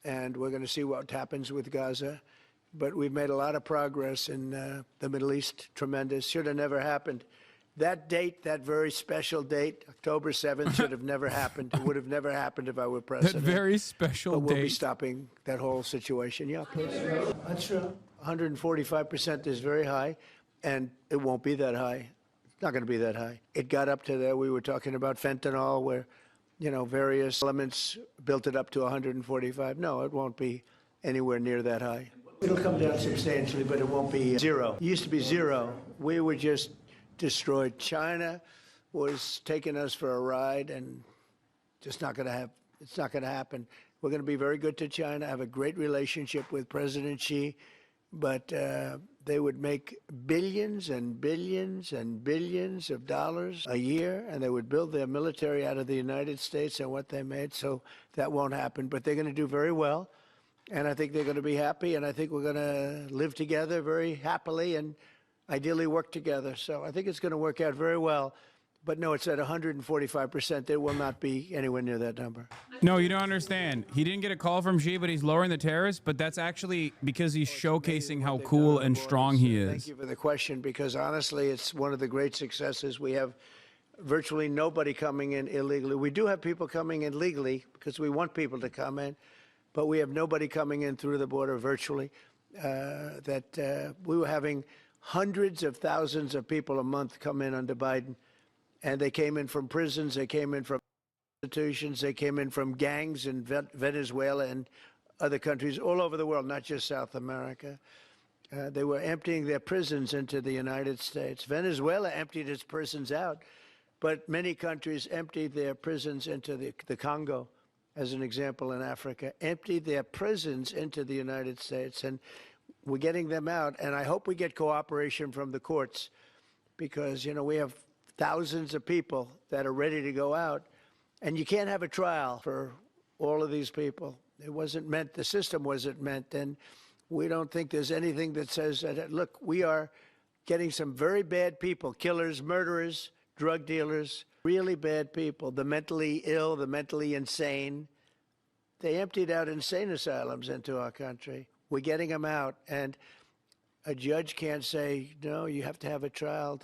and we're going to see what happens with Gaza. But we've made a lot of progress in the Middle East. Tremendous. Should have never happened. That date, that very special date, October 7th, should have never happened. It would have never happened if I were president. That very special but we'll be date. stopping that whole situation. Yeah, please. That's true. 145% is very high, and it won't be that high. It's not going to be that high. It got up to there. We were talking about fentanyl, where, various elements built it up to 145. No, it won't be anywhere near that high. It'll come down substantially, but it won't be zero. It used to be zero. We were just destroyed. China was taking us for a ride, and just not going to have. It's not going to happen. We're going to be very good to China. Have a great relationship with President Xi, but they would make billions and billions and billions of dollars a year, and they would build their military out of the United States and what they made. So that won't happen. But they're going to do very well. And I think they're going to be happy, and I think we're going to live together very happily and ideally work together. So I think it's going to work out very well. But no, it's at 145%. There will not be anywhere near that number. No, you don't understand. He didn't get a call from Xi, but he's lowering the tariffs. But that's actually because he's showcasing how cool and strong he is. Thank you for the question, because honestly, it's one of the great successes. We have virtually nobody coming in illegally. We do have people coming in legally because we want people to come in. But we have nobody coming in through the border virtually. We were having hundreds of thousands of people a month come in under Biden. And they came in from prisons. They came in from institutions. They came in from gangs in Venezuela and other countries all over the world, not just South America. They were emptying their prisons into the United States. Venezuela emptied its prisons out. But many countries emptied their prisons into the Congo, as an example, in Africa, emptied their prisons into the United States. And we're getting them out. And I hope we get cooperation from the courts, because, we have thousands of people that are ready to go out. And you can't have a trial for all of these people. It wasn't meant, the system wasn't meant. And we don't think there's anything that says that, look, we are getting some very bad people, killers, murderers, drug dealers, really bad people, the mentally ill, the mentally insane. They emptied out insane asylums into our country. We're getting them out. And a judge can't say, no, you have to have a trial.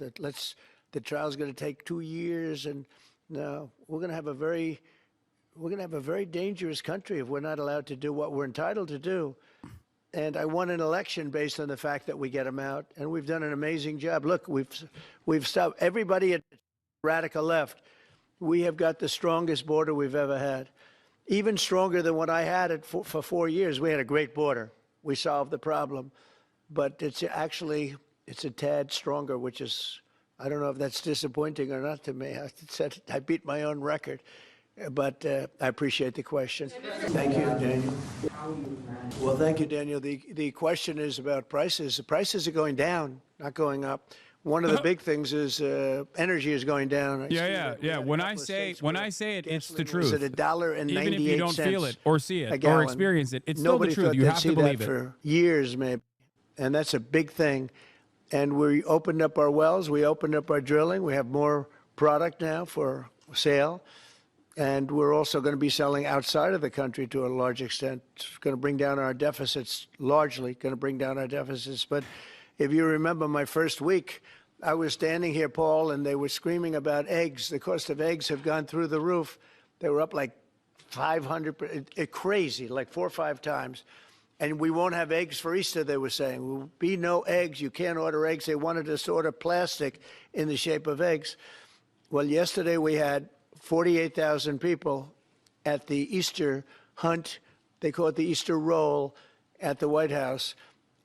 The trial's going to take 2 years. And no, we're going to have a very dangerous country if we're not allowed to do what we're entitled to do. And I won an election based on the fact that we get them out. And we've done an amazing job. Look, we've stopped everybody at radical left. We have got the strongest border we've ever had. Even stronger than what I had for 4 years. We had a great border. We solved the problem. But it's a tad stronger, which is, I don't know if that's disappointing or not to me. I beat my own record. But I appreciate the question. Thank you, Daniel. Well, thank you, Daniel. The question is about prices. The prices are going down, not going up. One of the big things is energy is going down. Yeah. When I say it, it's the truth. Is it $1.98? Even if you don't feel it or see it or experience it, it's Nobody still the truth. You have to believe it. For years, maybe, and that's a big thing. And we opened up our wells. We opened up our drilling. We have more product now for sale. And we're also going to be selling outside of the country to a large extent. It's going to bring down our deficits, largely going to bring down our deficits. But if you remember my first week, I was standing here, Paul, and they were screaming about eggs. The cost of eggs have gone through the roof. They were up like 500%, crazy, like 4 or 5 times. And we won't have eggs for Easter, they were saying. There will be no eggs. You can't order eggs. They wanted us to order plastic in the shape of eggs. Well, yesterday we had 48,000 people at the Easter hunt. They call it the Easter roll at the White House.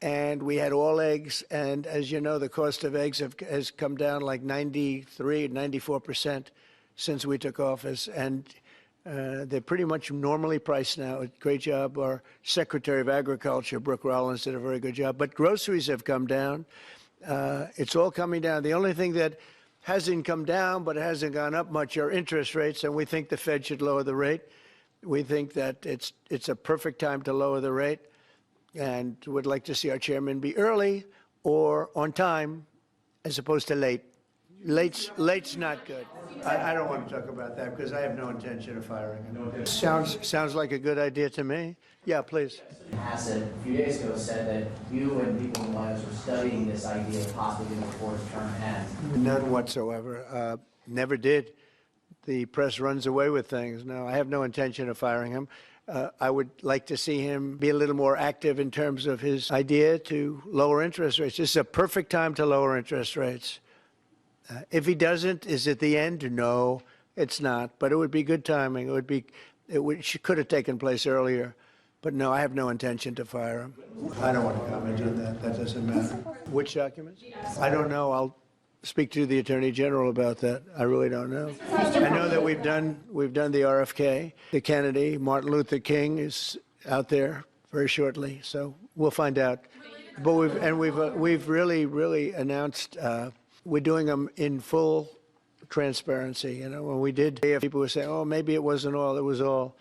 And we had all eggs. And as you know, the cost of eggs has come down like 93, 94% since we took office. And They're pretty much normally priced now. Great job. Our Secretary of Agriculture, Brooke Rollins, did a very good job. But groceries have come down. It's all coming down. The only thing that hasn't come down but hasn't gone up much are interest rates, and we think the Fed should lower the rate. We think that it's a perfect time to lower the rate, and would like to see our chairman be early or on time as opposed to late. Late's not good. I don't want to talk about that because I have no intention of firing him. Sounds like a good idea to me. Yeah, please. Hassett, a few days ago, said that you and people in the White House were studying this idea of possibly getting before his term ends. None whatsoever. Never did. The press runs away with things. No, I have no intention of firing him. I would like to see him be a little more active in terms of his idea to lower interest rates. This is a perfect time to lower interest rates. If he doesn't, is it the end? No, it's not. But it would be good timing. It could have taken place earlier. But no, I have no intention to fire him. I don't want to comment on that. That doesn't matter. Which documents? I don't know. I'll speak to the Attorney General about that. I really don't know. I know that we've done the RFK. The Kennedy, Martin Luther King is out there very shortly. So we'll find out. But we've really announced. We're doing them in full transparency. You know, when we did, people were saying, "Oh, maybe it wasn't all; it was all,"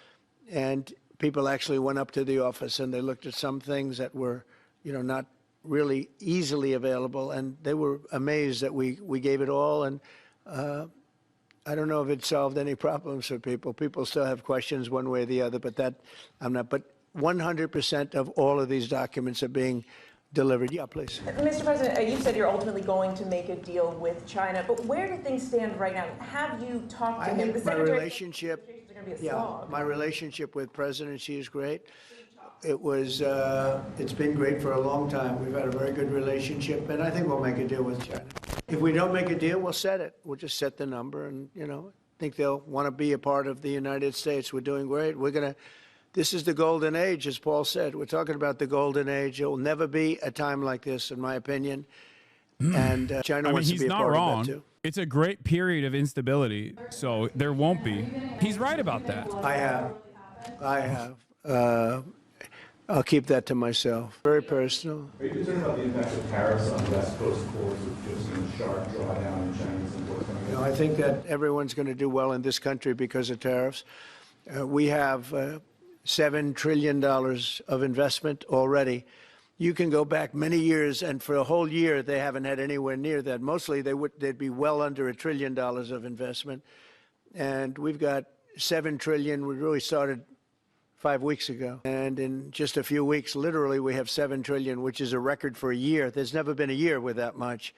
and people actually went up to the office and they looked at some things that were, not really easily available, and they were amazed that we gave it all. And I don't know if it solved any problems for people. People still have questions one way or the other, but that I'm not. But 100% of all of these documents are being delivered. Yeah, please. Mr. President, you said you're ultimately going to make a deal with China, but where do things stand right now? Have you talked to him? My relationship, my relationship with President Xi is great. It's been great for a long time. We've had a very good relationship, and I think we'll make a deal with China. If we don't make a deal, we'll set it. We'll just set the number, and I think they'll want to be a part of the United States. We're doing great. This is the golden age, as Paul said. We're talking about the golden age. There will never be a time like this, in my opinion. And China wants to be a part of that, too. It's a great period of instability, so there won't be. He's right about that. I have. I'll keep that to myself. Very personal. Are you concerned about the impact of tariffs on West Coast ports with just a sharp drawdown in Chinese imports coming in? I think that everyone's going to do well in this country because of tariffs. We have $7 trillion of investment already. You can go back many years, and for a whole year, they haven't had anywhere near that. Mostly, they'd be well under $1 trillion of investment. And we've got $7 trillion. We really started 5 weeks ago. And in just a few weeks, literally, we have $7 trillion, which is a record for a year. There's never been a year with that much.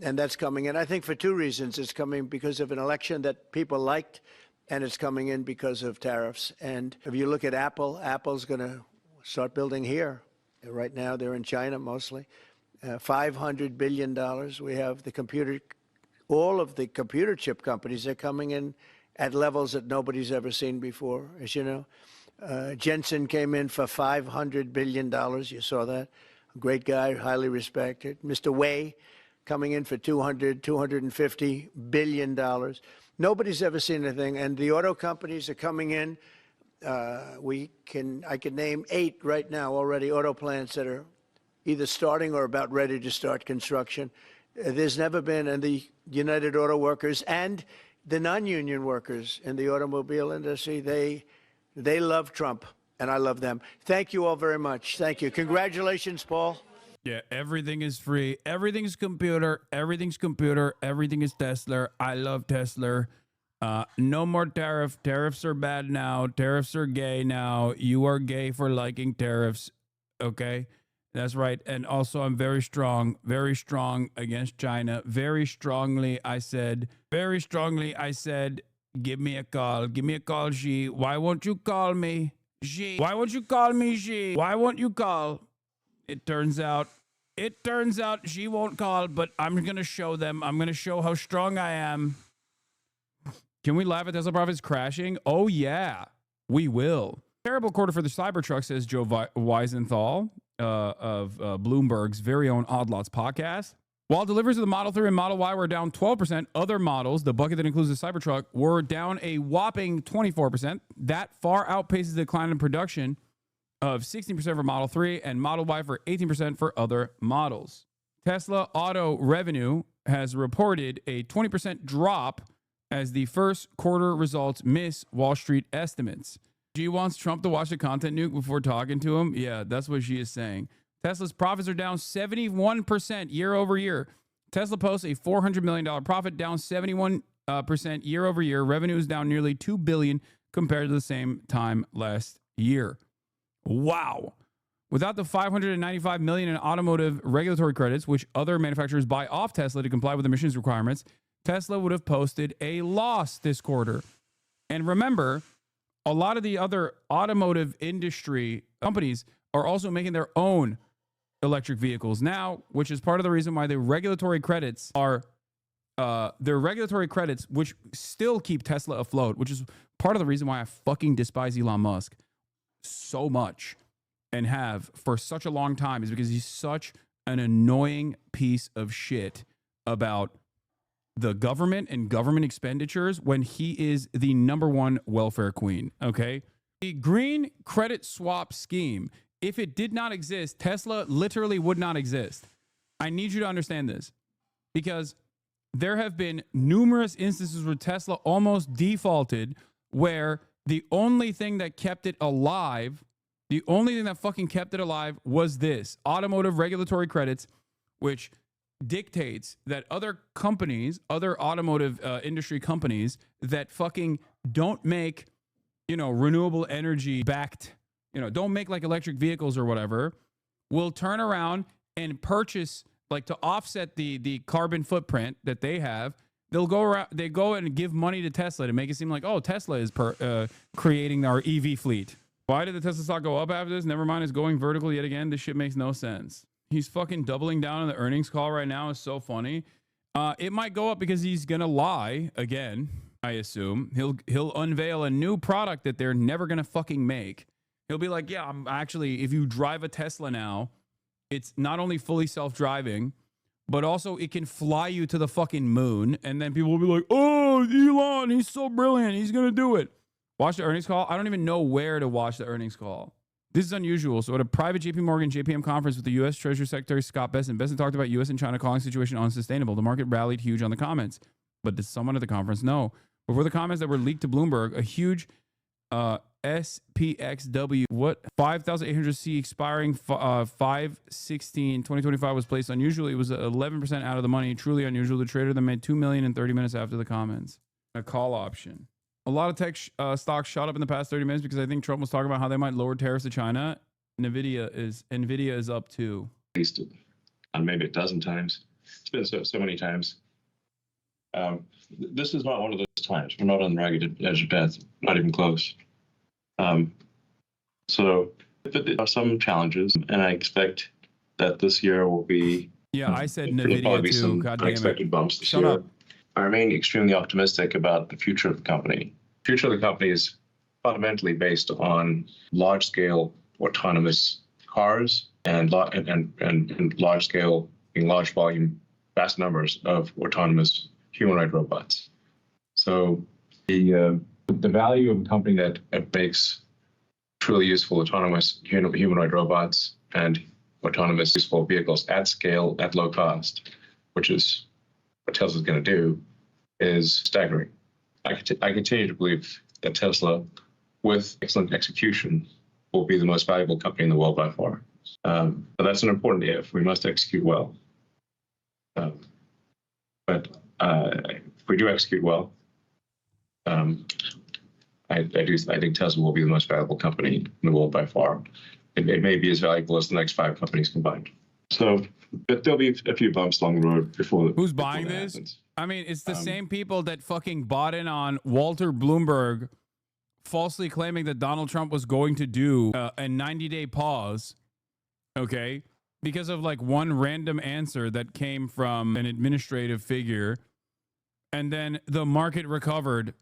And that's coming in, I think, for two reasons. It's coming because of an election that people liked, and it's coming in because of tariffs. And if you look at Apple's going to start building here. Right now, they're in China mostly. $500 billion. We have all of the computer chip companies are coming in at levels that nobody's ever seen before, as you know. Jensen came in for $500 billion. You saw that. A great guy, highly respected. Mr. Wei coming in for $250 billion. Nobody's ever seen anything, and the auto companies are coming in. I can name 8 right now already, auto plants that are either starting or about ready to start construction. There's never been, and the United Auto Workers and the non-union workers in the automobile industry, they love Trump, and I love them. Thank you all very much. Thank you. Congratulations, Paul. Yeah, everything is free. Everything's computer. Everything's computer. Everything is Tesla. I love Tesla. No more tariff. Tariffs are bad now. Tariffs are gay now. You are gay for liking tariffs. Okay? That's right. And also, I'm very strong against China. Very strongly, I said, give me a call. Give me a call, Xi. Why won't you call me, Xi? Why won't you call me, Xi? Why won't you call? It turns out Xi won't call, but I'm going to show them. I'm going to show how strong I am. Can we laugh at Tesla profits crashing? Oh, yeah, we will. Terrible quarter for the Cybertruck, says Joe Weisenthal of Bloomberg's very own Odd Lots podcast. While deliveries of the Model 3 and Model Y were down 12%, other models, the bucket that includes the Cybertruck, were down a whopping 24%. That far outpaces the decline in production of 16% for Model 3 and Model Y for 18% for other models. Tesla auto revenue has reported a 20% drop as the first quarter results miss Wall Street estimates. She wants Trump to watch the content nuke before talking to him. Yeah, that's what she is saying. Tesla's profits are down 71% year over year. Tesla posts a $400 million profit, down 71% year over year. Revenue is down nearly $2 billion compared to the same time last year. Wow. Without the $595 million in automotive regulatory credits, which other manufacturers buy off Tesla to comply with emissions requirements, Tesla would have posted a loss this quarter. And remember, a lot of the other automotive industry companies are also making their own electric vehicles now, which is part of the reason why the regulatory credits are their regulatory credits, which still keep Tesla afloat, which is part of the reason why I fucking despise Elon Musk so much and have for such a long time, is because he's such an annoying piece of shit about the government and government expenditures when he is the number one welfare queen. Okay. The green credit swap scheme, if it did not exist, Tesla literally would not exist. I need you to understand this, because there have been numerous instances where Tesla almost defaulted, where the only thing that kept it alive, the only thing that fucking kept it alive was this automotive regulatory credits, which dictates that other companies, other automotive industry companies that fucking don't make, renewable energy backed, don't make like electric vehicles or whatever, will turn around and purchase, like, to offset the carbon footprint that they have. They'll go around, they go and give money to Tesla to make it seem like, oh, Tesla is creating our EV fleet. Why did the Tesla stock go up after this? Never mind, it's going vertical yet again. This shit makes no sense. He's fucking doubling down on the earnings call right now. Is so funny. It might go up because he's gonna lie again. I assume he'll unveil a new product that they're never gonna fucking make. He'll be like, yeah, I'm actually, if you drive a Tesla now, it's not only fully self-driving, but also it can fly you to the fucking moon. And then people will be like, oh, Elon, he's so brilliant. He's going to do it. Watch the earnings call. I don't even know where to watch the earnings call. This is unusual. So at a private JP Morgan JPM conference with the U.S. Treasury Secretary Scott Bessent, Bessent talked about U.S. and China calling the situation unsustainable. The market rallied huge on the comments. But did someone at the conference know? Before the comments that were leaked to Bloomberg, a huge SPXW 5,800C expiring 5/16/2025 was placed unusually. It was 11% out of the money. Truly unusual. The trader then made $2 million in 30 minutes after the comments. A call option. A lot of tech stocks shot up in the past 30 minutes because I think Trump was talking about how they might lower tariffs to China. Nvidia is up too. At least maybe a dozen times. It's been so many times. This is not one of those times. We're not on the ragged edge of death. Not even close. So there are some challenges, and I expect that this year will be. Yeah, I said Nvidia too. Some unexpected bumps this year. Up. I remain extremely optimistic about the future of the company. The future of the company is fundamentally based on large-scale autonomous cars and large-scale, in large volume, vast numbers of autonomous humanoid robots. So the value of a company that makes truly useful autonomous humanoid robots and autonomous useful vehicles at scale, at low cost, which is what Tesla's going to do, is staggering. I continue to believe that Tesla, with excellent execution, will be the most valuable company in the world by far. But that's an important if. We must execute well. But if we do execute well, I think Tesla will be the most valuable company in the world by far. It may be as valuable as the next 5 companies combined. So, but there'll be a few bumps along the road before. Who's buying this? Happens. I mean, it's the same people that fucking bought in on Walter Bloomberg falsely claiming that Donald Trump was going to do a 90-day pause, okay, because of like one random answer that came from an administrative figure, and then the market recovered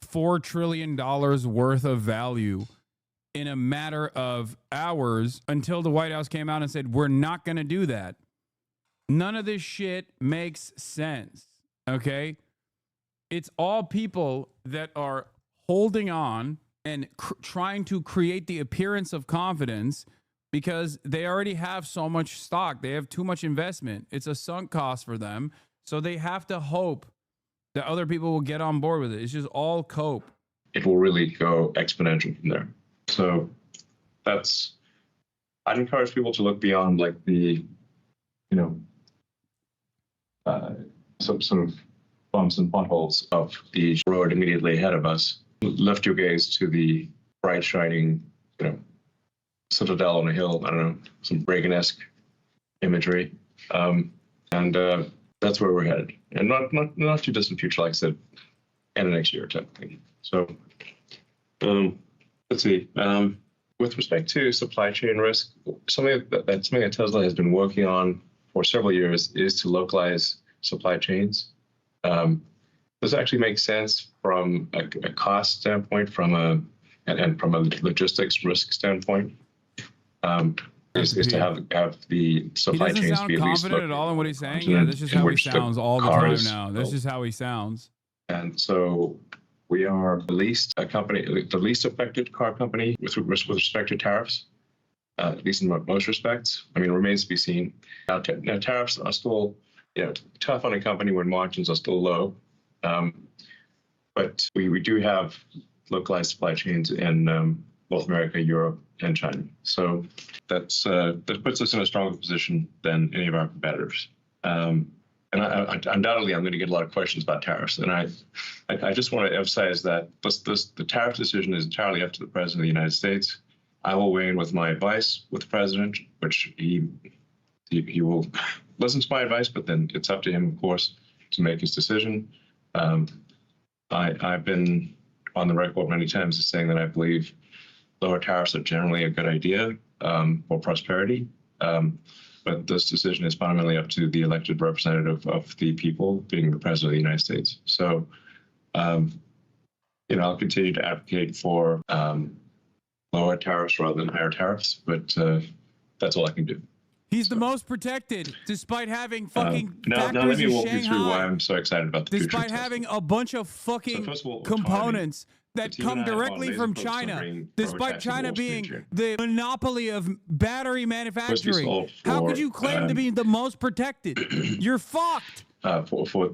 $4 trillion worth of value in a matter of hours until the White House came out and said, we're not going to do that. None of this shit makes sense. Okay? It's all people that are holding on and trying to create the appearance of confidence because they already have so much stock. They have too much investment. It's a sunk cost for them. So they have to hope that other people will get on board with it. It's just all cope. It will really go exponential from there. So I'd encourage people to look beyond like the, some sort of bumps and potholes of the road immediately ahead of us. Lift your gaze to the bright, shining, citadel on a hill. I don't know, some Reagan-esque imagery, and that's where we're headed. And not too distant future, like I said, end of next year type of thing. So, let's see. With respect to supply chain risk, something that Tesla has been working on for several years is to localize supply chains. This actually makes sense from a cost standpoint, and from a logistics risk standpoint. Is to have the supply chains be at least. He doesn't sound confident at all in what he's saying. Yeah, this is how he sounds all the time now. This is how he sounds. And so we are the least affected car company with respect to tariffs, at least in most respects. I mean, it remains to be seen. Now tariffs are still, tough on a company when margins are still low. But we do have localized supply chains in North America, Europe, and China. So that puts us in a stronger position than any of our competitors. And undoubtedly, I'm going to get a lot of questions about tariffs. And I just want to emphasize that the tariff decision is entirely up to the President of the United States. I will weigh in with my advice with the President, which he will listen to my advice, but then it's up to him, of course, to make his decision. I've been on the record many times as saying that I believe lower tariffs are generally a good idea for prosperity. But this decision is fundamentally up to the elected representative of the people, being the President of the United States. So, I'll continue to advocate for lower tariffs rather than higher tariffs, but that's all I can do. He's the most protected, despite having fucking now let me walk you through why I'm so excited about the future. Despite having a bunch of fucking components that come directly from China, despite China being the monopoly of battery manufacturing. How could you claim to be the most protected? You're fucked.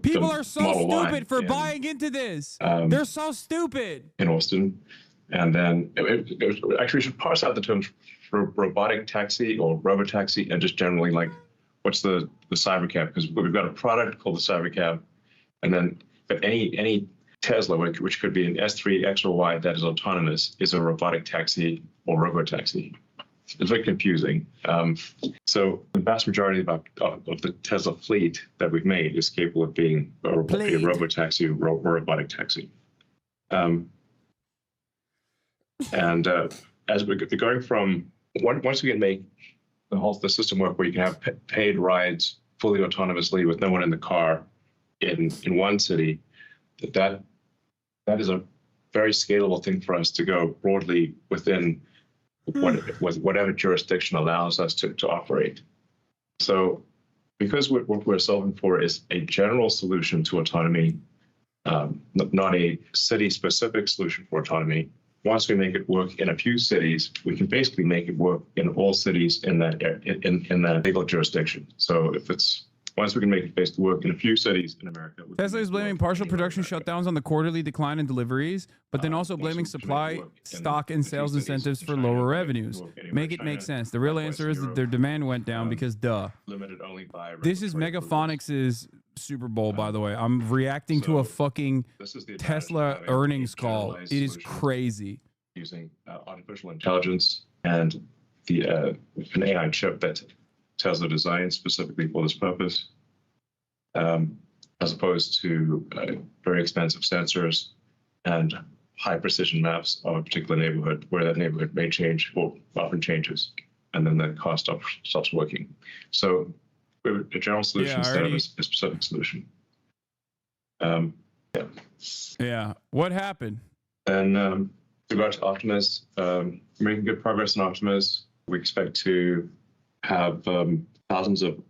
People are so stupid for buying into this. They're so stupid. In Austin. And then actually we should parse out the terms for robotic taxi or robotaxi and just generally like what's the Cybercab, because we've got a product called the Cybercab, and then but any Tesla, which could be an S3, X, or Y that is autonomous, is a robotic taxi or robotaxi. It's very confusing. So the vast majority of the Tesla fleet that we've made is capable of being a robotaxi or robotic taxi. As we're going from once we can make the system work where you can have paid rides fully autonomously with no one in the car in one city, that is a very scalable thing for us to go broadly within whatever jurisdiction allows us to operate. So because what we're solving for is a general solution to autonomy, not a city-specific solution for autonomy. Once we make it work in a few cities, we can basically make it work in all cities in that legal jurisdiction. So once we can make it basically work in a few cities in America. Tesla is blaming partial production shutdowns on the quarterly decline in deliveries, but then also blaming supply, stock, and sales incentives for lower revenues. Make it make sense. The real answer is that their demand went down because duh. This is Megaphonics' Super Bowl, by the way. I'm reacting to a fucking Tesla earnings call. It is crazy. Using artificial intelligence and an AI chip that Tesla designed specifically for this purpose, as opposed to very expensive sensors and high precision maps of a particular neighborhood where that neighborhood may change or often changes, and then the cost stops working. So we have a general solution instead of a specific solution. Yeah. What happened? And with regard to Optimus, making good progress in Optimus. We expect to have thousands of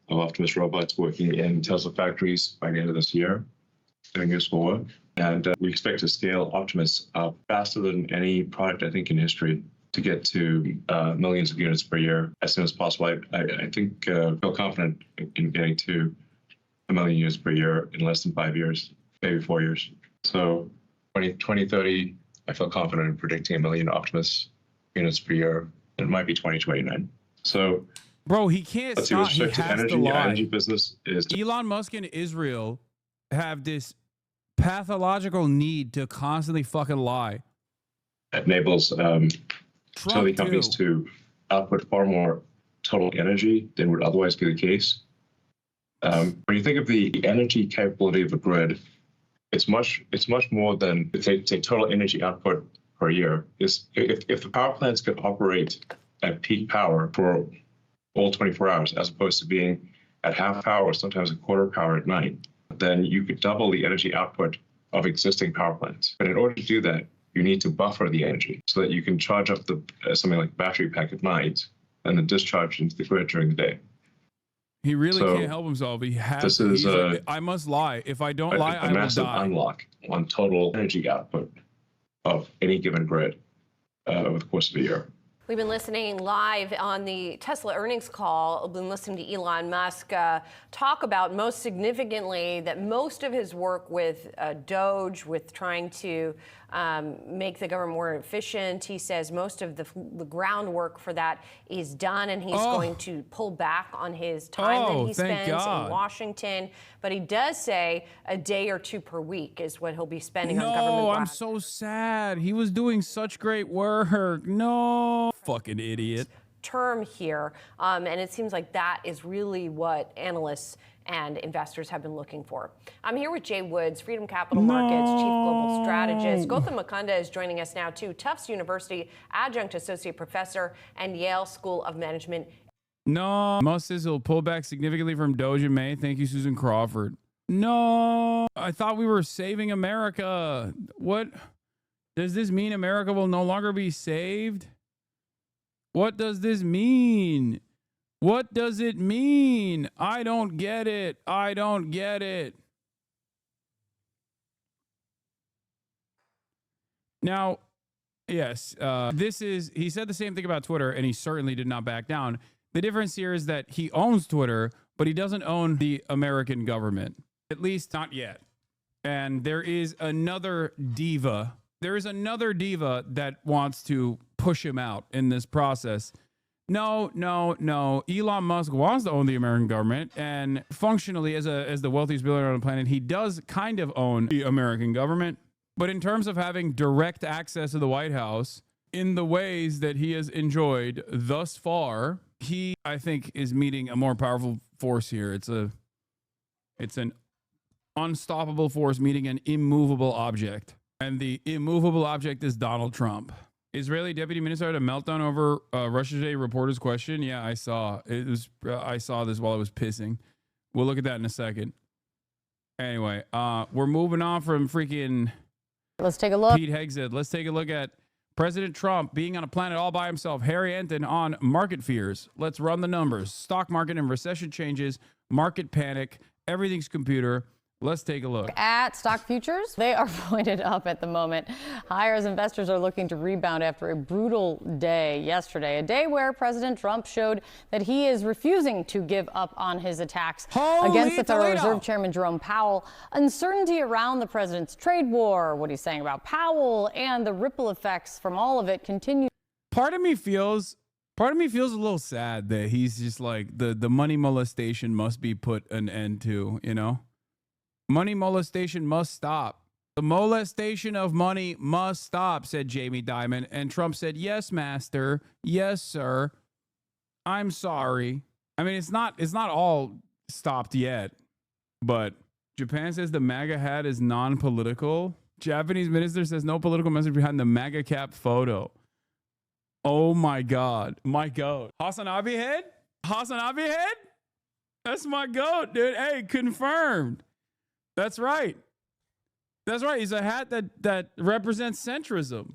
of Optimus robots working in Tesla factories by the end of this year, doing useful work. And we expect to scale Optimus up faster than any product, I think, in history, to get to millions of units per year as soon as possible. I think feel confident in getting to 1 million units per year in less than 5 years, maybe 4 years. So 2030, I feel confident in predicting 1 million Optimus units per year. It might be 2029. So, bro, he can't stop. He has to lie. Energy business is Elon Musk and Israel have this pathological need to constantly fucking lie. Enables utility companies to output far more total energy than would otherwise be the case. When you think of the energy capability of a grid, it's much more than say total energy output per year. If the power plants could operate at peak power for all 24 hours, as opposed to being at half power or sometimes a quarter power at night, then you could double the energy output of existing power plants. But in order to do that, you need to buffer the energy so that you can charge up the something like battery pack at night and then discharge into the grid during the day. He really can't help himself. He has. This is I must lie. If I don't lie, I will massive die. unlock on total energy output of any given grid over the course of a year. We've been listening live on the Tesla earnings call. We've been listening to Elon Musk talk about, most significantly, that most of his work with Doge, with trying to make the government more efficient, he says most of the groundwork for that is done, and he's going to pull back on his time that he spends in Washington. But he does say a day or two per week is what he'll be spending on government. No, I'm so sad. He was doing such great work. No, fucking idiot. Term here, and it seems like that is really what analysts and investors have been looking for. I'm here with Jay Woods, Freedom Capital Markets Chief Global Strategist. Gautam Mukunda is joining us now too, Tufts University Adjunct Associate Professor and Yale School of Management. No, Musk says he'll pull back significantly from Doge in May. Thank you, Susan Crawford. No, I thought we were saving America. What does this mean? America will no longer be saved? What does this mean? What does it mean? I don't get it. I don't get it. Now, yes, he said the same thing about Twitter, and he certainly did not back down. The difference here is that he owns Twitter, but he doesn't own the American government, at least not yet. And there is another diva. There is another diva that wants to push him out in this process. No. Elon Musk wants to own the American government, and functionally, as the wealthiest billionaire on the planet, he does kind of own the American government. But in terms of having direct access to the White House in the ways that he has enjoyed thus far, he, I think, is meeting a more powerful force here. It's an unstoppable force meeting an immovable object, and the immovable object is Donald Trump. Israeli deputy minister had a meltdown over Russia Today reporter's question. Yeah, I saw it. I saw this while I was pissing. We'll look at that in a second. Anyway, we're moving on from freaking. Let's take a look. Pete Hegseth. Let's take a look at President Trump being on a planet all by himself. Harry Enton on market fears. Let's run the numbers. Stock market and recession changes. Market panic. Everything's computer. Let's take a look. At stock futures, they are pointed up at the moment. Higher as investors are looking to rebound after a brutal day yesterday, a day where President Trump showed that he is refusing to give up on his attacks against the Federal Reserve Chairman Jerome Powell. Uncertainty around the president's trade war, what he's saying about Powell, and the ripple effects from all of it continue. Part of me feels a little sad that he's just like the money molestation must be put an end to, you know? Money molestation must stop. The molestation of money must stop, said Jamie Dimon. And Trump said, yes, master. Yes, sir. I'm sorry. I mean, it's not all stopped yet, but Japan says the MAGA hat is non-political. Japanese minister says no political message behind the MAGA cap photo. Oh my God. My goat. Hasanabi head? Hasanabi head? That's my goat, dude. Hey, confirmed. That's right. That's right. He's a hat that represents centrism.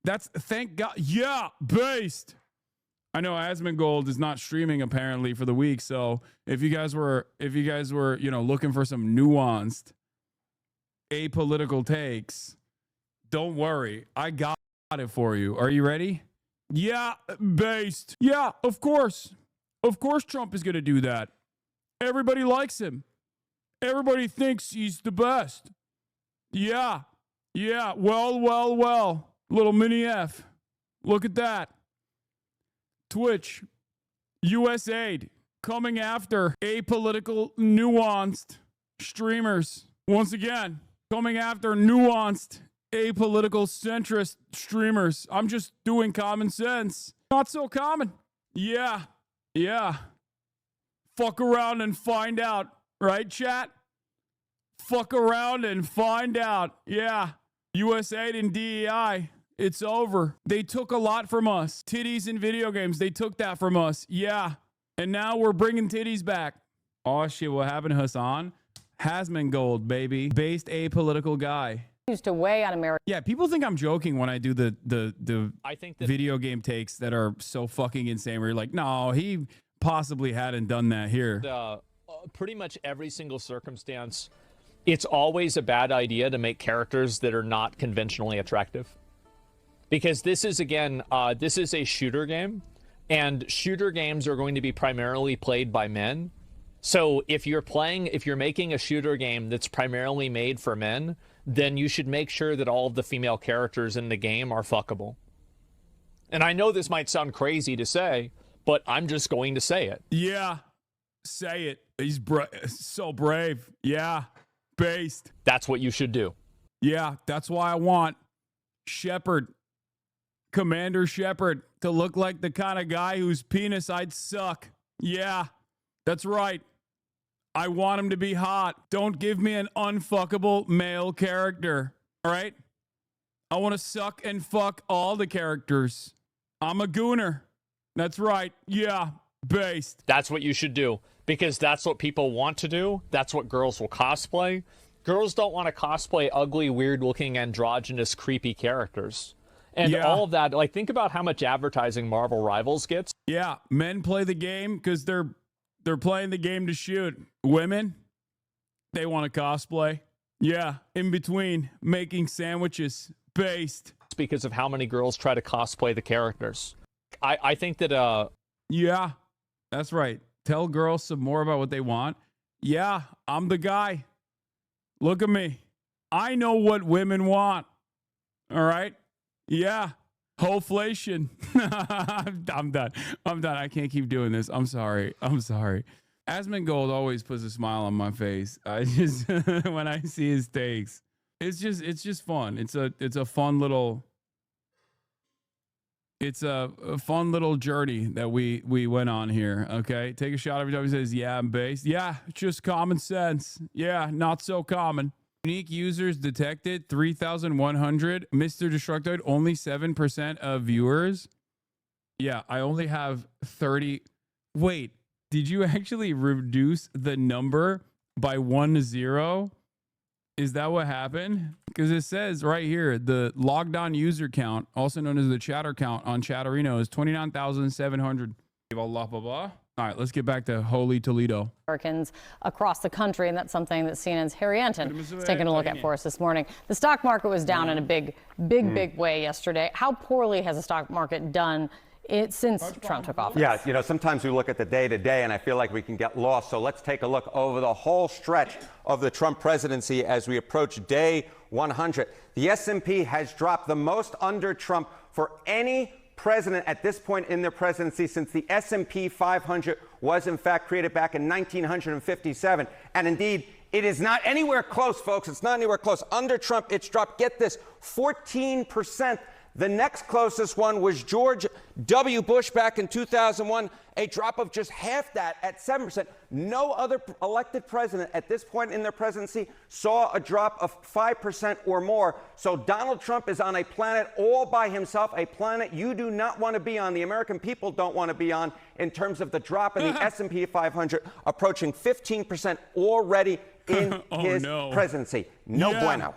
That's, thank God. Yeah, based. I know Asmongold is not streaming apparently for the week, so if you guys were looking for some nuanced apolitical takes, don't worry, I got it for you. Are you ready? Yeah, based. Yeah, of course Trump is gonna do that. Everybody likes him. Everybody thinks he's the best. Yeah. Well. Little mini F. Look at that. Twitch, USAID, coming after apolitical, nuanced streamers. Once again, coming after nuanced, apolitical, centrist streamers. I'm just doing common sense. Not so common. Yeah. Fuck around and find out. Right, chat? Fuck around and find out. Yeah. USAID and DEI. It's over. They took a lot from us. Titties in video games. They took that from us. Yeah. And now we're bringing titties back. Oh, shit. What happened to Hassan? Hasmongold, baby. Based apolitical guy. Used to weigh on America. Yeah, people think I'm joking when I do the I think that video game takes that are so fucking insane where you're like, no, he possibly hadn't done that here. Pretty much every single circumstance, it's always a bad idea to make characters that are not conventionally attractive. Because this is, again, this is a shooter game, and shooter games are going to be primarily played by men. So if you're making a shooter game that's primarily made for men, then you should make sure that all of the female characters in the game are fuckable. And I know this might sound crazy to say, but I'm just going to say it. Yeah, say it. He's so brave. Yeah, based. That's what you should do. Yeah, that's why I want Shepard, Commander Shepard, to look like the kind of guy whose penis I'd suck. Yeah, that's right. I want him to be hot. Don't give me an unfuckable male character. All right? I want to suck and fuck all the characters. I'm a gooner. That's right. Yeah, based. That's what you should do, because that's what people want to do. That's what girls will cosplay. Girls don't want to cosplay ugly, weird-looking, androgynous, creepy characters. And all of that, like, think about how much advertising Marvel Rivals gets. Yeah, men play the game because they're playing the game to shoot. Women, they want to cosplay. Yeah, in between, making sandwiches. Based. It's because of how many girls try to cosplay the characters. I think that... Yeah, that's right. Tell girls some more about what they want. Yeah, I'm the guy. Look at me. I know what women want. All right? Yeah. Hoflation. I'm done. I can't keep doing this. I'm sorry. Asmongold always puts a smile on my face. I just when I see his takes, it's just fun. It's a fun little journey that we went on here. Okay, take a shot every time he says, "Yeah, I'm based." Yeah, just common sense. Yeah, not so common. Unique users detected 3,100. Mr. Destructoid, only 7% of viewers. Yeah, I only have 30. Wait, did you actually reduce the number by 10? Is that what happened? Because it says right here, the logged on user count, also known as the chatter count on Chatterino, is 29,700. Blah, blah, blah. All right, let's get back to Holy Toledo. Americans across the country, and that's something that CNN's Harry Anton is taking a look at for us this morning. The stock market was down in a big way yesterday. How poorly has the stock market done since Trump took office? Yeah, you know, sometimes we look at the day-to-day, and I feel like we can get lost. So let's take a look over the whole stretch of the Trump presidency as we approach day 100. The S&P has dropped the most under Trump for any president at this point in their presidency since the S&P 500 was in fact created back in 1957. And indeed, it is not anywhere close, folks. It's not anywhere close. Under Trump, it's dropped, get this, 14%. The next closest one was George W. Bush back in 2001, a drop of just half that at 7%. No other elected president at this point in their presidency saw a drop of 5% or more. So Donald Trump is on a planet all by himself, a planet you do not want to be on, the American people don't want to be on, in terms of the drop in the S&P 500 approaching 15% already in his presidency. No bueno.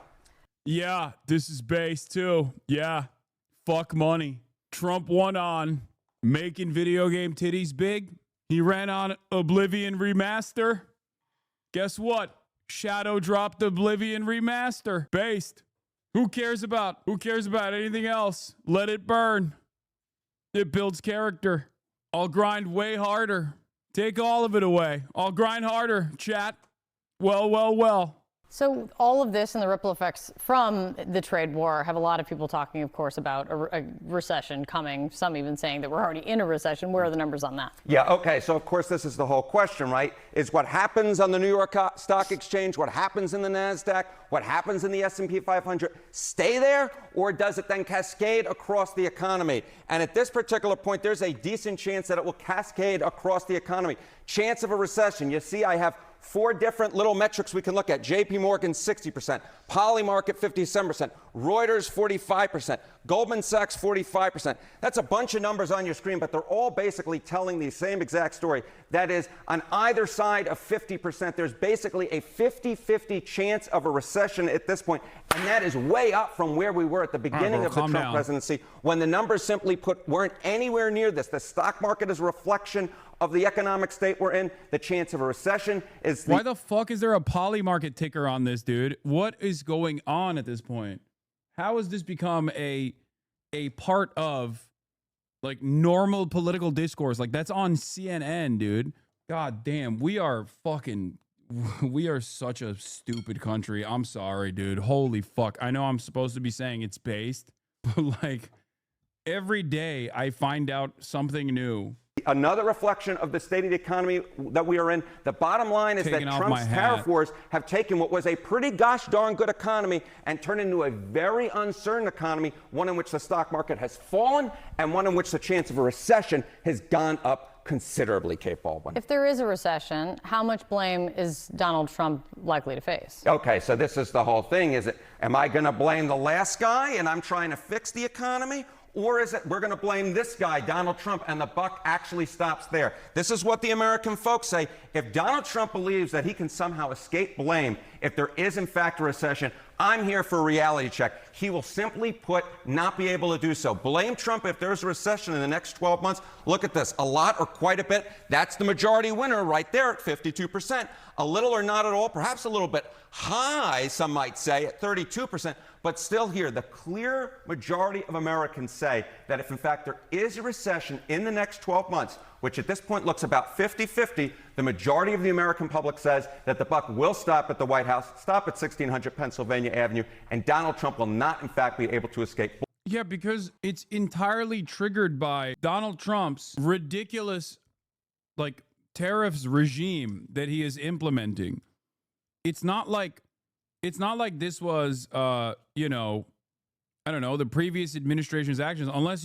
Yeah, this is base too. Yeah. Fuck money. Trump won on. making video game titties big. He ran on Oblivion Remaster. Guess what? Shadow dropped Oblivion Remaster. Based. Who cares about anything else? Let it burn. It builds character. I'll grind way harder. Take all of it away. I'll grind harder, chat. Well. So all of this and the ripple effects from the trade war have a lot of people talking, of course, about a recession coming. Some even saying that we're already in a recession. Where are the numbers on that? Yeah, okay. So, of course, this is the whole question, right? Is what happens on the New York Stock Exchange, what happens in the NASDAQ, what happens in the S&P 500, stay there, or does it then cascade across the economy? And at this particular point, there's a decent chance that it will cascade across the economy. Chance of a recession. You see, I have 4 different little metrics we can look at. JP Morgan, 60%. Polymarket, 57%. Reuters, 45%. Goldman Sachs, 45%. That's a bunch of numbers on your screen, but they're all basically telling the same exact story. That is, on either side of 50%, there's basically a 50-50 chance of a recession at this point. And that is way up from where we were at the beginning of the Trump presidency, when the numbers simply put weren't anywhere near this. The stock market is a reflection of the economic state we're in. The chance of a recession is Why the fuck is there a Polymarket ticker on this, dude? What is going on at this point? How has this become a part of like normal political discourse? Like that's on CNN, dude. God damn, we are such a stupid country. I'm sorry, dude. Holy fuck. I know I'm supposed to be saying it's based, but like every day I find out something new. Another reflection of the state of the economy that we are in. The bottom line is that Trump's tariff wars have taken what was a pretty gosh darn good economy and turned into a very uncertain economy, one in which the stock market has fallen and one in which the chance of a recession has gone up considerably, Kate Baldwin. If there is a recession, how much blame is Donald Trump likely to face? Okay, so this is the whole thing. Is it, am I going to blame the last guy and I'm trying to fix the economy? Or is it we're going to blame this guy, Donald Trump, and the buck actually stops there? This is what the American folks say. If Donald Trump believes that he can somehow escape blame if there is, in fact, a recession, I'm here for a reality check. He will simply put not be able to do so. Blame Trump if there's a recession in the next 12 months. Look at this. A lot or quite a bit. That's the majority winner right there at 52%. A little or not at all, perhaps a little bit high, some might say, at 32%. But still here, the clear majority of Americans say that if, in fact, there is a recession in the next 12 months, which at this point looks about 50-50, the majority of the American public says that the buck will stop at the White House, stop at 1600 Pennsylvania Avenue, and Donald Trump will not, in fact, be able to escape. Yeah, because it's entirely triggered by Donald Trump's ridiculous, like, tariffs regime that he is implementing. It's not like this was, you know, I don't know, the previous administration's actions, unless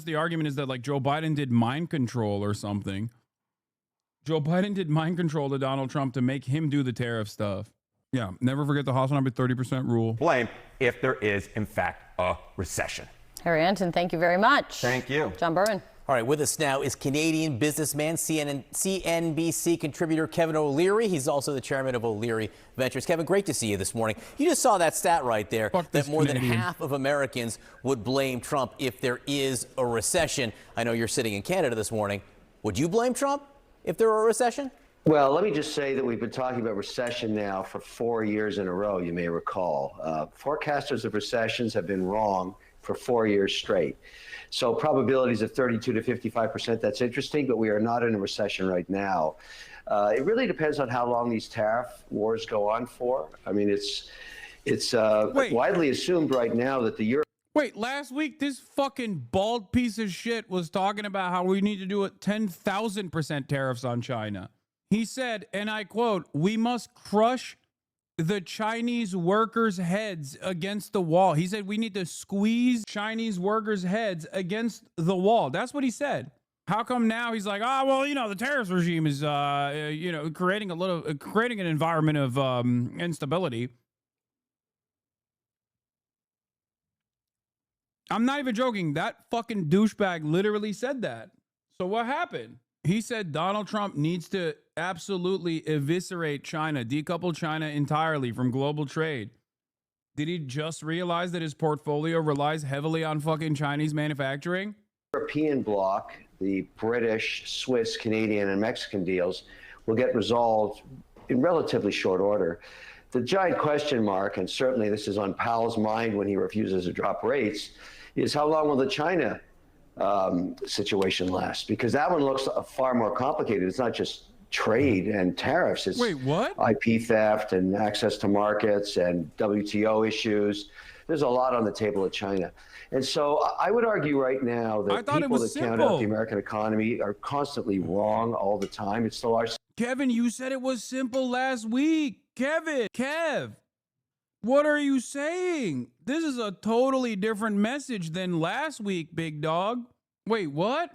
the argument is that like Joe Biden did mind control or something. Joe Biden did mind control to Donald Trump to make him do the tariff stuff. Yeah, never forget the Hasanabi 30% rule. Blame if there is, in fact, a recession. Harry Anton, thank you very much. Thank you. John Berman. All right, with us now is Canadian businessman, CNBC contributor Kevin O'Leary. He's also the chairman of O'Leary Ventures. Kevin, great to see you this morning. You just saw that stat right there, that more than half of Americans would blame Trump if there is a recession. I know you're sitting in Canada this morning. Would you blame Trump if there were a recession? Well, let me just say that we've been talking about recession now for 4 years in a row, you may recall. Forecasters of recessions have been wrong for 4 years straight. So probabilities of 32 to 55%, that's interesting, but we are not in a recession right now. It really depends on how long these tariff wars go on for. I mean, it's widely assumed right now that the Euro. Wait, last week this fucking bald piece of shit was talking about how we need to do 10,000% tariffs on China. He said, and I quote, "We must crush the Chinese workers' heads against the wall." He said we need to squeeze Chinese workers' heads against the wall. That's what he said. How come now he's like, oh, well, you know, the tariffs regime is, you know, creating an environment of instability. I'm not even joking. That fucking douchebag literally said that. So what happened? He said Donald Trump needs to absolutely eviscerate China, decouple China entirely from global trade. Did he just realize that his portfolio relies heavily on fucking Chinese manufacturing? European bloc, the British, Swiss, Canadian, and Mexican deals, will get resolved in relatively short order. The giant question mark, and certainly this is on Powell's mind when he refuses to drop rates, is how long will the China situation last? Because that one looks far more complicated. It's not just trade and tariffs. It's Wait, what? IP theft and access to markets and WTO issues. There's a lot on the table with China. And so I would argue right now that people that count out the American economy are constantly wrong all the time. It's the largest. Kevin, you said it was simple last week. Kev, what are you saying? This is a totally different message than last week, big dog. Wait, what?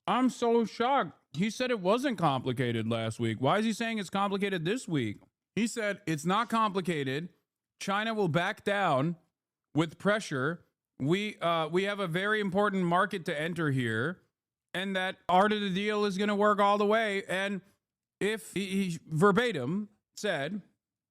I'm so shocked. He said it wasn't complicated last week. Why is he saying it's complicated this week? He said it's not complicated. China will back down with pressure. We have a very important market to enter here, and that art of the deal is going to work all the way. And if he verbatim said,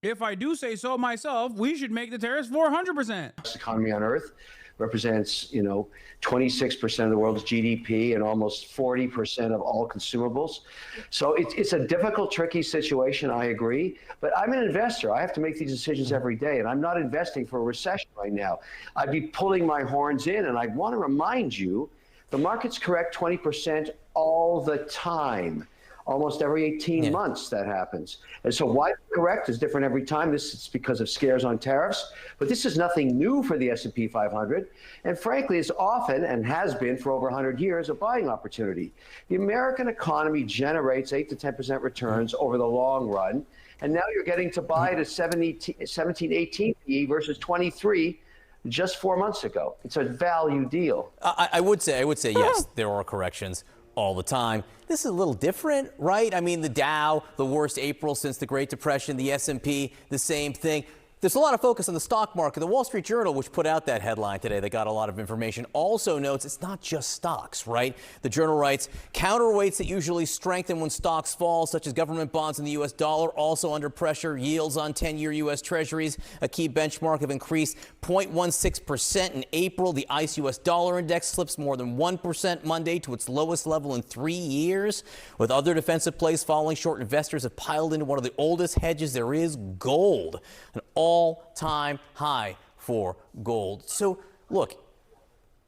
if I do say so myself, we should make the tariffs 400%. Economy on Earth represents, 26% of the world's GDP and almost 40% of all consumables. So it's a difficult, tricky situation, I agree. But I'm an investor. I have to make these decisions every day, and I'm not investing for a recession right now. I'd be pulling my horns in, and I want to remind you, the market's correct 20% all the time. Almost every 18 months that happens. And so why correct is different every time. This is because of scares on tariffs, but this is nothing new for the S&P 500. And frankly, it's often and has been for over 100 years a buying opportunity. The American economy generates 8 to 10% returns over the long run. And now you're getting to buy at a 17, 18 PE versus 23 just 4 months ago. It's a value deal. I would say yes, there are corrections all the time. This is a little different, right? I mean, the Dow, the worst April since the Great Depression, the S&P, the same thing. There's a lot of focus on the stock market. The Wall Street Journal, which put out that headline today that got a lot of information, also notes it's not just stocks, right? The Journal writes, counterweights that usually strengthen when stocks fall, such as government bonds and the U.S. dollar, also under pressure. Yields on 10-year U.S. Treasuries, a key benchmark, have increased 0.16% in April. The ICE U.S. dollar index slips more than 1% Monday to its lowest level in 3 years. With other defensive plays falling short, investors have piled into one of the oldest hedges there is, gold. An all-time high for gold. So, look,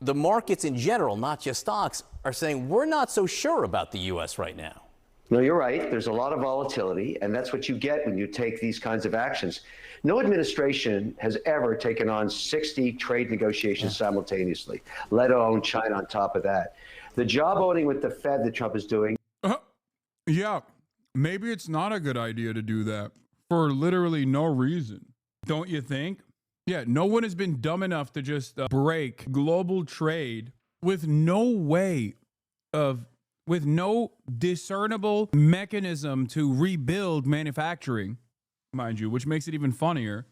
the markets in general, not just stocks, are saying we're not so sure about the U.S. right now. No, you're right. There's a lot of volatility, and that's what you get when you take these kinds of actions. No administration has ever taken on 60 trade negotiations simultaneously, let alone China on top of that. The job owning with the Fed that Trump is doing. Yeah, maybe it's not a good idea to do that for literally no reason. Don't you think? Yeah, no one has been dumb enough to just break global trade with no discernible mechanism to rebuild manufacturing, mind you, which makes it even funnier.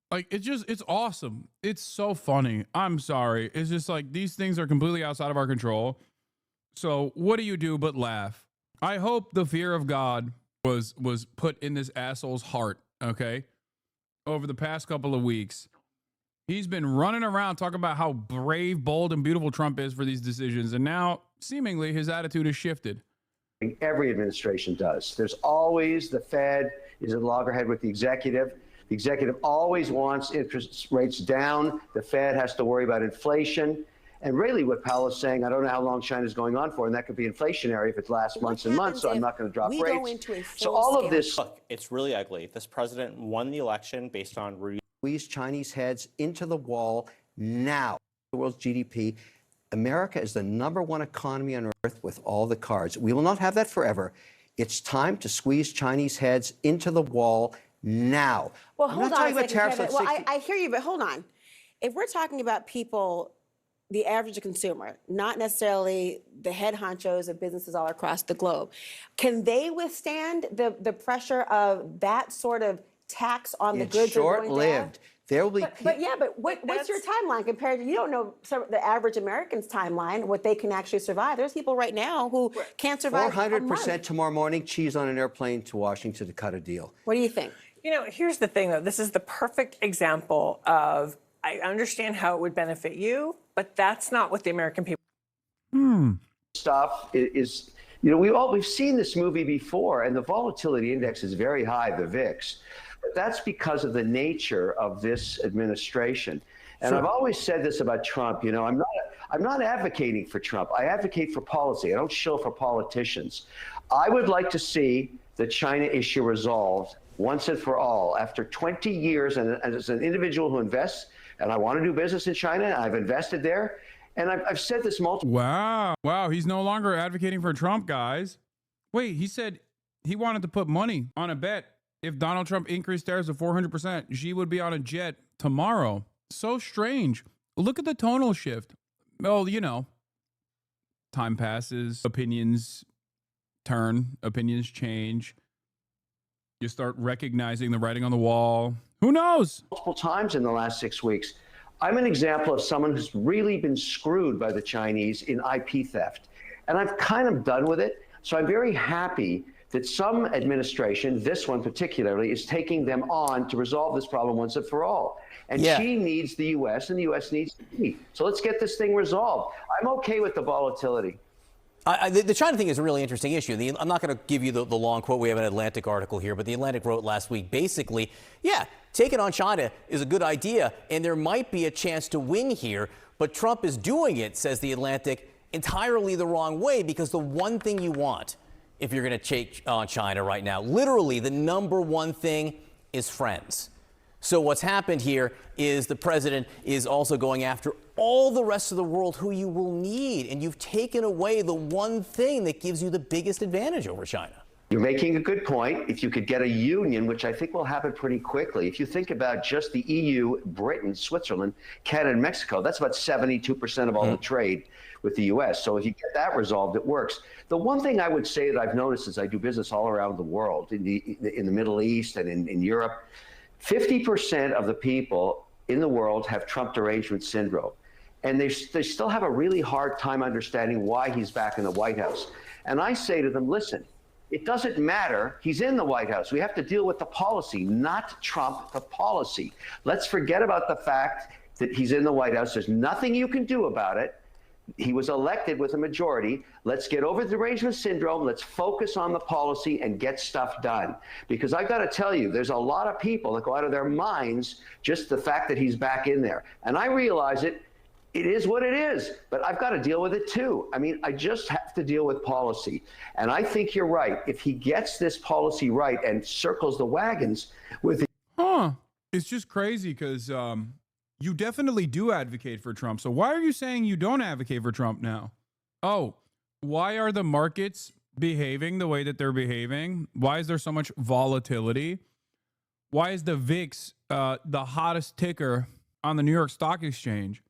Like, it's awesome. It's so funny. I'm sorry. It's just like these things are completely outside of our control. So what do you do but laugh? I hope the fear of God was put in this asshole's heart, okay? Over the past couple of weeks. He's been running around talking about how brave, bold, and beautiful Trump is for these decisions, and now, seemingly, his attitude has shifted. Every administration does. There's always the Fed is at loggerhead with the executive. The executive always wants interest rates down. The Fed has to worry about inflation. And really what Powell is saying, I don't know how long China's going on for, and that could be inflationary if it lasts months and months, so I'm not going to drop rates. So all of this. Look, it's really ugly. This president won the election based on squeeze Chinese heads into the wall now. The world's GDP. America is the #1 economy on earth with all the cards. We will not have that forever. It's time to squeeze Chinese heads into the wall now. Well, I'm hold not on talking a about second, tariffs Kevin. on Well, 60 I hear you, but hold on. If we're talking about people, the average consumer, not necessarily the head honchos of businesses all across the globe, can they withstand the pressure of that sort of tax on the goods? It's short-lived. There will be. But what's your timeline compared to, you don't know the average American's timeline, what they can actually survive. There's people right now who can't survive 400% tomorrow morning, cheese on an airplane to Washington to cut a deal. What do you think? You know, here's the thing, though. This is the perfect example of I understand how it would benefit you, but that's not what the American people. Stuff is, we've seen this movie before, and the volatility index is very high, the VIX. But that's because of the nature of this administration. And I've always said this about Trump. I'm not advocating for Trump. I advocate for policy. I don't shill for politicians. I would like to see the China issue resolved once and for all. After 20 years, and as an individual who invests, and I want to do business in China, I've invested there, and I've said this multiple. Wow, he's no longer advocating for Trump, guys. Wait, he said he wanted to put money on a bet. If Donald Trump increased tariffs to 400%, she would be on a jet tomorrow. So strange. Look at the tonal shift. Well, time passes, opinions turn, opinions change. You start recognizing the writing on the wall. Who knows? Multiple times in the last 6 weeks. I'm an example of someone who's really been screwed by the Chinese in IP theft. And I've kind of done with it. So I'm very happy that some administration, this one particularly, is taking them on to resolve this problem once and for all. And she needs the U.S. and the U.S. needs me. So let's get this thing resolved. I'm okay with the volatility. The China thing is a really interesting issue. I'm not going to give you the long quote. We have an Atlantic article here, but the Atlantic wrote last week, basically, taking on China is a good idea, and there might be a chance to win here, but Trump is doing it, says the Atlantic, entirely the wrong way, because the one thing you want if you're going to take on China right now, literally the number one thing is friends. So what's happened here is the president is also going after all the rest of the world who you will need. And you've taken away the one thing that gives you the biggest advantage over China. You're making a good point. If you could get a union, which I think will happen pretty quickly, if you think about just the EU, Britain, Switzerland, Canada, and Mexico, that's about 72% of all the trade with the U.S. So if you get that resolved, it works. The one thing I would say that I've noticed as I do business all around the world, in the Middle East and in Europe, 50% of the people in the world have Trump derangement syndrome. And they still have a really hard time understanding why he's back in the White House. And I say to them, listen, it doesn't matter. He's in the White House. We have to deal with the policy, not Trump, the policy. Let's forget about the fact that he's in the White House. There's nothing you can do about it. He was elected with a majority. Let's get over the derangement syndrome. Let's focus on the policy and get stuff done. Because I got to tell you, there's a lot of people that go out of their minds just the fact that he's back in there. And I realize it is what it is, but I've got to deal with it too. I mean, I just have to deal with policy. And I think you're right. If he gets this policy right and circles the wagons with It's just crazy because you definitely do advocate for Trump. So why are you saying you don't advocate for Trump now? Oh, why are the markets behaving the way that they're behaving? Why is there so much volatility? Why is the VIX the hottest ticker on the New York Stock Exchange?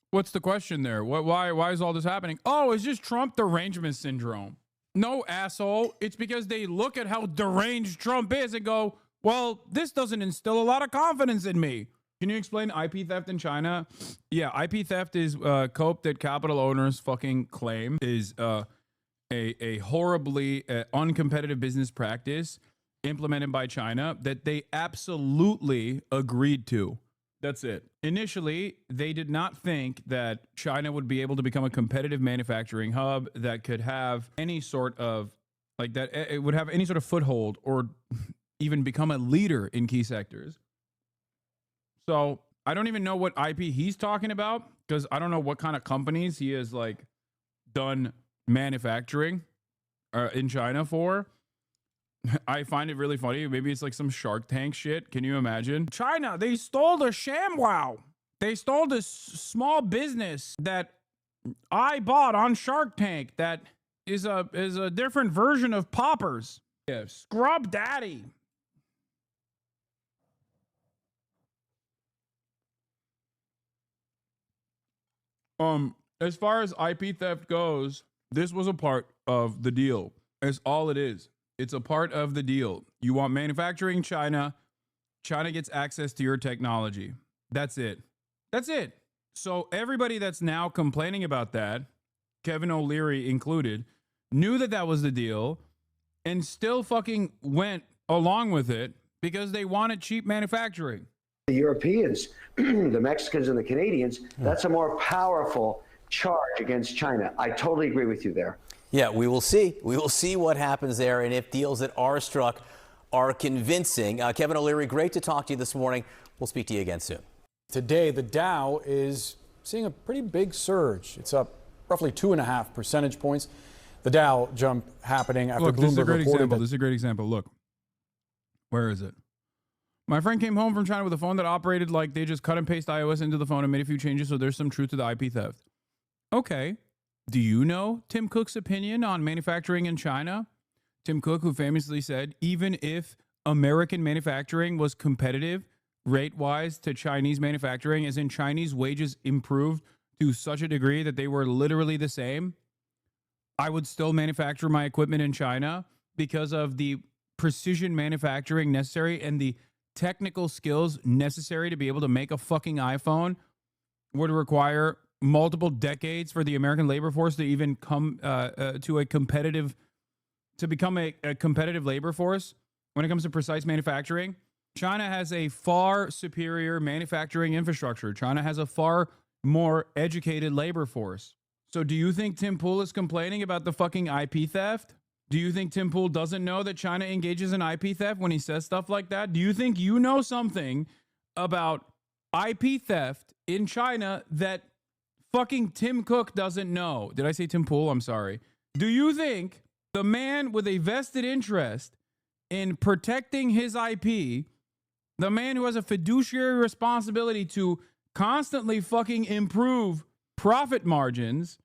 What's the question there? Why is all this happening? Oh, it's just Trump derangement syndrome. No, asshole. It's because they look at how deranged Trump is and go, well, this doesn't instill a lot of confidence in me. Can you explain IP theft in China? Yeah, IP theft is cope that capital owners fucking claim is a horribly uncompetitive business practice implemented by China that they absolutely agreed to. That's it. Initially, they did not think that China would be able to become a competitive manufacturing hub that could have any sort of, like that, it would have any sort of foothold or even become a leader in key sectors. So I don't even know what IP he's talking about because I don't know what kind of companies he has like done manufacturing in China for. I find it really funny. Maybe it's like some Shark Tank shit. Can you imagine? China, they stole the ShamWow. They stole this small business that I bought on Shark Tank that is a different version of Poppers. Yeah, Scrub Daddy. As far as IP theft goes, this was a part of the deal. It's all it is. It's a part of the deal. You want manufacturing China. China gets access to your technology. That's it. That's it. So everybody that's now complaining about that, Kevin O'Leary included, knew that that was the deal and still fucking went along with it because they wanted cheap manufacturing. the Europeans, the Mexicans and the Canadians, that's a more powerful charge against China. I totally agree with you there. Yeah, we will see. We will see what happens there and if deals that are struck are convincing. Kevin O'Leary, great to talk to you this morning. We'll speak to you again soon. Today, the Dow is seeing a pretty big surge. It's up roughly 2.5 percentage points. The Dow jump happening after Look, Bloomberg this is a great reported example. that This is a great example. Look, where is it? My friend came home from China with a phone that operated like they just cut and paste iOS into the phone and made a few changes, so there's some truth to the IP theft. Okay. Do you know Tim Cook's opinion on manufacturing in China? Tim Cook, who famously said, even if American manufacturing was competitive rate-wise to Chinese manufacturing, as in Chinese wages improved to such a degree that they were literally the same, I would still manufacture my equipment in China because of the precision manufacturing necessary and the technical skills necessary to be able to make a fucking iPhone would require multiple decades for the American labor force to even come to become a competitive labor force when it comes to precise manufacturing. China has a far superior manufacturing infrastructure. China has a far more educated labor force. So do you think Tim Pool is complaining about the fucking IP theft? Do you think Tim Pool doesn't know that China engages in IP theft when he says stuff like that? Do you think you know something about IP theft in China that fucking Tim Cook doesn't know? Did I say Tim Pool? I'm sorry. Do you think the man with a vested interest in protecting his IP, the man who has a fiduciary responsibility to constantly fucking improve profit margins,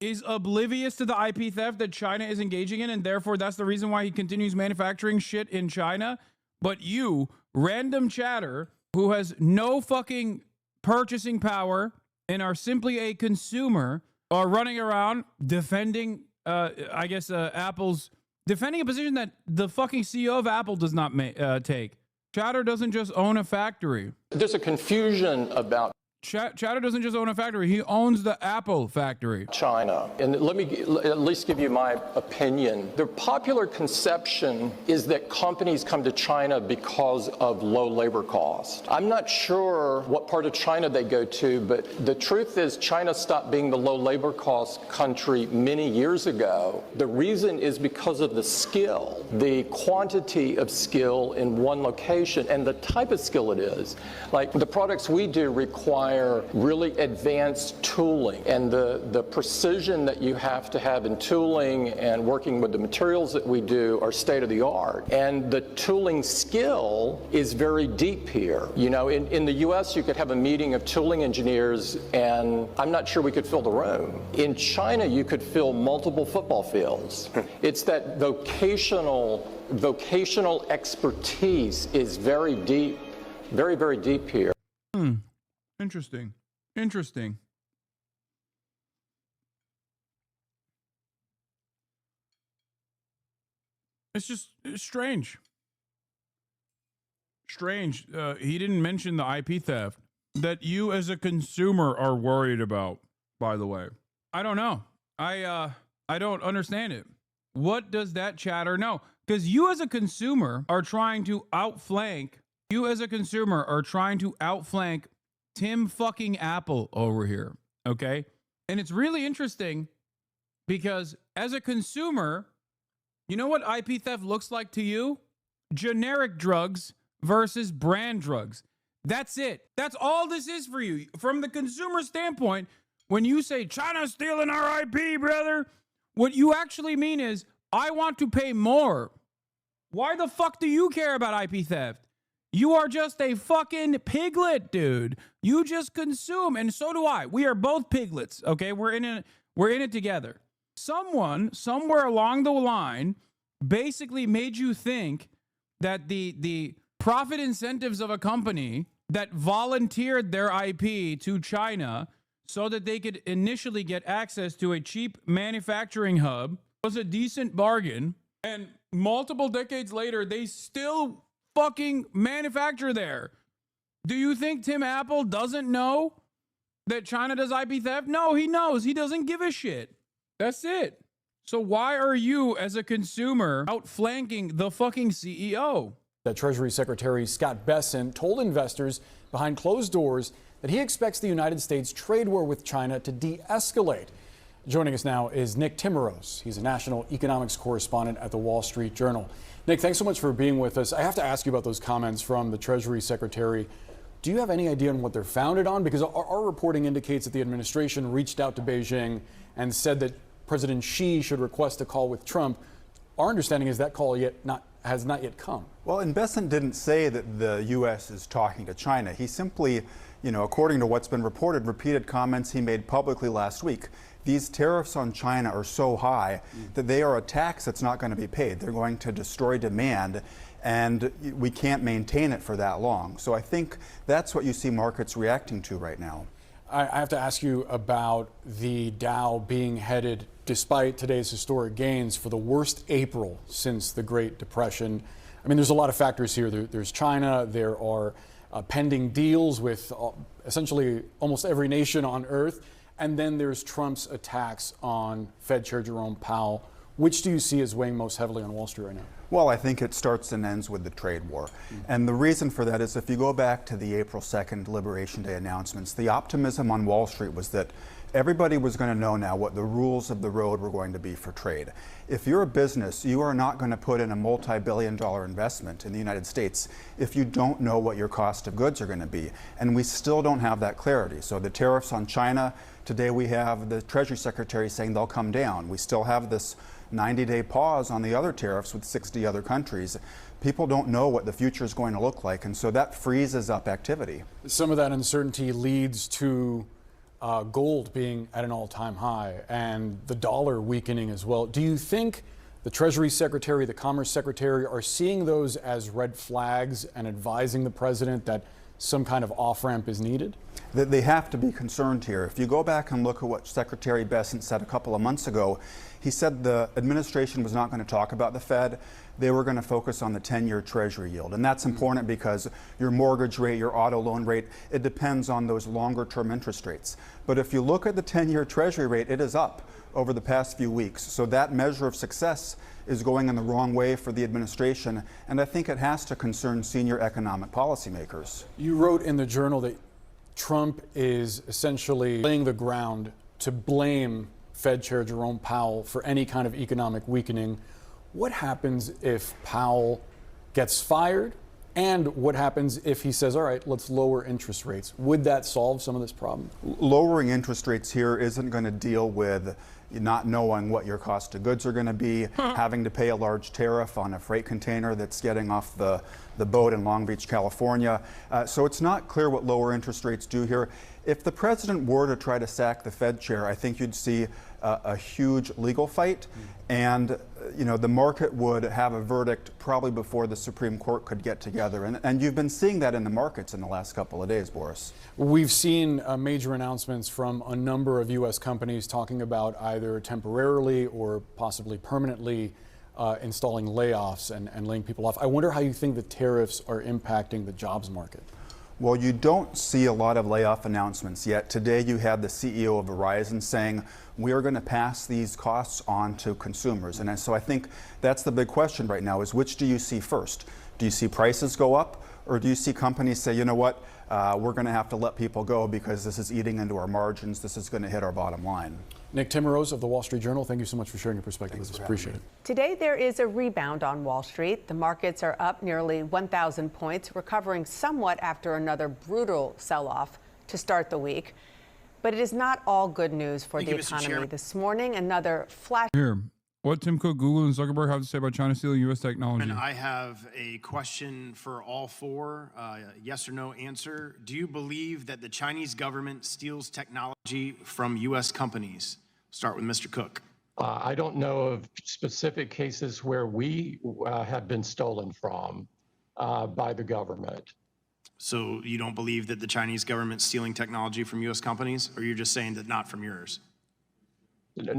is oblivious to the IP theft that China is engaging in, and therefore that's the reason why he continues manufacturing shit in China? But you, random chatter, who has no fucking purchasing power and are simply a consumer, are running around defending, Apple's, defending a position that the fucking CEO of Apple does not take. Chatter doesn't just own a factory. There's a confusion about Chatter doesn't just own a factory. He owns the Apple factory. China. And let me at least give you my opinion. The popular conception is that companies come to China because of low labor cost. I'm not sure what part of China they go to, but the truth is China stopped being the low labor cost country many years ago. The reason is because of the skill, the quantity of skill in one location and the type of skill it is. Like the products we do require really advanced tooling, and the precision that you have to have in tooling and working with the materials that we do are state of the art. And the tooling skill is very deep here. You know, in the US, you could have a meeting of tooling engineers and I'm not sure we could fill the room. In China, you could fill multiple football fields. It's that vocational expertise is very deep, very, very deep here. Interesting. It's strange. He didn't mention the IP theft that you as a consumer are worried about, by the way. I don't know. I don't understand it. What does that chatter know? Because you as a consumer are trying to outflank Tim fucking Apple over here, okay? And it's really interesting because as a consumer, you know what IP theft looks like to you? Generic drugs versus brand drugs. That's it. That's all this is for you. From the consumer standpoint, when you say China's stealing our IP, brother, what you actually mean is I want to pay more. Why the fuck do you care about IP theft? You are just a fucking piglet, dude. You just consume, and so do I. We are both piglets, okay? We're in it together. Someone, somewhere along the line, basically made you think that the profit incentives of a company that volunteered their IP to China so that they could initially get access to a cheap manufacturing hub was a decent bargain, and multiple decades later, they still fucking manufacture there. Do you think Tim Apple doesn't know that China does IP theft? No, he knows. He doesn't give a shit. That's it. So why are you as a consumer outflanking the fucking CEO? That Treasury Secretary Scott Bessent told investors behind closed doors that he expects the United States trade war with China to de-escalate. Joining us now is Nick Timiraos. He's a national economics correspondent at the Wall Street Journal. Nick, thanks so much for being with us. I have to ask you about those comments from the Treasury Secretary. Do you have any idea on what they're founded on? Because our reporting indicates that the administration reached out to Beijing and said that President Xi should request a call with Trump. Our understanding is that call has not yet come. Well, and Bessent didn't say that the U.S. is talking to China. He simply, according to what's been reported, repeated comments he made publicly last week. These tariffs on China are so high that they are a tax that's not going to be paid. They're going to destroy demand, and we can't maintain it for that long. So I think that's what you see markets reacting to right now. I have to ask you about the Dow being headed, despite today's historic gains, for the worst April since the Great Depression. I mean, there's a lot of factors here. There's China. There are pending deals with essentially almost every nation on earth. And then there's Trump's attacks on Fed Chair Jerome Powell. Which do you see as weighing most heavily on Wall Street right now? Well, I think it starts and ends with the trade war. And the reason for that is if you go back to the April 2nd Liberation Day announcements, the optimism on Wall Street was that everybody was going to know now what the rules of the road were going to be for trade. If you're a business, you are not going to put in a multi-billion-dollar investment in the United States if you don't know what your cost of goods are going to be. And we still don't have that clarity. So the tariffs on China, today we have the Treasury Secretary saying they'll come down. We still have this 90-day pause on the other tariffs with 60 other countries. People don't know what the future is going to look like, and so that freezes up activity. Some of that uncertainty leads to gold being at an all-time high and the dollar weakening as well. Do you think the Treasury Secretary, the Commerce Secretary are seeing those as red flags and advising the president that some kind of off-ramp is needed? They have to be concerned here. If you go back and look at what Secretary Bessent said a couple of months ago, he said the administration was not going to talk about the Fed. They were going to focus on the 10-year Treasury yield. And that's important because your mortgage rate, your auto loan rate, it depends on those longer-term interest rates. But if you look at the 10-year Treasury rate, it is up over the past few weeks. So that measure of success is going in the wrong way for the administration. And I think it has to concern senior economic policymakers. You wrote in the Journal that Trump is essentially laying the ground to blame Fed Chair Jerome Powell for any kind of economic weakening. What happens if Powell gets fired? And what happens if he says, all right, let's lower interest rates? Would that solve some of this problem? Lowering interest rates here isn't going to deal with not knowing what your cost of goods are going to be, having to pay a large tariff on a freight container that's getting off the boat in Long Beach, California. So it's not clear what lower interest rates do here. If the president were to try to sack the Fed chair, I think you'd see a huge legal fight, and the market would have a verdict probably before the Supreme Court could get together. And you've been seeing that in the markets in the last couple of days, Boris. We've seen major announcements from a number of U.S. companies talking about either temporarily or possibly permanently installing layoffs and laying people off. I wonder how you think the tariffs are impacting the jobs market. Well, you don't see a lot of layoff announcements yet. Today you had the CEO of Verizon saying, we are going to pass these costs on to consumers. And so I think that's the big question right now is which do you see first? Do you see prices go up, or do you see companies say, you know what, we're going to have to let people go because this is eating into our margins, this is going to hit our bottom line. Nick Timiraos of the Wall Street Journal, thank you so much for sharing your perspective with us. Appreciate it. Today, there is a rebound on Wall Street. The markets are up nearly 1,000 points, recovering somewhat after another brutal sell-off to start the week. But it is not all good news for the economy. This morning, another flash. Here, what Tim Cook, Google, and Zuckerberg have to say about China stealing U.S. technology? And I have a question for all four, yes or no answer. Do you believe that the Chinese government steals technology from U.S. companies? Start with Mr. Cook. I don't know of specific cases where we have been stolen from by the government. So you don't believe that the Chinese government's stealing technology from U.S. companies, or you're just saying that not from yours?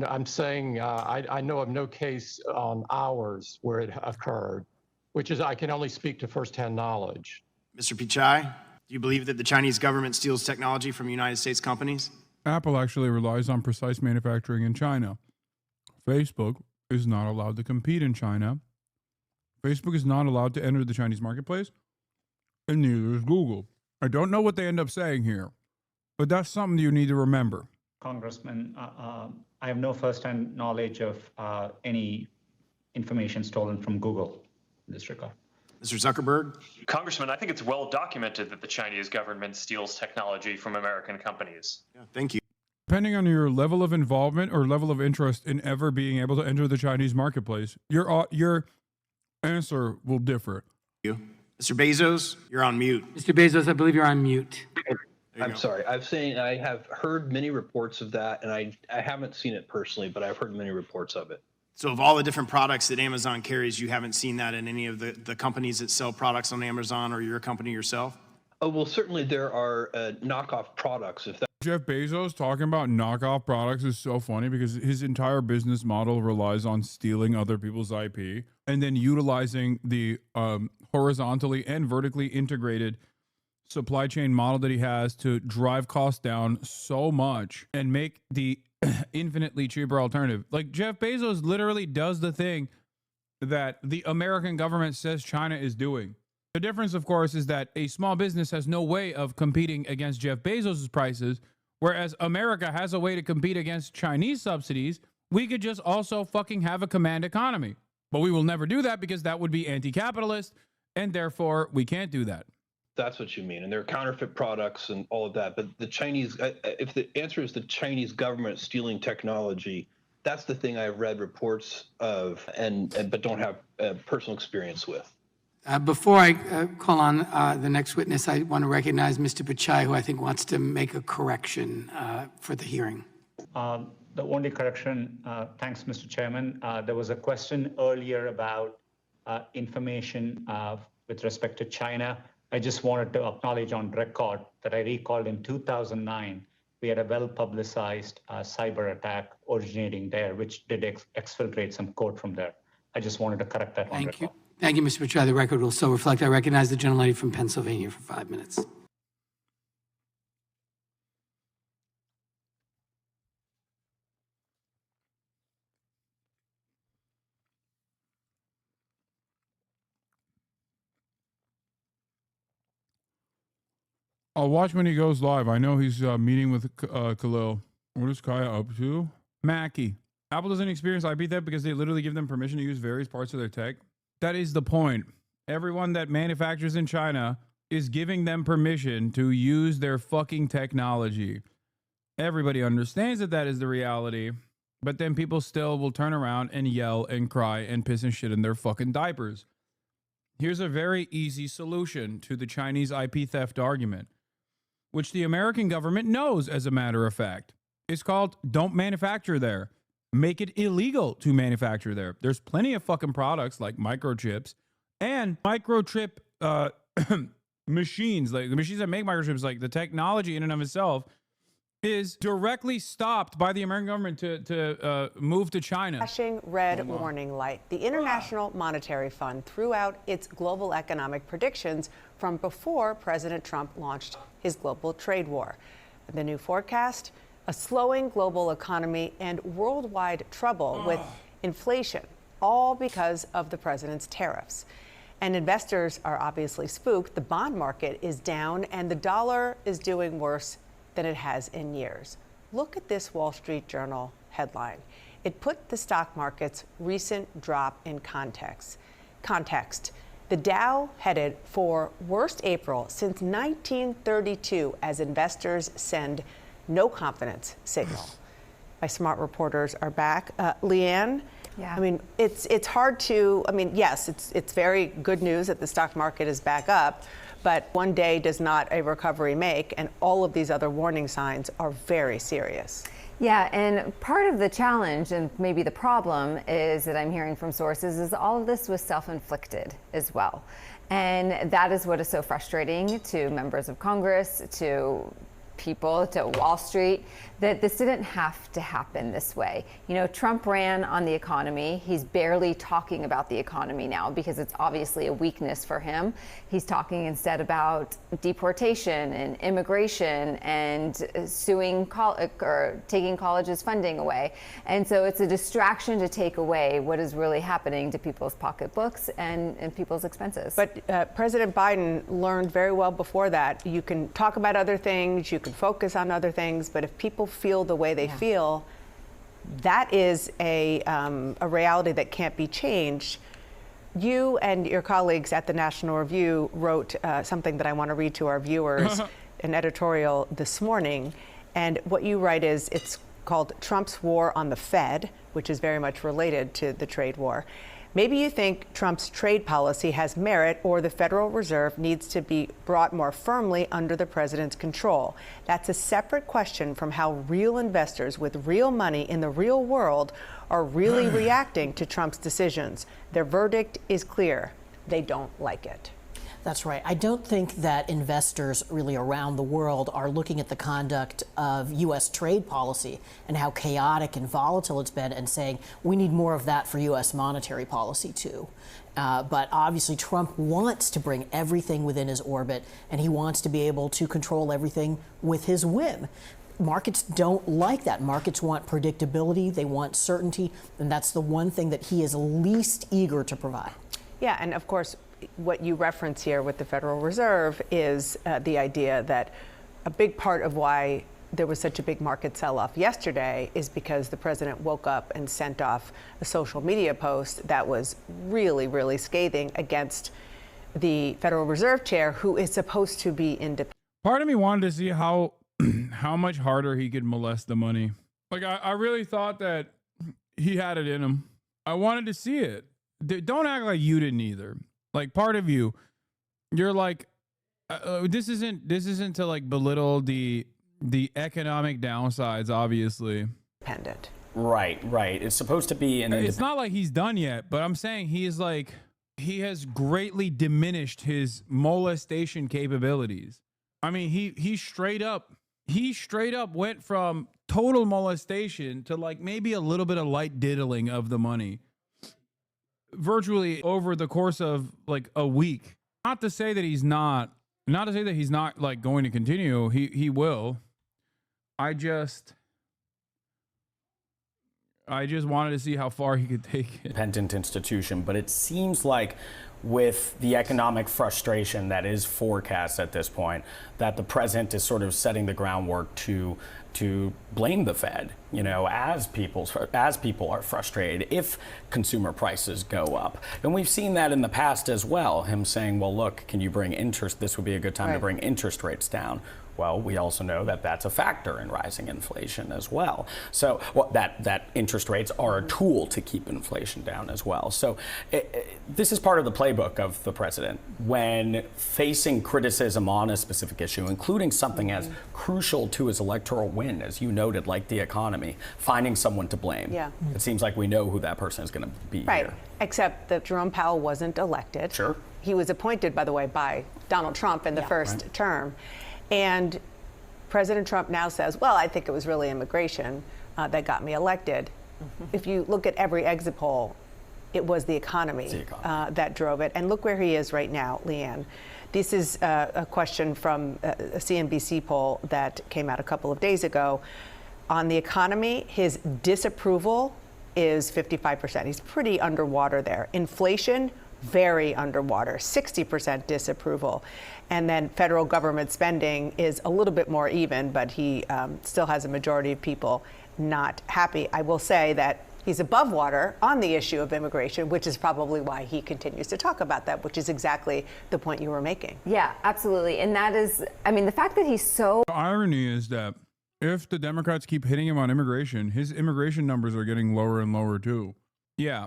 I'm saying I know of no case on ours where it occurred, which is I can only speak to firsthand knowledge. Mr. Pichai, do you believe that the Chinese government steals technology from United States companies? Apple actually relies on precise manufacturing in China. Facebook is not allowed to compete in China. Facebook is not allowed to enter the Chinese marketplace, and neither is Google. I don't know what they end up saying here, but that's something you need to remember. Congressman, I have no first-hand knowledge of any information stolen from Google in this regard. Mr. Zuckerberg? Congressman, I think it's well documented that the Chinese government steals technology from American companies. Yeah, thank you. Depending on your level of involvement or level of interest in ever being able to enter the Chinese marketplace, your answer will differ. You. Mr. Bezos, you're on mute. Mr. Bezos, I believe you're on mute. I'm sorry. I have heard many reports of that, and I haven't seen it personally, but I've heard many reports of it. So of all the different products that Amazon carries, you haven't seen that in any of the companies that sell products on Amazon or your company yourself? Oh, well, certainly there are knockoff products. Jeff Bezos talking about knockoff products is so funny because his entire business model relies on stealing other people's IP and then utilizing the horizontally and vertically integrated supply chain model that he has to drive costs down so much and make the infinitely cheaper alternative. Like Jeff Bezos literally does the thing that the American government says China is doing. The difference, of course, is that a small business has no way of competing against Jeff Bezos' prices, whereas America has a way to compete against Chinese subsidies. We could just also fucking have a command economy. But we will never do that because that would be anti-capitalist, and therefore we can't do that. That's what you mean. And there are counterfeit products and all of that. But the Chinese, if the answer is the Chinese government stealing technology, that's the thing I've read reports of but don't have personal experience with. Before I call on the next witness, I want to recognize Mr. Pichai, who I think wants to make a correction for the hearing. The only correction, thanks, Mr. Chairman. There was a question earlier about information with respect to China. I just wanted to acknowledge on record that I recalled in 2009, we had a well-publicized cyber attack originating there, which did exfiltrate some code from there. I just wanted to correct that on record. Thank you. Thank you, Mr. Pichai. The record will so reflect. I recognize the gentlelady from Pennsylvania for 5 minutes. I'll watch when he goes live. I know he's meeting with Khalil. What is Kaya up to? Mackie. Apple doesn't experience IP theft because they literally give them permission to use various parts of their tech. That is the point. Everyone that manufactures in China is giving them permission to use their fucking technology. Everybody understands that that is the reality, but then people still will turn around and yell and cry and piss and shit in their fucking diapers. Here's a very easy solution to the Chinese IP theft argument, which the American government knows, as a matter of fact. It's called don't manufacture there. Make it illegal to manufacture there. There's plenty of fucking products like microchips and microchip machines, like the machines that make microchips, like the technology in and of itself is directly stopped by the American government to move to China. Flashing red warning light. The International Monetary Fund threw out its global economic predictions from before President Trump launched his global trade war. The new forecast, a slowing global economy and worldwide trouble with inflation, all because of the president's tariffs. And investors are obviously spooked. The bond market is down and the dollar is doing worse than it has in years. Look at this Wall Street Journal headline. It put the stock market's recent drop in context. The Dow headed for worst April since 1932 as investors send no confidence signal. My smart reporters are back. Leanne, yeah. I mean, it's hard to, I mean, yes, it's very good news that the stock market is back up, but one day does not a recovery make, and all of these other warning signs are very serious. Yeah, and part of the challenge and maybe the problem is that I'm hearing from sources is all of this was self-inflicted as well. And that is what is so frustrating to members of Congress, to people, to Wall Street, that this didn't have to happen this way. You know, Trump ran on the economy. He's barely talking about the economy now because it's obviously a weakness for him. He's talking instead about deportation and immigration and suing or taking colleges' funding away. And so it's a distraction to take away what is really happening to people's pocketbooks and people's expenses. But President Biden learned very well before that. You can talk about other things, you can focus on other things, but if people feel the way they feel, that is a reality that can't be changed. You and your colleagues at the National Review wrote something that I want to read to our viewers, an editorial this morning. And what you write is, it's called Trump's War on the Fed, which is very much related to the trade war. Maybe you think Trump's trade policy has merit, or the Federal Reserve needs to be brought more firmly under the president's control. That's a separate question from how real investors with real money in the real world are really reacting to Trump's decisions. Their verdict is clear. They don't like it. That's right. I don't think that investors really around the world are looking at the conduct of U.S. trade policy and how chaotic and volatile it's been and saying we need more of that for U.S. monetary policy too. But obviously Trump wants to bring everything within his orbit, and he wants to be able to control everything with his whim. Markets don't like that. Markets want predictability, they want certainty, and that's the one thing that he is least eager to provide. Yeah, and of course, what you reference here with the Federal Reserve is the idea that a big part of why there was such a big market sell-off yesterday is because the president woke up and sent off a social media post that was really, really scathing against the Federal Reserve chair, who is supposed to be independent. Part of me wanted to see how much harder he could molest the money. Like, I really thought that he had it in him. I wanted to see it. Don't act like you didn't either. Like, part of you, you're like, this isn't to like belittle the economic downsides, obviously. Independent. Right. It's supposed to be an. It's not like he's done yet, but I'm saying he has greatly diminished his molestation capabilities. I mean, he straight up went from total molestation to like maybe a little bit of light diddling of the money, virtually over the course of like a week. Not to say that he's not like going to continue. He will. I just wanted to see how far he could take it. Independent institution, but it seems like with the economic frustration that is forecast at this point, that the president is sort of setting the groundwork to blame the Fed, as people are frustrated if consumer prices go up. And we've seen that in the past as well, him saying, well, look, can you bring interest? This would be a good time to bring interest rates down. Well, we also know that that's a factor in rising inflation as well. So that interest rates are a tool to keep inflation down as well. So this is part of the playbook of the president when facing criticism on a specific issue, including something as crucial to his electoral win, as you noted, like the economy, finding someone to blame. Yeah. It seems like we know who that person is going to be here. Except that Jerome Powell wasn't elected. Sure. He was appointed, by the way, by Donald Trump in the first term. And President Trump now says, well, I think it was really immigration that got me elected. If you look at every exit poll, it was the economy that drove it. And look where he is right now, Leanne. This is a question from a CNBC poll that came out a couple of days ago. On the economy, his disapproval is 55%. He's pretty underwater there. Inflation, very underwater, 60% disapproval. And then federal government spending is a little bit more even, but he still has a majority of people not happy. I will say that he's above water on the issue of immigration, which is probably why he continues to talk about that, which is exactly the point you were making. Yeah, absolutely. And that is, I mean, the fact that he's so... The irony is that if the Democrats keep hitting him on immigration, his immigration numbers are getting lower and lower too. Yeah,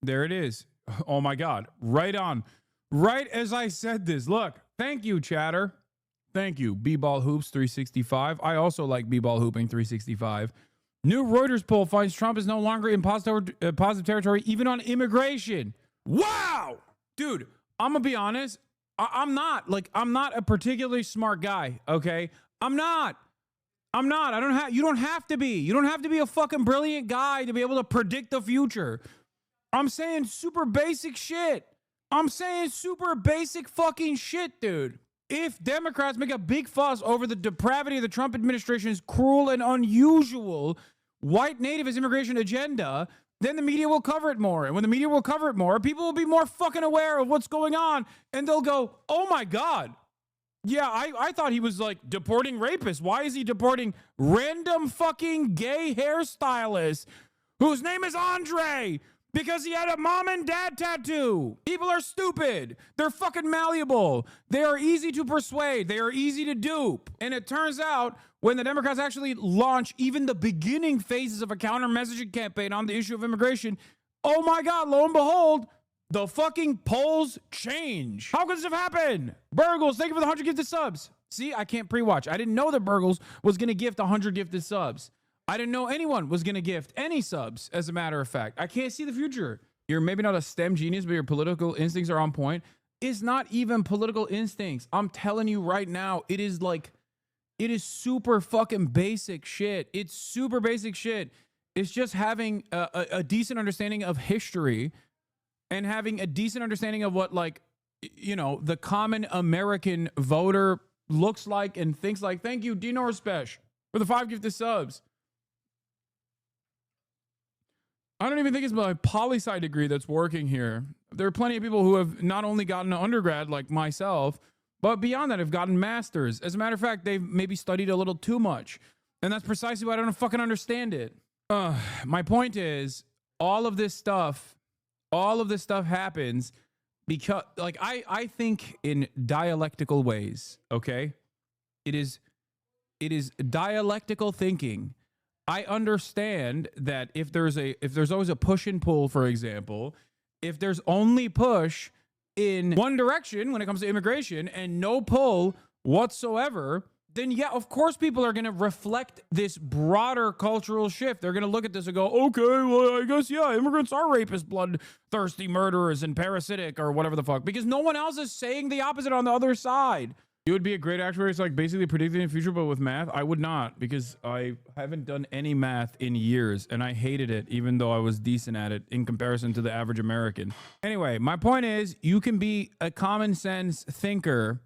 there it is. Oh my God, right on. Right as I said this, look, thank you, chatter. Thank you, B-Ball Hoops 365. I also like B-Ball Hooping 365. New Reuters poll finds Trump is no longer in positive territory, even on immigration. Wow! Dude, I'm going to be honest. I'm not a particularly smart guy, okay? I'm not. I'm not. You don't have to be. You don't have to be a fucking brilliant guy to be able to predict the future. I'm saying super basic shit. I'm saying super basic fucking shit, dude. If Democrats make a big fuss over the depravity of the Trump administration's cruel and unusual white nativist immigration agenda, then the media will cover it more. And when the media will cover it more, people will be more fucking aware of what's going on. And they'll go, oh my God. Yeah, I thought he was like deporting rapists. Why is he deporting random fucking gay hairstylist whose name is Andre? Because he had a mom and dad tattoo. People are stupid. They're fucking malleable. They are easy to persuade. They are easy to dupe. And it turns out when the Democrats actually launch even the beginning phases of a counter messaging campaign on the issue of immigration, oh my God, lo and behold, the fucking polls change. How could this have happened? Burgles, thank you for the 100 gifted subs. See, I can't pre-watch. I didn't know that Burgles was going to gift 100 gifted subs. I didn't know anyone was going to gift any subs, as a matter of fact. I can't see the future. You're maybe not a STEM genius, but your political instincts are on point. It's not even political instincts. I'm telling you right now, it is super fucking basic shit. It's super basic shit. It's just having a decent understanding of history and having a decent understanding of what, like, you know, the common American voter looks like and thinks like. Thank you, Dino Respesh, for the 5 gifted subs. I don't even think it's my poli-sci degree that's working here. There are plenty of people who have not only gotten an undergrad like myself, but beyond that have gotten masters. As a matter of fact, they've maybe studied a little too much. And that's precisely why I don't fucking understand it. My point is, all of this stuff happens because, like, I think in dialectical ways, okay? It is dialectical thinking. I understand that if there's always a push and pull, for example, if there's only push in one direction when it comes to immigration and no pull whatsoever, then yeah, of course people are going to reflect this broader cultural shift. They're going to look at this and go, okay, well, I guess, yeah, immigrants are rapists, bloodthirsty murderers, and parasitic, or whatever the fuck, because no one else is saying the opposite on the other side. You would be a great actuary. It's like basically predicting the future, but with math. I would not, because I haven't done any math in years, and I hated it, even though I was decent at it in comparison to the average American. Anyway, my point is, you can be a common sense thinker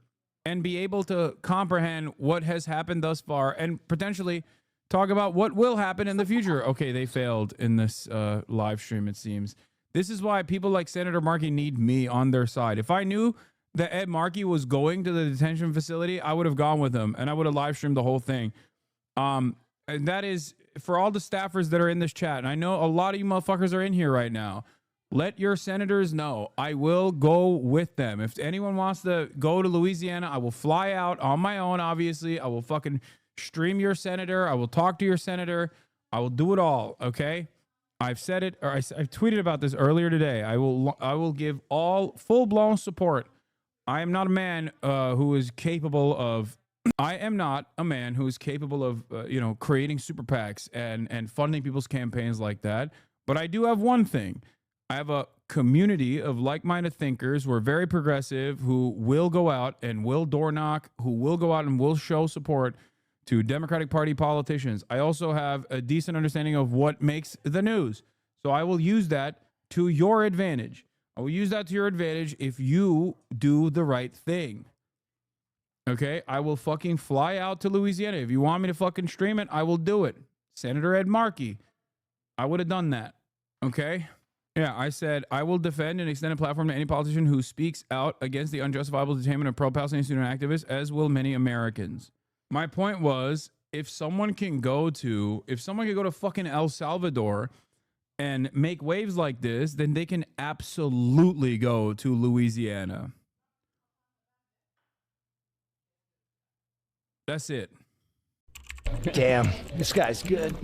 and be able to comprehend what has happened thus far and potentially talk about what will happen in the future. Okay, they failed in this live stream, it seems. This is why people like Senator Markey need me on their side. If I knew that Ed Markey was going to the detention facility, I would have gone with him and I would have live streamed the whole thing. And that is for all the staffers that are in this chat. And I know a lot of you motherfuckers are in here right now. Let your senators know. I will go with them. If anyone wants to go to Louisiana, I will fly out on my own, obviously. I will fucking stream your senator. I will talk to your senator. I will do it all, okay? I've said it, or I've tweeted about this earlier today. I will give all full-blown support. I am not a man who is capable of creating super PACs and funding people's campaigns like that. But I do have one thing. I have a community of like-minded thinkers who are very progressive, who will go out and will door knock, who will go out and will show support to Democratic Party politicians. I also have a decent understanding of what makes the news. So I will use that to your advantage. I will use that to your advantage if you do the right thing. Okay? I will fucking fly out to Louisiana. If you want me to fucking stream it, I will do it. Senator Ed Markey, I would have done that. Okay? Yeah, I said, I will defend and extend a platform to any politician who speaks out against the unjustifiable detainment of pro-Palestinian student activists, as will many Americans. My point was, if someone can go to fucking El Salvador and make waves like this, then they can absolutely go to Louisiana. That's it. Damn, this guy's good.